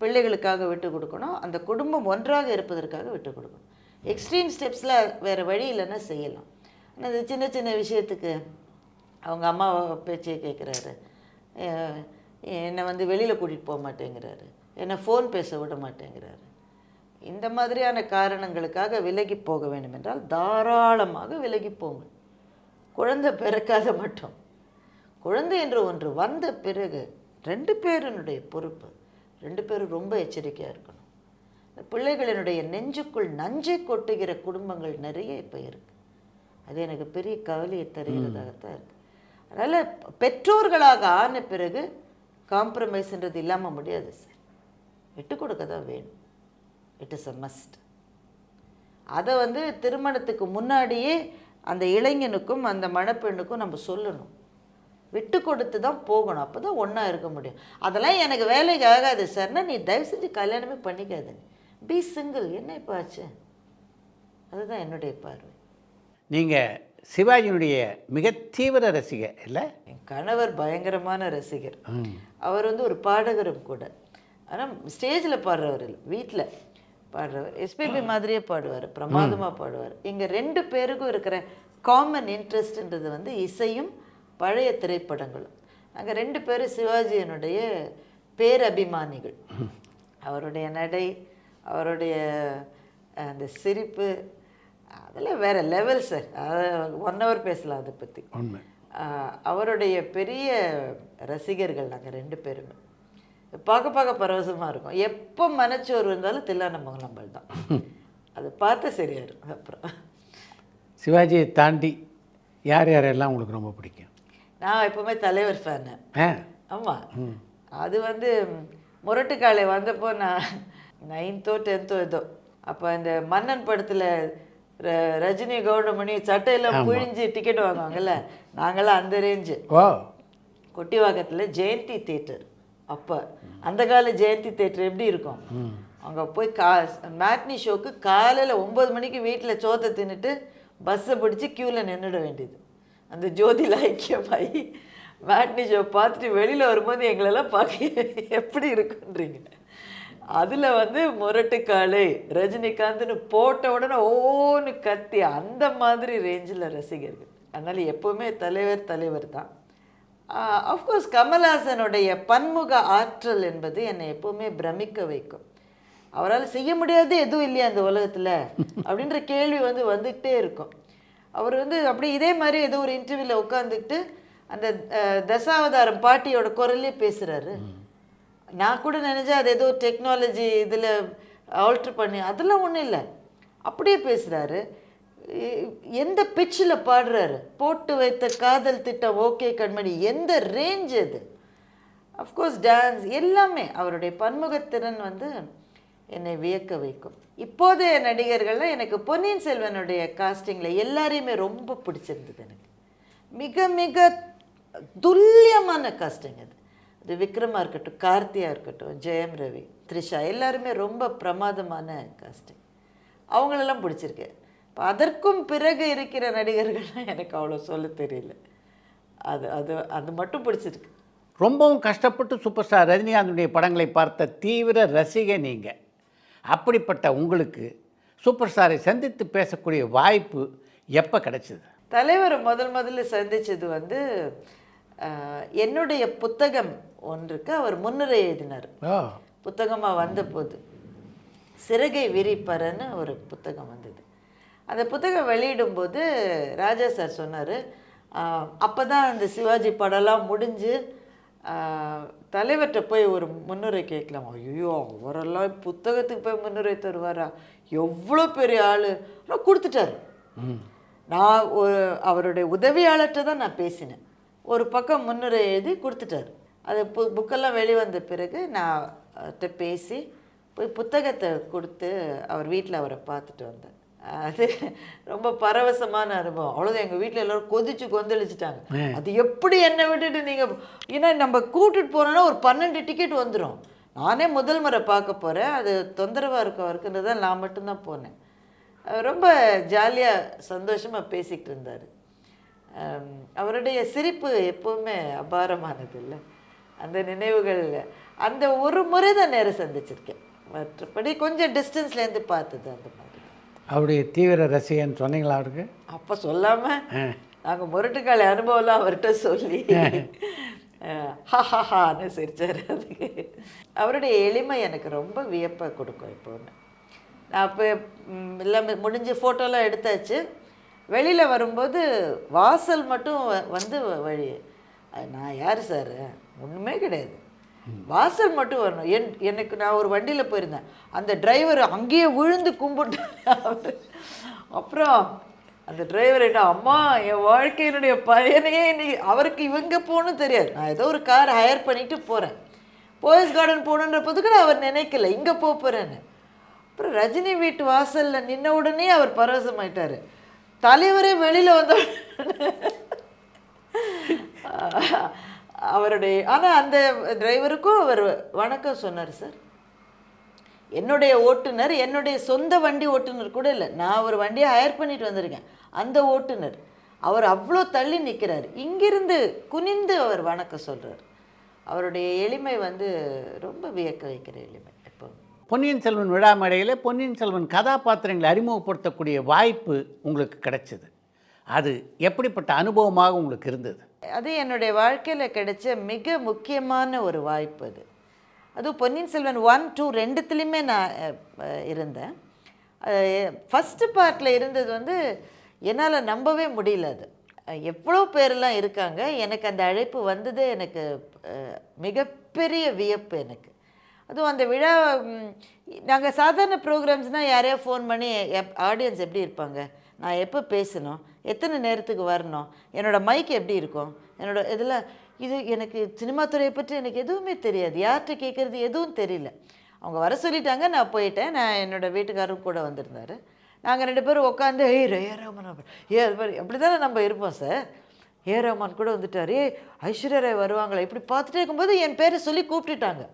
பிள்ளைகளுக்காக விட்டு கொடுக்கணும், அந்த குடும்பம் ஒன்றாக இருப்பதற்காக விட்டு கொடுக்கணும். எக்ஸ்ட்ரீம் ஸ்டெப்ஸில் வேறு வழி இல்லைன்னா செய்யலாம். ஆனால் இந்த சின்ன சின்ன விஷயத்துக்கு அவங்க அம்மா பேச்சையே கேட்குறாரு, என்னை வெளியில் கூட்டிகிட்டு போக மாட்டேங்கிறாரு, என்னை ஃபோன் பேச விட மாட்டேங்கிறாரு. இந்த மாதிரியான காரணங்களுக்காக விலகி போக வேண்டும் என்றால் தாராளமாக விலகி போங்க. குழந்தை பிறக்காத மட்டும். குழந்தை என்று ஒன்று வந்த பிறகு ரெண்டு பேருனுடைய பொறுப்பு. ரெண்டு பேரும் ரொம்ப எச்சரிக்கையாக இருக்கணும். பிள்ளைகளினுடைய நெஞ்சுக்குள் நஞ்சை கொட்டுகிற குடும்பங்கள் நிறைய இப்போ இருக்குது. அது எனக்கு பெரிய கவலையை தருகிறதாகத்தான் இருக்குது. அதனால் பெற்றோர்களாக ஆன பிறகு காம்ப்ரமைஸ்ன்றது இல்லாமல் முடியாது சார். விட்டு கொடுக்க தான் வேணும். It is a must. அதை திருமணத்துக்கு முன்னாடியே அந்த இளைஞனுக்கும் அந்த மணப்பெண்ணுக்கும் நம்ம சொல்லணும். விட்டு கொடுத்து தான் போகணும். அப்போ தான் ஒன்றா இருக்க முடியும். அதெல்லாம் எனக்கு வேலைக்கு ஆகாது சார்னா நீ தயவு செஞ்சு கல்யாணமே பண்ணிக்காது. B single. என்ன இப்போ ஆச்சு? அதுதான் என்னுடைய பார்வை. நீங்கள் சிவாஜியினுடைய மிக தீவிர ரசிகர் இல்லை? என் கணவர் பயங்கரமான ரசிகர். அவர் ஒரு பாடகரும் கூட. ஆனால் ஸ்டேஜில் பாடுறவர் இல்லை, வீட்டில் பாடுறவர். எஸ்பிபி மாதிரியே பாடுவார், பிரமாதமாக பாடுவார். எங்கள் ரெண்டு பேருக்கும் இருக்கிற காமன் இன்ட்ரெஸ்ட்ன்றது இசையும் பழைய திரைப்படங்களும். நாங்கள் ரெண்டு பேரும் சிவாஜியினுடைய பேரபிமானிகள். அவருடைய நடை, அவருடைய அந்த சிரிப்பு, அதெல்லாம் வேறு லெவல் சார். அதை 1 hour பேசலாம் அதை பற்றி. அவருடைய பெரிய ரசிகர்கள் நாங்கள் ரெண்டு பேருமே. பார்க்க பரவசமாக இருக்கும். எப்போ மனச்சோறு இருந்தாலும் தில்லான மகள் தான். அதை பார்த்தா சரியாக இருக்கும். அப்புறம் சிவாஜியை தாண்டி யார் யாரெல்லாம் உங்களுக்கு ரொம்ப பிடிக்கும்? நான் எப்போவுமே தலைவர் ஃபேனு. ஆமாம். அது முரட்டுக்காலை வந்தப்போ நான் 9th or 10th ஏதோ. அப்போ இந்த மன்னன் படத்தில் ரஜினி கவுண்டமணி சட்டையெல்லாம் புழிஞ்சு டிக்கெட் வாங்குவாங்கல்ல, நாங்களாம் அந்த ரேஞ்சு. கொட்டிவாக்கத்தில் ஜெயந்தி தியேட்டர். அப்போ அந்த கால ஜெயந்தி தியேட்டர் எப்படி இருக்கும்? அங்கே போய் மேட்னி ஷோக்கு காலையில் 9 மணிக்கு வீட்டில் சோத்தை தின்னுட்டு பஸ்ஸை பிடிச்சி க்யூவில் நின்றுட வேண்டியது. அந்த ஜோதியில் ஐக்கியமாகி மேட்னி ஷோ பார்த்துட்டு வெளியில் வரும்போது எங்களெல்லாம் பார்க்க எப்படி இருக்குன்றீங்க. அதில் முரட்டுக்காலை ரஜினிகாந்த்னு போட்ட உடனே ஓன்னு கத்தி அந்த மாதிரி ரேஞ்சில் ரசிகர்கள். அதனால் எப்போவுமே தலைவர் தான். அஃப்கோர்ஸ் கமல்ஹாசனுடைய பன்முக ஆற்றல் என்பது என்னை எப்போவுமே பிரமிக்க வைக்கும். அவரால் செய்ய முடியாது எதுவும் இல்லையா அந்த உலகத்தில் அப்படின்ற கேள்வி வந்துக்கிட்டே இருக்கும். அவர் அப்படி இதே மாதிரி ஏதோ ஒரு இன்டர்வியூவில் உட்காந்துக்கிட்டு அந்த தசாவதாரம் பாட்டியோட குரல்லே பேசுகிறாரு. நான் கூட நினைச்சேன் அது ஏதோ டெக்னாலஜி இதில் ஆல்ட்ரு பண்ணி, அதெல்லாம் ஒன்றும் இல்லை, அப்படியே பேசுகிறாரு. எந்த பிச்சில் பாடுறாரு, போட்டு வைத்த காதல் திட்டம், ஓகே கண்மணி, எந்த ரேஞ்ச் அது. அஃப்கோர்ஸ் டான்ஸ் எல்லாமே அவருடைய பன்முகத்திறன் என்னை வியக்க வைக்கும். இப்போதைய நடிகர்கள்லாம் எனக்கு பொன்னியின் செல்வனுடைய காஸ்டிங்கில் எல்லாரையுமே ரொம்ப பிடிச்சிருந்தது. எனக்கு மிக மிக துல்லியமான காஸ்டிங் அது. அது விக்ரமாக இருக்கட்டும், கார்த்தியாக இருக்கட்டும், ஜெயம் ரவி, த்ரிஷா, எல்லாருமே ரொம்ப பிரமாதமான காஸ்டிங். அவங்களெல்லாம் பிடிச்சிருக்கு. இப்போ அதற்கும் பிறகு இருக்கிற நடிகர்கள்லாம் எனக்கு அவ்வளோ சொல்ல தெரியல. அது அது அது மட்டும் பிடிச்சிருக்கு. ரொம்பவும் கஷ்டப்பட்டு சூப்பர் ஸ்டார் ரஜினிகாந்துடைய படங்களை பார்த்த தீவிர ரசிகை நீங்கள். அப்படிப்பட்ட உங்களுக்கு சூப்பர் ஸ்டாரை சந்தித்து பேசக்கூடிய வாய்ப்பு எப்போ கிடைச்சிது? தலைவர் முதல்ல சந்தித்தது என்னுடைய புத்தகம் ஒன்றுக்கு அவர் முன்னுரை எழுதினார். புத்தகமாக வந்தபோது சிறகை விரிப்பறன்னு ஒரு புத்தகம் வந்தது. அந்த புத்தகம் வெளியிடும்போது ராஜா சார் சொன்னார், அப்போ தான் அந்த சிவாஜி படம்லாம் முடிஞ்சு தலைவர்கிட்ட போய் ஒரு முன்னுரை கேட்கலாம். ஐயோ, அவரெல்லாம் புத்தகத்துக்கு போய் முன்னுரை தருவாரா, எவ்வளோ பெரிய ஆள். ஆனால் கொடுத்துட்டாரு. நான் அவருடைய உதவியாளர்கிட்ட தான் நான் பேசினேன். ஒரு பக்கம் முன்னுரை எழுதி கொடுத்துட்டாரு. அது புக்கெல்லாம் வெளிவந்த பிறகு நான் அவர்கிட்ட பேசி போய் புத்தகத்தை கொடுத்து அவர் வீட்டில் அவரை பார்த்துட்டு வந்தேன். அது ரொம்ப பரவசமான அனுபவம். அவ்வளோதான். எங்கள் வீட்டில் எல்லோரும் கொந்தளிச்சிட்டாங்க. அது எப்படி என்னை விட்டுட்டு நீங்கள், ஏன்னா நம்ம கூப்பிட்டுட்டு போனோன்னா ஒரு 12 டிக்கெட் வந்துடும். நானே முதல் முறை பார்க்க போகிறேன், அது தொந்தரவாக இருக்குன்றது தான் நான் மட்டும்தான் போனேன். ரொம்ப ஜாலியாக சந்தோஷமாக பேசிக்கிட்டு இருந்தார். அவருடைய சிரிப்பு எப்போவுமே அபாரமானது இல்லை. அந்த நினைவுகள் அந்த ஒரு முறை தான் நேரம் சந்திச்சிருக்கேன். மற்றபடி கொஞ்சம் டிஸ்டன்ஸ்லேருந்து பார்த்தது அந்த மாதிரி. அவருடைய தீவிர ரசிகன்னு சொன்னீங்களா அவருக்கு? அப்போ சொல்லாமல் நாங்கள் முரட்டுக்காலை அனுபவம்லாம் அவர்கிட்ட சொல்லி ஹான்னு சிரிச்சார். அதுக்கு அவருடைய எளிமை எனக்கு ரொம்ப வியப்பை கொடுக்கும். எப்போவுமே நான் அப்போ எல்லாமே முடிஞ்சு ஃபோட்டோலாம் எடுத்தாச்சு. வெளியில் வரும்போது வாசல் மட்டும் வழி. நான் யார் சார், ஒன்றுமே கிடையாது, வாசல் மட்டும் வரணும். எனக்கு நான் ஒரு வண்டியில் போயிருந்தேன், அந்த டிரைவர் அங்கேயே விழுந்து கும்பிட்டு அப்புறம் அந்த டிரைவர் என்ன, அம்மா என் வாழ்க்கையினுடைய பயனையே இன்னைக்கு, அவருக்கு இவங்க போகணும்னு தெரியாது. நான் ஏதோ ஒரு கார் ஹையர் பண்ணிட்டு போகிறேன், போயஸ் கார்டன் போகணுன்றப்போது கூட அவர் நினைக்கல இங்கே போகிறேன்னு. அப்புறம் ரஜினி வீட்டு வாசலில் நின்ன உடனே அவர் பரவசமாயிட்டார். தலைவரே வெளியில் வந்த அவருடைய, ஆனால் அந்த டிரைவருக்கும் அவர் வணக்கம் சொன்னார். சார், என்னுடைய ஓட்டுநர் என்னுடைய சொந்த வண்டி ஓட்டுநர் கூட இல்லை, நான் ஒரு வண்டியை ஹையர் பண்ணிட்டு வந்திருக்கேன், அந்த ஓட்டுநர் அவர் அவ்வளோ தள்ளி நிற்கிறார், இங்கிருந்து குனிந்து அவர் வணக்கம் சொல்கிறார். அவருடைய எளிமை ரொம்ப வியக்க வைக்கிற எளிமை. எப்போ பொன்னியின் செல்வன் விழா மேடையில் பொன்னியின் செல்வன் கதாபாத்திரங்களை அறிமுகப்படுத்தக்கூடிய வாய்ப்பு உங்களுக்கு கிடைச்சது. அது எப்படிப்பட்ட அனுபவமாக உங்களுக்கு இருந்தது? அது என்னுடைய வாழ்க்கையில் கிடைச்ச மிக முக்கியமான ஒரு வாய்ப்பு. அதுவும் பொன்னியின் செல்வன் 1, 2 ரெண்டுத்துலேயுமே நான் இருந்தேன். ஃபஸ்ட்டு பார்ட்டில் இருந்தது என்னால் நம்பவே முடியல. அது எவ்வளோ பேரெல்லாம் இருக்காங்க. எனக்கு அந்த அழைப்பு வந்ததே எனக்கு மிகப்பெரிய வியப்பு. எனக்கு அதுவும் அந்த விழா, நாங்கள் சாதாரண ப்ரோக்ராம்ஸ்னால் யாரையா ஃபோன் பண்ணி ஆடியன்ஸ் எப்படி இருப்பாங்க, நான் எப்போ பேசணும், எத்தனை நேரத்துக்கு வரணும், என்னோடய மைக் எப்படி இருக்கும், என்னோட இதெல்லாம், இது எனக்கு சினிமா துறையை பற்றி எனக்கு எதுவுமே தெரியாது, யார்கிட்ட கேட்குறது எதுவும் தெரியல. அவங்க வர சொல்லிட்டாங்க, நான் போயிட்டேன். நான் என்னோடய வீட்டுக்காரரும் கூட வந்திருந்தார். நாங்கள் 2 பேரும் உட்காந்து ஏ ரஹ்மான் அது மாதிரி அப்படி தானே நம்ம இருப்போம் சார். ரஹ்மான் கூட வந்துட்டார், ஐஸ்வர்யா ராய் வருவாங்களே, இப்படி பார்த்துட்டே இருக்கும்போது என் பேரை சொல்லி கூப்பிட்டுட்டாங்க.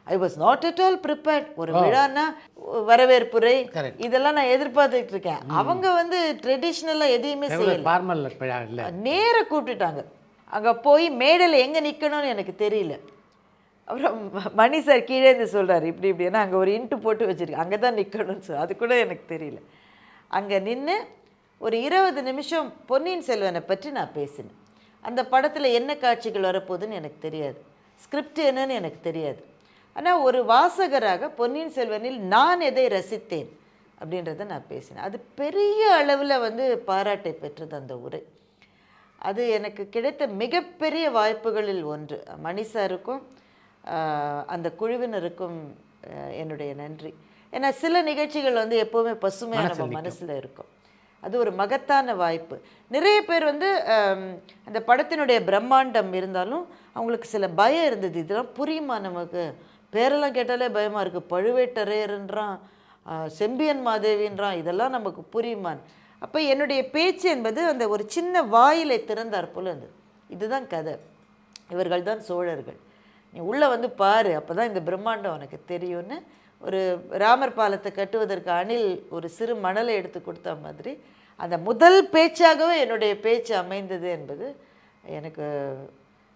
I was not at all prepared. ஒரு விழான்னா வரவேற்புரை இதெல்லாம் நான் எதிர்பார்த்துட்டு இருக்கேன். அவங்க ட்ரெடிஷ்னலாக எதையுமே செய்யல, நேராக கூப்பிட்டுட்டாங்க. அங்கே போய் மேடையில் எங்கே நிற்கணும்னு எனக்கு தெரியல. அப்புறம் மணி சார் கீழே இருந்து சொல்கிறார், இப்படி ஏன்னா அங்கே ஒரு இன்ட்டு போட்டு வச்சுருக்கேன், அங்கே தான் நிற்கணும்னு சார், அது கூட எனக்கு தெரியல. அங்கே நின்று ஒரு 20 நிமிஷம் பொன்னியின் செல்வனை பற்றி நான் பேசினேன். அந்த படத்தில் என்ன காட்சிகள் வரப்போகுதுன்னு எனக்கு தெரியாது, ஸ்கிரிப்ட் என்னன்னு எனக்கு தெரியாது. ஆனால் ஒரு வாசகராக பொன்னியின் செல்வனில் நான் எதை ரசித்தேன் அப்படின்றத நான் பேசினேன். அது பெரிய அளவில் வந்து பாராட்டை பெற்றது அந்த உரை. அது எனக்கு கிடைத்த மிகப்பெரிய வாய்ப்புகளில் ஒன்று. மணி சாருக்கும் அந்த குழுவினருக்கும் என்னுடைய நன்றி. ஏன்னா சில நிகழ்ச்சிகள் வந்து எப்போவுமே பசுமையாக நம்ம மனசில் இருக்கும். அது ஒரு மகத்தான வாய்ப்பு. நிறைய பேர் வந்து அந்த படத்தினுடைய பிரம்மாண்டம் இருந்தாலும் அவங்களுக்கு சில பயம் இருந்தது. இதெல்லாம் புரியுமா நமக்கு? பேரெல்லாம் கேட்டாலே பயமாக இருக்குது. பழுவேட்டரையர்ன்றான், செம்பியன் மாதேவின்றான், இதெல்லாம் நமக்கு புரியுமான்னு. அப்போ என்னுடைய பேச்சு என்பது அந்த ஒரு சின்ன வாயிலை திறந்தார் போல இருந்தது. இதுதான் கதை, இவர்கள் தான் சோழர்கள், நீ உள்ளே வந்து பாரு, அப்போ தான் இந்த பிரம்மாண்டம் உனக்கு தெரியும்னு ஒரு ராமர் பாலத்தை கட்டுவதற்கு அணில் ஒரு சிறு மணலை எடுத்து கொடுத்த மாதிரி அந்த முதல் பேச்சாகவே என்னுடைய பேச்சு அமைந்தது என்பது எனக்கு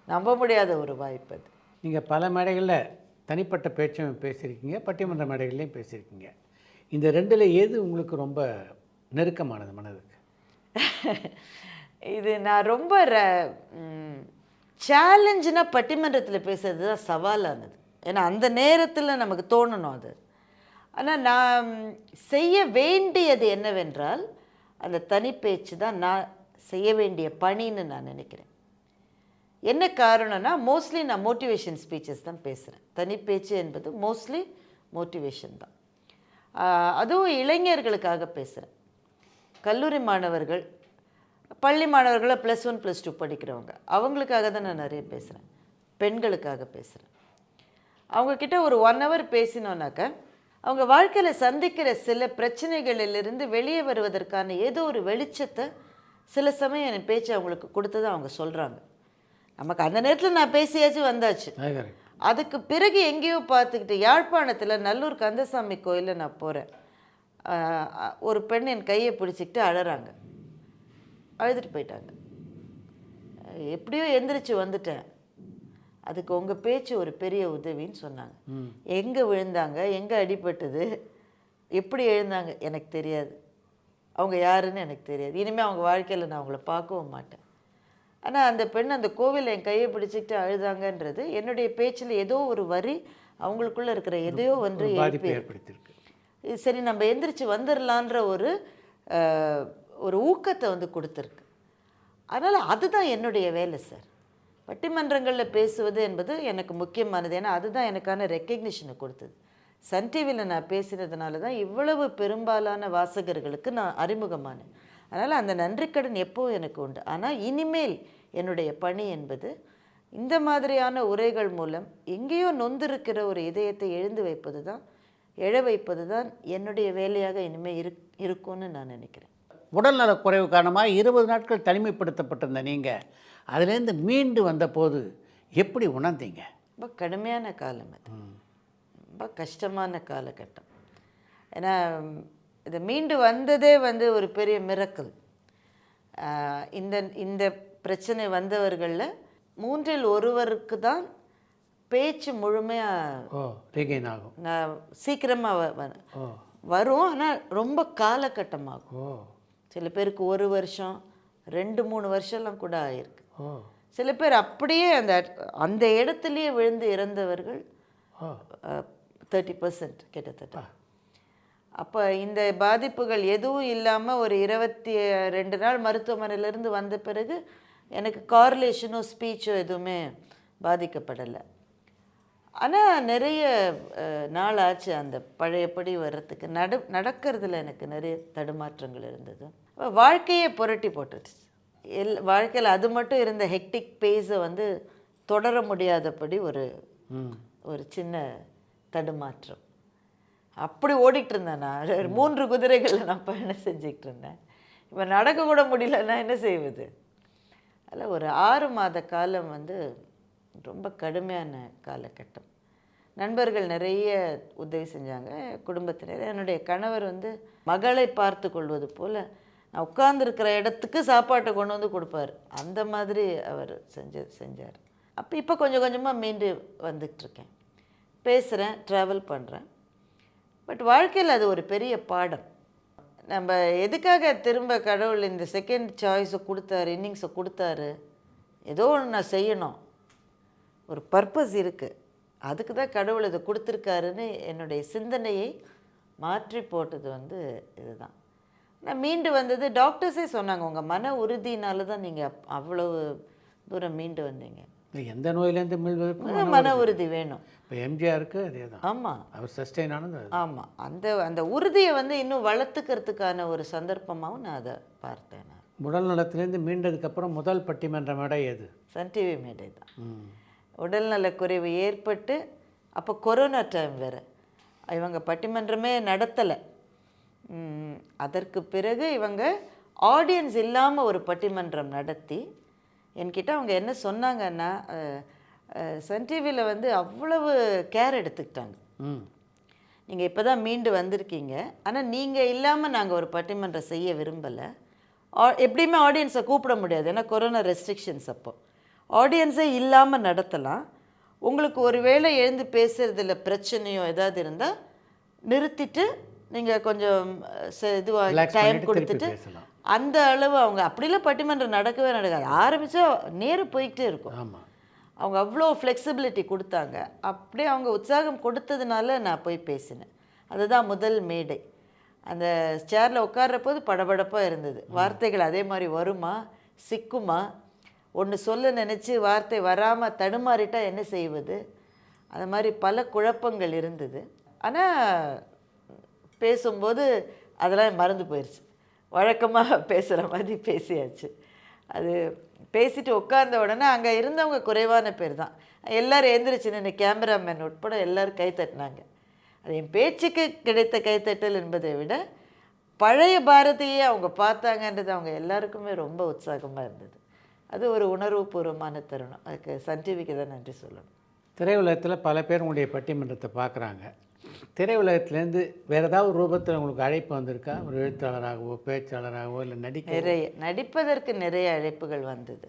நம்ப முடியாத ஒரு வாய்ப்பு. அது நீங்கள் பல மேடைகளில் தனிப்பட்ட பேச்சும் பேசியிருக்கீங்க, பட்டிமன்ற மேடைகள்லையும் பேசியிருக்கீங்க. இந்த ரெண்டில் எது உங்களுக்கு ரொம்ப நெருக்கமானது மனதுக்கு? இது நான் ரொம்ப சேலஞ்சுனா பட்டிமன்றத்தில் பேசுறது தான் சவாலானது. ஏன்னா அந்த நேரத்தில் நமக்கு தோணணும் அது. ஆனால் நான் செய்ய வேண்டியது என்னவென்றால் அந்த தனிப்பேச்சு தான் நான் செய்ய வேண்டிய பணின்னு நான் நினைக்கிறேன். என்ன காரணம்னா மோஸ்ட்லி நான் மோட்டிவேஷன் ஸ்பீச்சஸ் தான் பேசுகிறேன். தனிப்பேச்சு என்பது மோஸ்ட்லி மோட்டிவேஷன் தான். அதுவும் இளைஞர்களுக்காக பேசுகிறேன். கல்லூரி மாணவர்கள், பள்ளி மாணவர்களை +1 +2 படிக்கிறவங்க, அவங்களுக்காக தான் நான் நிறைய பேசுகிறேன். பெண்களுக்காக பேசுகிறேன். அவங்கக்கிட்ட ஒரு 1 hour பேசினோன்னாக்க அவங்க வாழ்க்கையில் சந்திக்கிற சில பிரச்சனைகளிலிருந்து வெளியே வருவதற்கான ஏதோ ஒரு வெளிச்சத்தை சில சமயம் என் பேச்சு அவங்களுக்கு கொடுத்ததை அவங்க சொல்கிறாங்க. நமக்கு அந்த நேரத்தில் நான் பேசியாச்சு வந்தாச்சு. அதுக்கு பிறகு எங்கேயோ பார்த்துக்கிட்டு யாழ்ப்பாணத்தில் நல்லூர் கந்தசாமி கோயிலில் நான் போகிறேன். ஒரு பெண் என் கையை பிடிச்சிக்கிட்டு அழறாங்க. அழுதுட்டு போயிட்டாங்க. எப்படியோ எந்திரிச்சு வந்துட்டேன். அதுக்கு உங்கள் பேச்சு ஒரு பெரிய உதவின்னு சொன்னாங்க. எங்கே விழுந்தாங்க, எங்கே அடிபட்டது, எப்படி எழுந்தாங்க எனக்கு தெரியாது, அவங்க யாருன்னு எனக்கு தெரியாது, இனிமேல் அவங்க வாழ்க்கையில் நான் அவங்கள பார்க்கவும் மாட்டேன். ஆனால் அந்த பெண் அந்த கோவிலில் என் கையை பிடிச்சிக்கிட்டு அழுதாங்கன்றது என்னுடைய பேச்சில் ஏதோ ஒரு வரி அவங்களுக்குள்ளே இருக்கிற எதையோ ஒன்று ஏற்படுத்தியிருக்கு. சரி நம்ம எந்திரிச்சு வந்துடலான்ற ஒரு ஊக்கத்தை வந்து கொடுத்துருக்கு. அதனால் அதுதான் என்னுடைய வேலை சார். பட்டிமன்றங்களில் பேசுவது என்பது எனக்கு முக்கியமானது. ஏன்னா அதுதான் எனக்கான ரெக்கக்னிஷனை கொடுத்தது. சன் டிவியில் நான் பேசினதுனால தான் இவ்வளவு பெரும்பாலான வாசகர்களுக்கு நான் அறிமுகமானேன். அதனால் அந்த நன்றிக்கடன் எப்போவும் எனக்கு உண்டு. ஆனால் இனிமேல் என்னுடைய பணி என்பது இந்த மாதிரியான உரைகள் மூலம் எங்கேயோ நொந்திருக்கிற ஒரு இதயத்தை எழ வைப்பது தான் என்னுடைய வேலையாக இனிமேல் இருக்கும்னு நான் நினைக்கிறேன். உடல்நலக் குறைவு காரணமாக 20 நாட்கள் தனிமைப்படுத்தப்பட்டிருந்த நீங்கள் அதுலேருந்து மீண்டு வந்தபோது எப்படி உணர்ந்தீங்க? ரொம்ப கடுமையான காலம் அது, ரொம்ப கஷ்டமான காலகட்டம். ஏன்னா இதை மீண்டு வந்ததே வந்து ஒரு பெரிய மிரக்கல். இந்த பிரச்சனை வந்தவர்களில் 3இல் 1 தான் பேச்சு முழுமையாக ஆகும், சீக்கிரமாக வரும். ஆனால் ரொம்ப காலகட்டமாகும். சில பேருக்கு 1 வருஷம் 2-3 வருஷம்லாம் கூட ஆயிருக்கு. சில பேர் அப்படியே அந்த இடத்துலையே விழுந்து இறந்தவர்கள் 30% கிட்டத்தட்ட. அப்போ இந்த பாதிப்புகள் எதுவும் இல்லாமல் ஒரு 22 நாள் மருத்துவமனையிலேருந்து வந்த பிறகு எனக்கு கார்லேஷனோ ஸ்பீச்சோ எதுவுமே பாதிக்கப்படலை. ஆனால் நிறைய நாள் ஆச்சு அந்த பழையபடி வர்றதுக்கு. நடக்கிறதுல எனக்கு நிறைய தடுமாற்றங்கள் இருந்தது. வாழ்க்கையே புரட்டி போட்டுடுச்சு. வாழ்க்கையில் அது மட்டும் இருந்த ஹெக்டிக் பேஸை வந்து தொடர முடியாதபடி ஒரு சின்ன தடுமாற்றம். அப்படி ஓடிக்கிட்டு இருந்தேன். நான் 3 குதிரைகளில் நான் பயணம் செஞ்சுக்கிட்டு இருந்தேன். இப்போ நடக்க கூட முடியலன்னா என்ன செய்வது? அதில் ஒரு 6 மாத காலம் வந்து ரொம்ப கடுமையான காலகட்டம். நண்பர்கள் நிறைய உதவி செஞ்சாங்க, குடும்பத்தினர். என்னுடைய கணவர் வந்து மகளை பார்த்து கொள்வது போல் நான் உட்கார்ந்துருக்கிற இடத்துக்கு சாப்பாட்டை கொண்டு வந்து கொடுப்பார். அந்த மாதிரி அவர் செஞ்சார். அப்போ இப்போ கொஞ்சம் கொஞ்சமாக மீண்டு வந்துட்டுருக்கேன், பேசுகிறேன், ட்ராவல் பண்ணுறேன். பட் வாழ்க்கையில் அது ஒரு பெரிய பாடம். நம்ம எதுக்காக திரும்ப கடவுள் இந்த செகண்ட் சாய்ஸை கொடுத்தாரு, இன்னிங்ஸை கொடுத்தாரு, ஏதோ ஒன்று நான் செய்யணும், ஒரு பர்பஸ் இருக்குது, அதுக்கு தான் கடவுள் இதை கொடுத்துருக்காருன்னு என்னுடைய சிந்தனையை மாற்றி போட்டது வந்து இதுதான். நான் மீண்டு வந்தது டாக்டர்ஸே சொன்னாங்க, உங்கள் மன உறுதினால தான் நீங்கள் அவ்வளவு தூரம் மீண்டு வந்தீங்க. எந்த நோயிலேருந்து மீள்வதற்கு மன உறுதி வேணும். இப்போ எம்ஜிஆருக்கு அதே தான். ஆமாம், அவர் சஸ்டெயின் ஆனது. ஆமாம். அந்த உறுதியை வந்து இன்னும் வளர்த்துக்கிறதுக்கான ஒரு சந்தர்ப்பமாகவும் நான் அதை பார்த்தேன். நான் உடல் நலத்திலேருந்து மீண்டதுக்கப்புறம் முதல் பட்டிமன்ற மேடை எது? சன் டிவி மேடை தான். உடல்நலக்குறைவு ஏற்பட்டு அப்போ கொரோனா டைம் வேறு, இவங்க பட்டிமன்றமே நடத்தலை. அதற்கு பிறகு இவங்க ஆடியன்ஸ் இல்லாமல் ஒரு பட்டிமன்றம் நடத்தி என்கிட்ட அவங்க என்ன சொன்னாங்கன்னா, சன் டிவியில் வந்து அவ்வளவு கேர் எடுத்துக்கிட்டாங்க. நீங்கள் இப்போ தான் மீண்டு வந்திருக்கீங்க, ஆனால் நீங்கள் இல்லாமல் நாங்கள் ஒரு பட்டிமன்றம் செய்ய விரும்பலை. எப்படியுமே ஆடியன்ஸை கூப்பிட முடியாது, ஏன்னா கொரோனா ரெஸ்ட்ரிக்ஷன்ஸ். அப்போ ஆடியன்ஸே இல்லாமல் நடத்தலாம். உங்களுக்கு ஒரு வேளை எழுந்து பேசுகிறதுல பிரச்சனையோ ஏதாவது இருந்தால் நிறுத்திட்டு நீங்கள் கொஞ்சம் இதுவாக டைம் கொடுத்துட்டு அந்த அளவு அவங்க அப்படிலாம் பட்டிமன்றம் நடக்கவே நடக்காது. ஆரம்பித்தா நேரம் போய்கிட்டே இருக்கும். ஆமாம், அவங்க அவ்வளோ ஃப்ளெக்சிபிலிட்டி கொடுத்தாங்க. அப்படியே அவங்க உற்சாகம் கொடுத்ததுனால நான் போய் பேசினேன். அதுதான் முதல் மேடை. அந்த சேரில் உட்கார்ற போது படபடப்பாக இருந்தது. வார்த்தைகள் அதே மாதிரி வருமா, சிக்குமா, ஒன்று சொல்ல நினச்சி வார்த்தை வராமல் தடுமாறிட்டா என்ன செய்வது, அது மாதிரி பல குழப்பங்கள் இருந்தது. ஆனால் பேசும்போது அதெல்லாம் மறந்து போயிடுச்சு. வழக்கமாக பேசுகிற மாதிரி பேசியாச்சு. அது பேசிட்டு உட்கார்ந்த உடனே அங்கே இருந்தவங்க குறைவான பேர் தான். எல்லோரும் எழுந்திரிச்சு நின்று கேமராமேன் உட்பட எல்லோரும் கை தட்டினாங்க. அது என் பேச்சுக்கு கிடைத்த கைத்தட்டல் என்பதை விட பழைய பாரதியை அவங்க பார்த்தாங்கன்றது அவங்க எல்லாருக்குமே ரொம்ப உற்சாகமாக இருந்தது. அது ஒரு உணர்வுபூர்வமான தருணம். அதுக்கு சன் டிவிக்கு தான் நன்றி சொல்லணும். திரையுலகத்தில் பல பேர் உங்களுடைய பட்டிமன்றத்தை பார்க்குறாங்க. திரையுலகத்துலேருந்து வேறு ஏதாவது ரூபத்தில் உங்களுக்கு அழைப்பு வந்திருக்கா? ஒரு எழுத்தாளராகவோ பேச்சாளராகவோ இல்லை நடிப்பதற்கு நிறைய அழைப்புகள் வந்தது.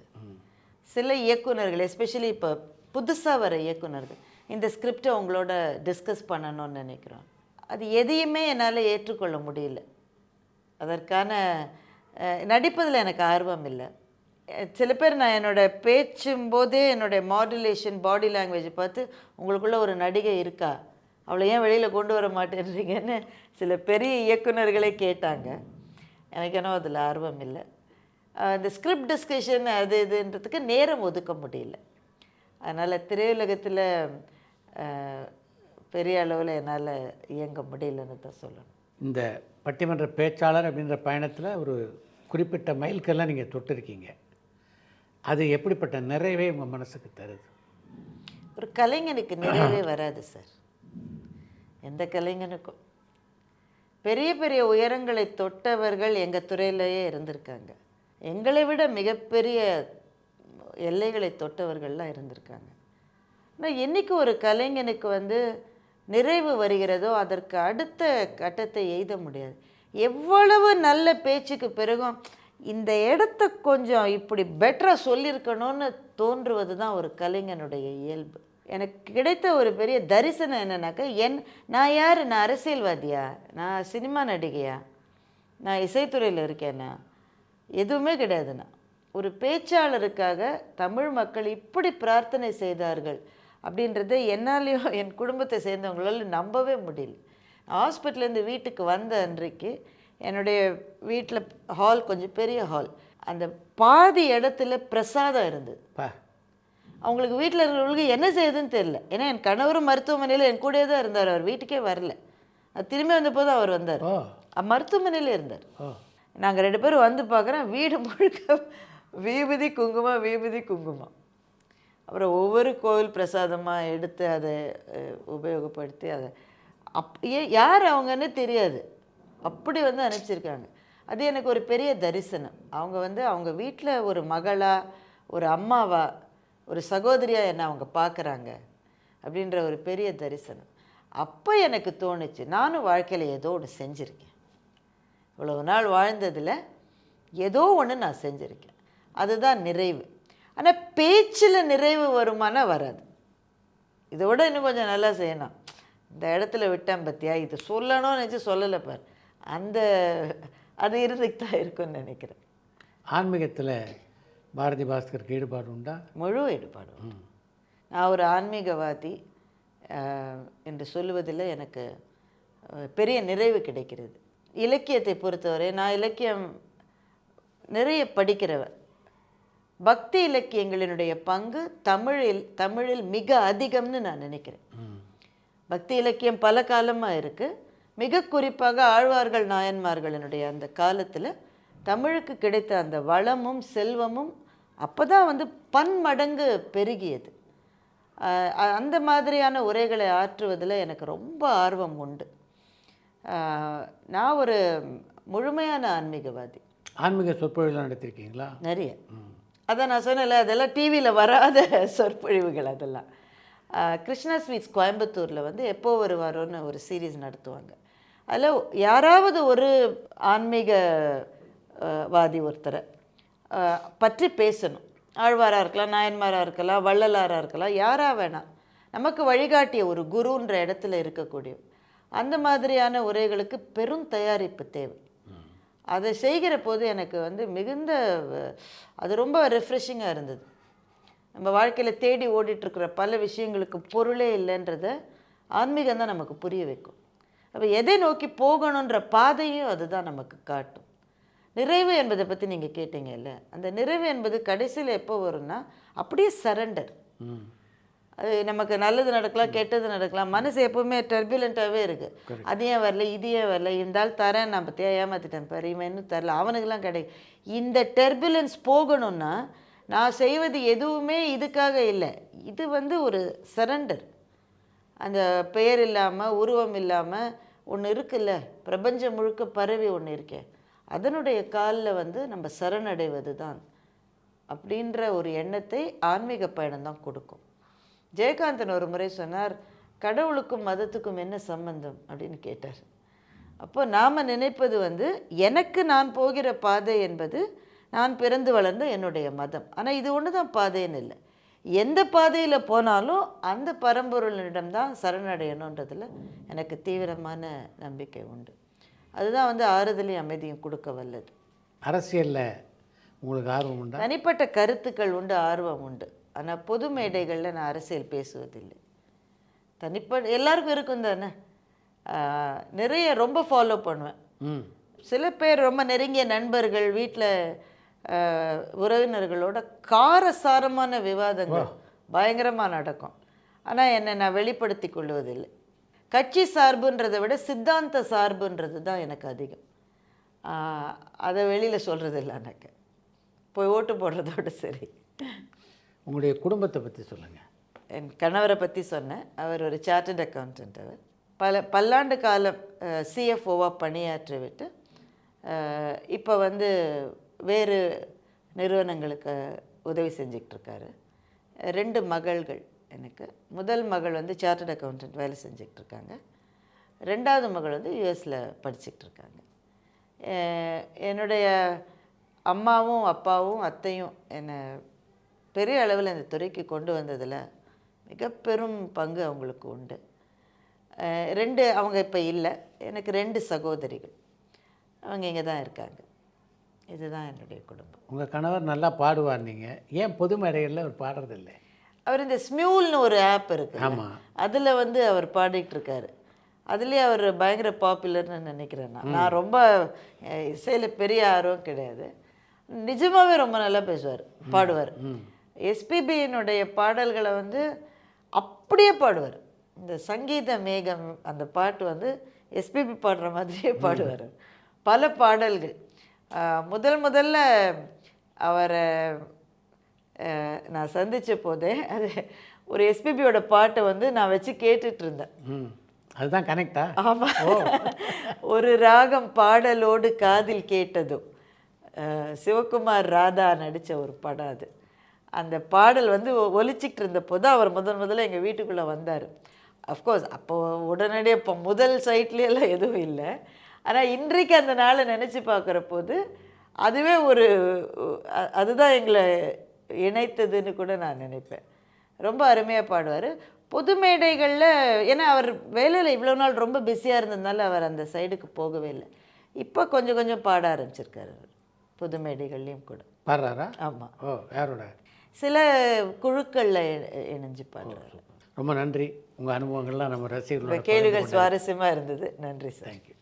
சில இயக்குநர்கள், எஸ்பெஷலி இப்போ புதுசாக வர இயக்குநர்கள், இந்த ஸ்கிரிப்டை உங்களோட டிஸ்கஸ் பண்ணணும்னு நினைக்கிறோம். அது எதையுமே என்னால் ஏற்றுக்கொள்ள முடியல. அதற்கான நடிப்பதில் எனக்கு ஆர்வம் இல்லை. சில பேர் நான் என்னோடய பேச்சும்போதே என்னுடைய மாடுலேஷன், பாடி லாங்குவேஜ் பார்த்து உங்களுக்குள்ளே ஒரு நடிகை இருக்கா, அவளை ஏன் வெளியில் கொண்டு வர மாட்டேன்றீங்கன்னு சில பெரிய இயக்குநர்களே கேட்டாங்க. எனக்கு என்ன அதில் ஆர்வம் இல்லை. இந்த ஸ்கிரிப்ட் டிஸ்கஷன் அது இதுன்றதுக்கு நேரம் ஒதுக்க முடியல. அதனால் திரையுலகத்தில் பெரிய அளவில் என்னால் இயங்க முடியலன்னு தான் சொல்லணும். இந்த பட்டிமன்ற பேச்சாளர் அப்படின்ற பயணத்தில் ஒரு குறிப்பிட்ட மைல்கெல்லாம் நீங்கள் தொட்டிருக்கீங்க. அது எப்படிப்பட்ட நிறைவே உங்கள் மனசுக்கு தருது? ஒரு கலைஞனுக்கு நிறைவே வராது சார். எந்த கலைஞனுக்கும். பெரிய பெரிய உயரங்களை தொட்டவர்கள் எங்கள் துறையிலேயே இருந்திருக்காங்க. எங்களை விட மிகப்பெரிய எல்லைகளை தொட்டவர்கள்லாம் இருந்திருக்காங்க. ஆனால் என்றைக்கு ஒரு கலைஞனுக்கு வந்து நிறைவு வருகிறதோ அதற்கு அடுத்த கட்டத்தை எய்த முடியாது. எவ்வளவு நல்ல பேச்சுக்கு பிறகும் இந்த இடத்த கொஞ்சம் இப்படி பெட்டராக சொல்லியிருக்கணும்னு தோன்றுவது தான் ஒரு கலைஞனுடைய இயல்பு. எனக்கு கிடைத்த ஒரு பெரிய தரிசனம் என்னன்னாக்கா, நான் யார்? நான் அரசியல்வாதியா? நான் சினிமா நடிகையா? நான் இசைத்துறையில் இருக்கேன்னா? எதுவுமே கிடையாதுண்ணா. ஒரு பேச்சாளருக்காக தமிழ் மக்கள் இப்படி பிரார்த்தனை செய்தார்கள் அப்படின்றத என்னாலேயும் என் குடும்பத்தை சேர்ந்தவங்களால நம்பவே முடியல. ஹாஸ்பிட்டலேருந்து வீட்டுக்கு வந்த அன்றைக்கு என்னுடைய வீட்டில் ஹால் கொஞ்சம் பெரிய ஹால், அந்த பாதி இடத்துல பிரசாதம் இருந்தது. அவங்களுக்கு வீட்டில் இருக்கிறவங்களுக்கு என்ன செய்யுதுன்னு தெரியல. ஏன்னா என் கணவரும் மருத்துவமனையில் என் கூடயே தான் இருந்தார், அவர் வீட்டுக்கே வரல. அது திரும்பி வந்தபோது அவர் வந்தார், மருத்துவமனையில் இருந்தார். நாங்கள் 2 பேரும் வந்து பார்க்குறோம், வீடு முழுக்க விபூதி குங்குமம், விபூதி குங்குமம். அப்புறம் ஒவ்வொரு கோவில் பிரசாதமாக எடுத்து அதை உபயோகப்படுத்தி அதை யார் அவங்கன்னு தெரியாது, அப்படி வந்து அனுப்பிச்சிருக்காங்க. அது எனக்கு ஒரு பெரிய தரிசனம். அவங்க வந்து அவங்க வீட்டில் ஒரு மகளா, ஒரு அம்மாவா, ஒரு சகோதரியாக என்ன அவங்க பார்க்குறாங்க அப்படின்ற ஒரு பெரிய தரிசனம். அப்போ எனக்கு தோணுச்சு, நானும் வாழ்க்கையில் ஏதோ ஒன்று செஞ்சுருக்கேன். இவ்வளவு நாள் வாழ்ந்ததில் ஏதோ ஒன்று நான் செஞ்சுருக்கேன், அதுதான் நிறைவு. ஆனால் பேச்சில் நிறைவு வருமானா வராது. இதோட இன்னும் கொஞ்சம் நல்லா செய்யணும், இந்த இடத்துல விட்டேன் பற்றியா, இது சொல்லணும்னு நினச்சி சொல்லலை பார், அது இருந்துட்டு தான் இருக்குன்னு நினைக்கிறேன். ஆன்மீகத்தில் பாரதி பாஸ்கருக்கு ஈடுபாடு உண்டா? முழு ஈடுபாடு. நான் ஒரு ஆன்மீகவாதி என்று சொல்லுவதில் எனக்கு பெரிய நிறைவு கிடைக்கிறது. இலக்கியத்தை பொறுத்தவரை நான் இலக்கியம் நிறைய படிக்கிறவன். பக்தி இலக்கியங்களினுடைய பங்கு தமிழில் மிக அதிகம்னு நான் நினைக்கிறேன். பக்தி இலக்கியம் பல காலமாக இருக்குது. மிக குறிப்பாக ஆழ்வார்கள் நாயன்மார்களினுடைய அந்த காலத்தில் தமிழுக்கு கிடைத்த அந்த வளமும் செல்வமும் அப்போ தான் வந்து பன்மடங்கு பெருகியது. அந்த மாதிரியான உரைகளை ஆற்றுவதில் எனக்கு ரொம்ப ஆர்வம் உண்டு. நான் ஒரு முழுமையான ஆன்மீகவாதி. ஆன்மீக சொற்பொழிவுலாம் நடத்திருக்கீங்களா? நிறைய. அதான் நான் சொன்னேன்ல, அதெல்லாம் டிவியில் வராத சொற்பொழிவுகள். அதெல்லாம் கிருஷ்ணா ஸ்வீட்ஸ் கோயம்புத்தூரில் வந்து எப்போ வருவாரோன்னு ஒரு சீரீஸ் நடத்துவாங்க. அதில் யாராவது ஒரு ஆன்மீகவாதி ஒருத்தரை பற்றி பேசணும். ஆழ்வாராக இருக்கலாம், நாயன்மாராக இருக்கலாம், வள்ளலாராக இருக்கலாம், யாராக வேணாம், நமக்கு வழிகாட்டிய ஒரு குருன்ற இடத்துல இருக்கக்கூடிய அந்த மாதிரியான உரைகளுக்கு பெரும் தயாரிப்பு தேவை. அதை செய்கிற போது எனக்கு வந்து மிகுந்த அது ரொம்ப ரெஃப்ரெஷிங்காக இருந்தது. நம்ம வாழ்க்கையில் தேடி ஓடிட்டுருக்கிற பல விஷயங்களுக்கு பொருளே இல்லைன்றத ஆன்மீகம் தான் நமக்கு புரிய வைக்கும். அப்போ எதை நோக்கி போகணுன்ற பாதையும் அதுதான் நமக்கு காட்டும். நிறைவு என்பதை பற்றி நீங்கள் கேட்டீங்கல்ல, அந்த நிறைவு என்பது கடைசியில் எப்போ வரும்னா அப்படியே சரண்டர். அது நமக்கு நல்லது நடக்கலாம், கெட்டது நடக்கலாம். மனசு எப்போவுமே டர்புலண்ட்டாகவே இருக்குது. அது ஏன் வரல, இது ஏன் வரல, இருந்தாலும் தரேன், நான் பற்றியா ஏமாற்றிட்டேன் பாரு, இவன் இன்னும் தரல, அவனுக்கெல்லாம் கிடைக்கும். இந்த டர்புலன்ஸ் போகணும்னா நான் செய்வது எதுவுமே இதுக்காக இல்லை. இது வந்து ஒரு சரண்டர். அந்த பெயர் இல்லாமல் உருவம் இல்லாமல் ஒன்று இருக்குல்ல, பிரபஞ்சம் முழுக்க பரவி ஒன்று இருக்கேன், அதனுடைய காலில் வந்து நம்ம சரணடைவது தான் அப்படின்ற ஒரு எண்ணத்தை ஆன்மீக பயணம் தான் கொடுக்கும். ஜெயகாந்தன் ஒரு முறை சொன்னார், கடவுளுக்கும் மதத்துக்கும் என்ன சம்பந்தம் அப்படின்னு கேட்டார். அப்போ நாம் நினைப்பது வந்து எனக்கு நான் போகிற பாதை என்பது நான் பிறந்து வளர்ந்த என்னுடைய மதம். ஆனால் இது ஒன்று தான் பாதைன்னு இல்லை. எந்த பாதையில் போனாலும் அந்த பரம்பொருளிடம்தான் சரணடையணுன்றதில் எனக்கு தீவிரமான நம்பிக்கை உண்டு. அதுதான் வந்து ஆறுதலையும் அமைதியும் கொடுக்க வல்லது. அரசியலில் உங்களுக்கு ஆர்வம் உண்டா? தனிப்பட்ட கருத்துக்கள் உண்டு, ஆர்வம் உண்டு. ஆனால் பொது மேடைகளில் நான் அரசியல் பேசுவதில்லை. எல்லாருக்கும் இருக்கும் தானே. நிறைய ரொம்ப ஃபாலோ பண்ணுவேன். சில பேர் ரொம்ப நெருங்கிய நண்பர்கள், வீட்டில் உறவினர்களோட காரசாரமான விவாதங்கள் பயங்கரமாக நடக்கும். ஆனால் என்னை நான் வெளிப்படுத்தி கொள்வதில்லை. கட்சி சார்புன்றதை விட சித்தாந்த சார்புன்றது தான் எனக்கு அதிகம். அதை வெளியில் சொல்கிறது இல்லை. எனக்கு போய் ஓட்டு போடுறதோட சரி. உங்களுடைய குடும்பத்தை பற்றி சொல்லுங்கள். என் கணவரை பற்றி சொன்னேன். அவர் ஒரு சார்ட்டர்ட் அக்கௌண்டன்ட். அவர் பல்லாண்டு காலம் சிஎஃப்ஓவாக பணியாற்றி விட்டு இப்போ வந்து வேறு நிறுவனங்களுக்கு உதவி செஞ்சிட்ருக்காரு. 2 மகள்கள் எனக்கு. முதல் மகள் வந்து சார்ட்டர்ட் அக்கௌண்டன்ட் வேலை செஞ்சிட்ருக்காங்க. 2வது மகள் வந்து யூஎஸில் படிச்சுட்ருக்காங்க. என்னுடைய அம்மாவும் அப்பாவும் அத்தையும் என்னை பெரிய அளவில் இந்த துறைக்கு கொண்டு வந்ததில் மிக பெரும் பங்கு அவங்களுக்கு உண்டு. அவங்க இப்போ இல்லை. எனக்கு 2 சகோதரிகள், அவங்க இங்கே தான் இருக்காங்க. இதுதான் என்னுடைய குடும்பம். உங்கள் கணவர் நல்லா பாடுவார், நீங்கள் ஏன் பொது மேடைகளில் அவர் பாடுறதில்லை? அவர் இந்த ஸ்மியூல்னு ஒரு ஆப் இருக்குது, ஆமாம், அதில் வந்து அவர் பாடிட்டுருக்காரு. அதுலேயே அவர் பயங்கர பாப்புலர்னு நினைக்கிறேன். நான் ரொம்ப இசையில் பெரிய ஆர்வம் கிடையாது. நிஜமாகவே ரொம்ப நல்லா பேசுவார், பாடுவார். எஸ்பிபியினுடைய பாடல்களை வந்து அப்படியே பாடுவார். இந்த சங்கீத மேகம் அந்த பாட்டு வந்து எஸ்பிபி பாடுற மாதிரியே பாடுவார். பல பாடல்கள். முதல்ல அவரை நான் சந்தித்த போதே அது ஒரு எஸ்பிபியோட பாட்டை வந்து நான் வச்சு கேட்டுட்டு இருந்தேன். அதுதான் கனெக்டா? ஆமாம். ஒரு ராகம் பாடலோடு காதில் கேட்டதும், சிவகுமார் ராதா நடித்த ஒரு படம் அது. அந்த பாடல் வந்து ஒலிச்சிக்கிட்டு இருந்தப்போ தான் அவர் முதல்ல எங்கள் வீட்டுக்குள்ளே வந்தார். அஃப்கோர்ஸ் அப்போது உடனடியே இப்போ முதல் சைட்லேயெல்லாம் எதுவும் இல்லை. ஆனால் இன்றைக்கு அந்த நாளை நினச்சி பார்க்குற போது அதுவே அதுதான் எங்களை இணைத்ததுன்னு கூட நான் நினைப்பேன். ரொம்ப அருமையாக பாடுவார். பொது மேடைகளில், ஏன்னா அவர் வேலையில் இவ்வளோ நாள் ரொம்ப பிஸியாக இருந்ததுனால அவர் அந்த சைடுக்கு போகவே இல்லை. இப்போ கொஞ்சம் பாட ஆரம்பிச்சிருக்காரு அவர். புது மேடைகள்லையும் கூட. பாடுறாரா? ஆமாம். ஓ, யாரோட? சில குழுக்களில் இணைஞ்சு பாடுறாரு. ரொம்ப நன்றி. உங்கள் அனுபவங்கள்லாம் நம்ம ரசிகர்களோட கேள்விகள் சுவாரஸ்யமாக இருந்தது. நன்றி சார். தேங்க்யூ.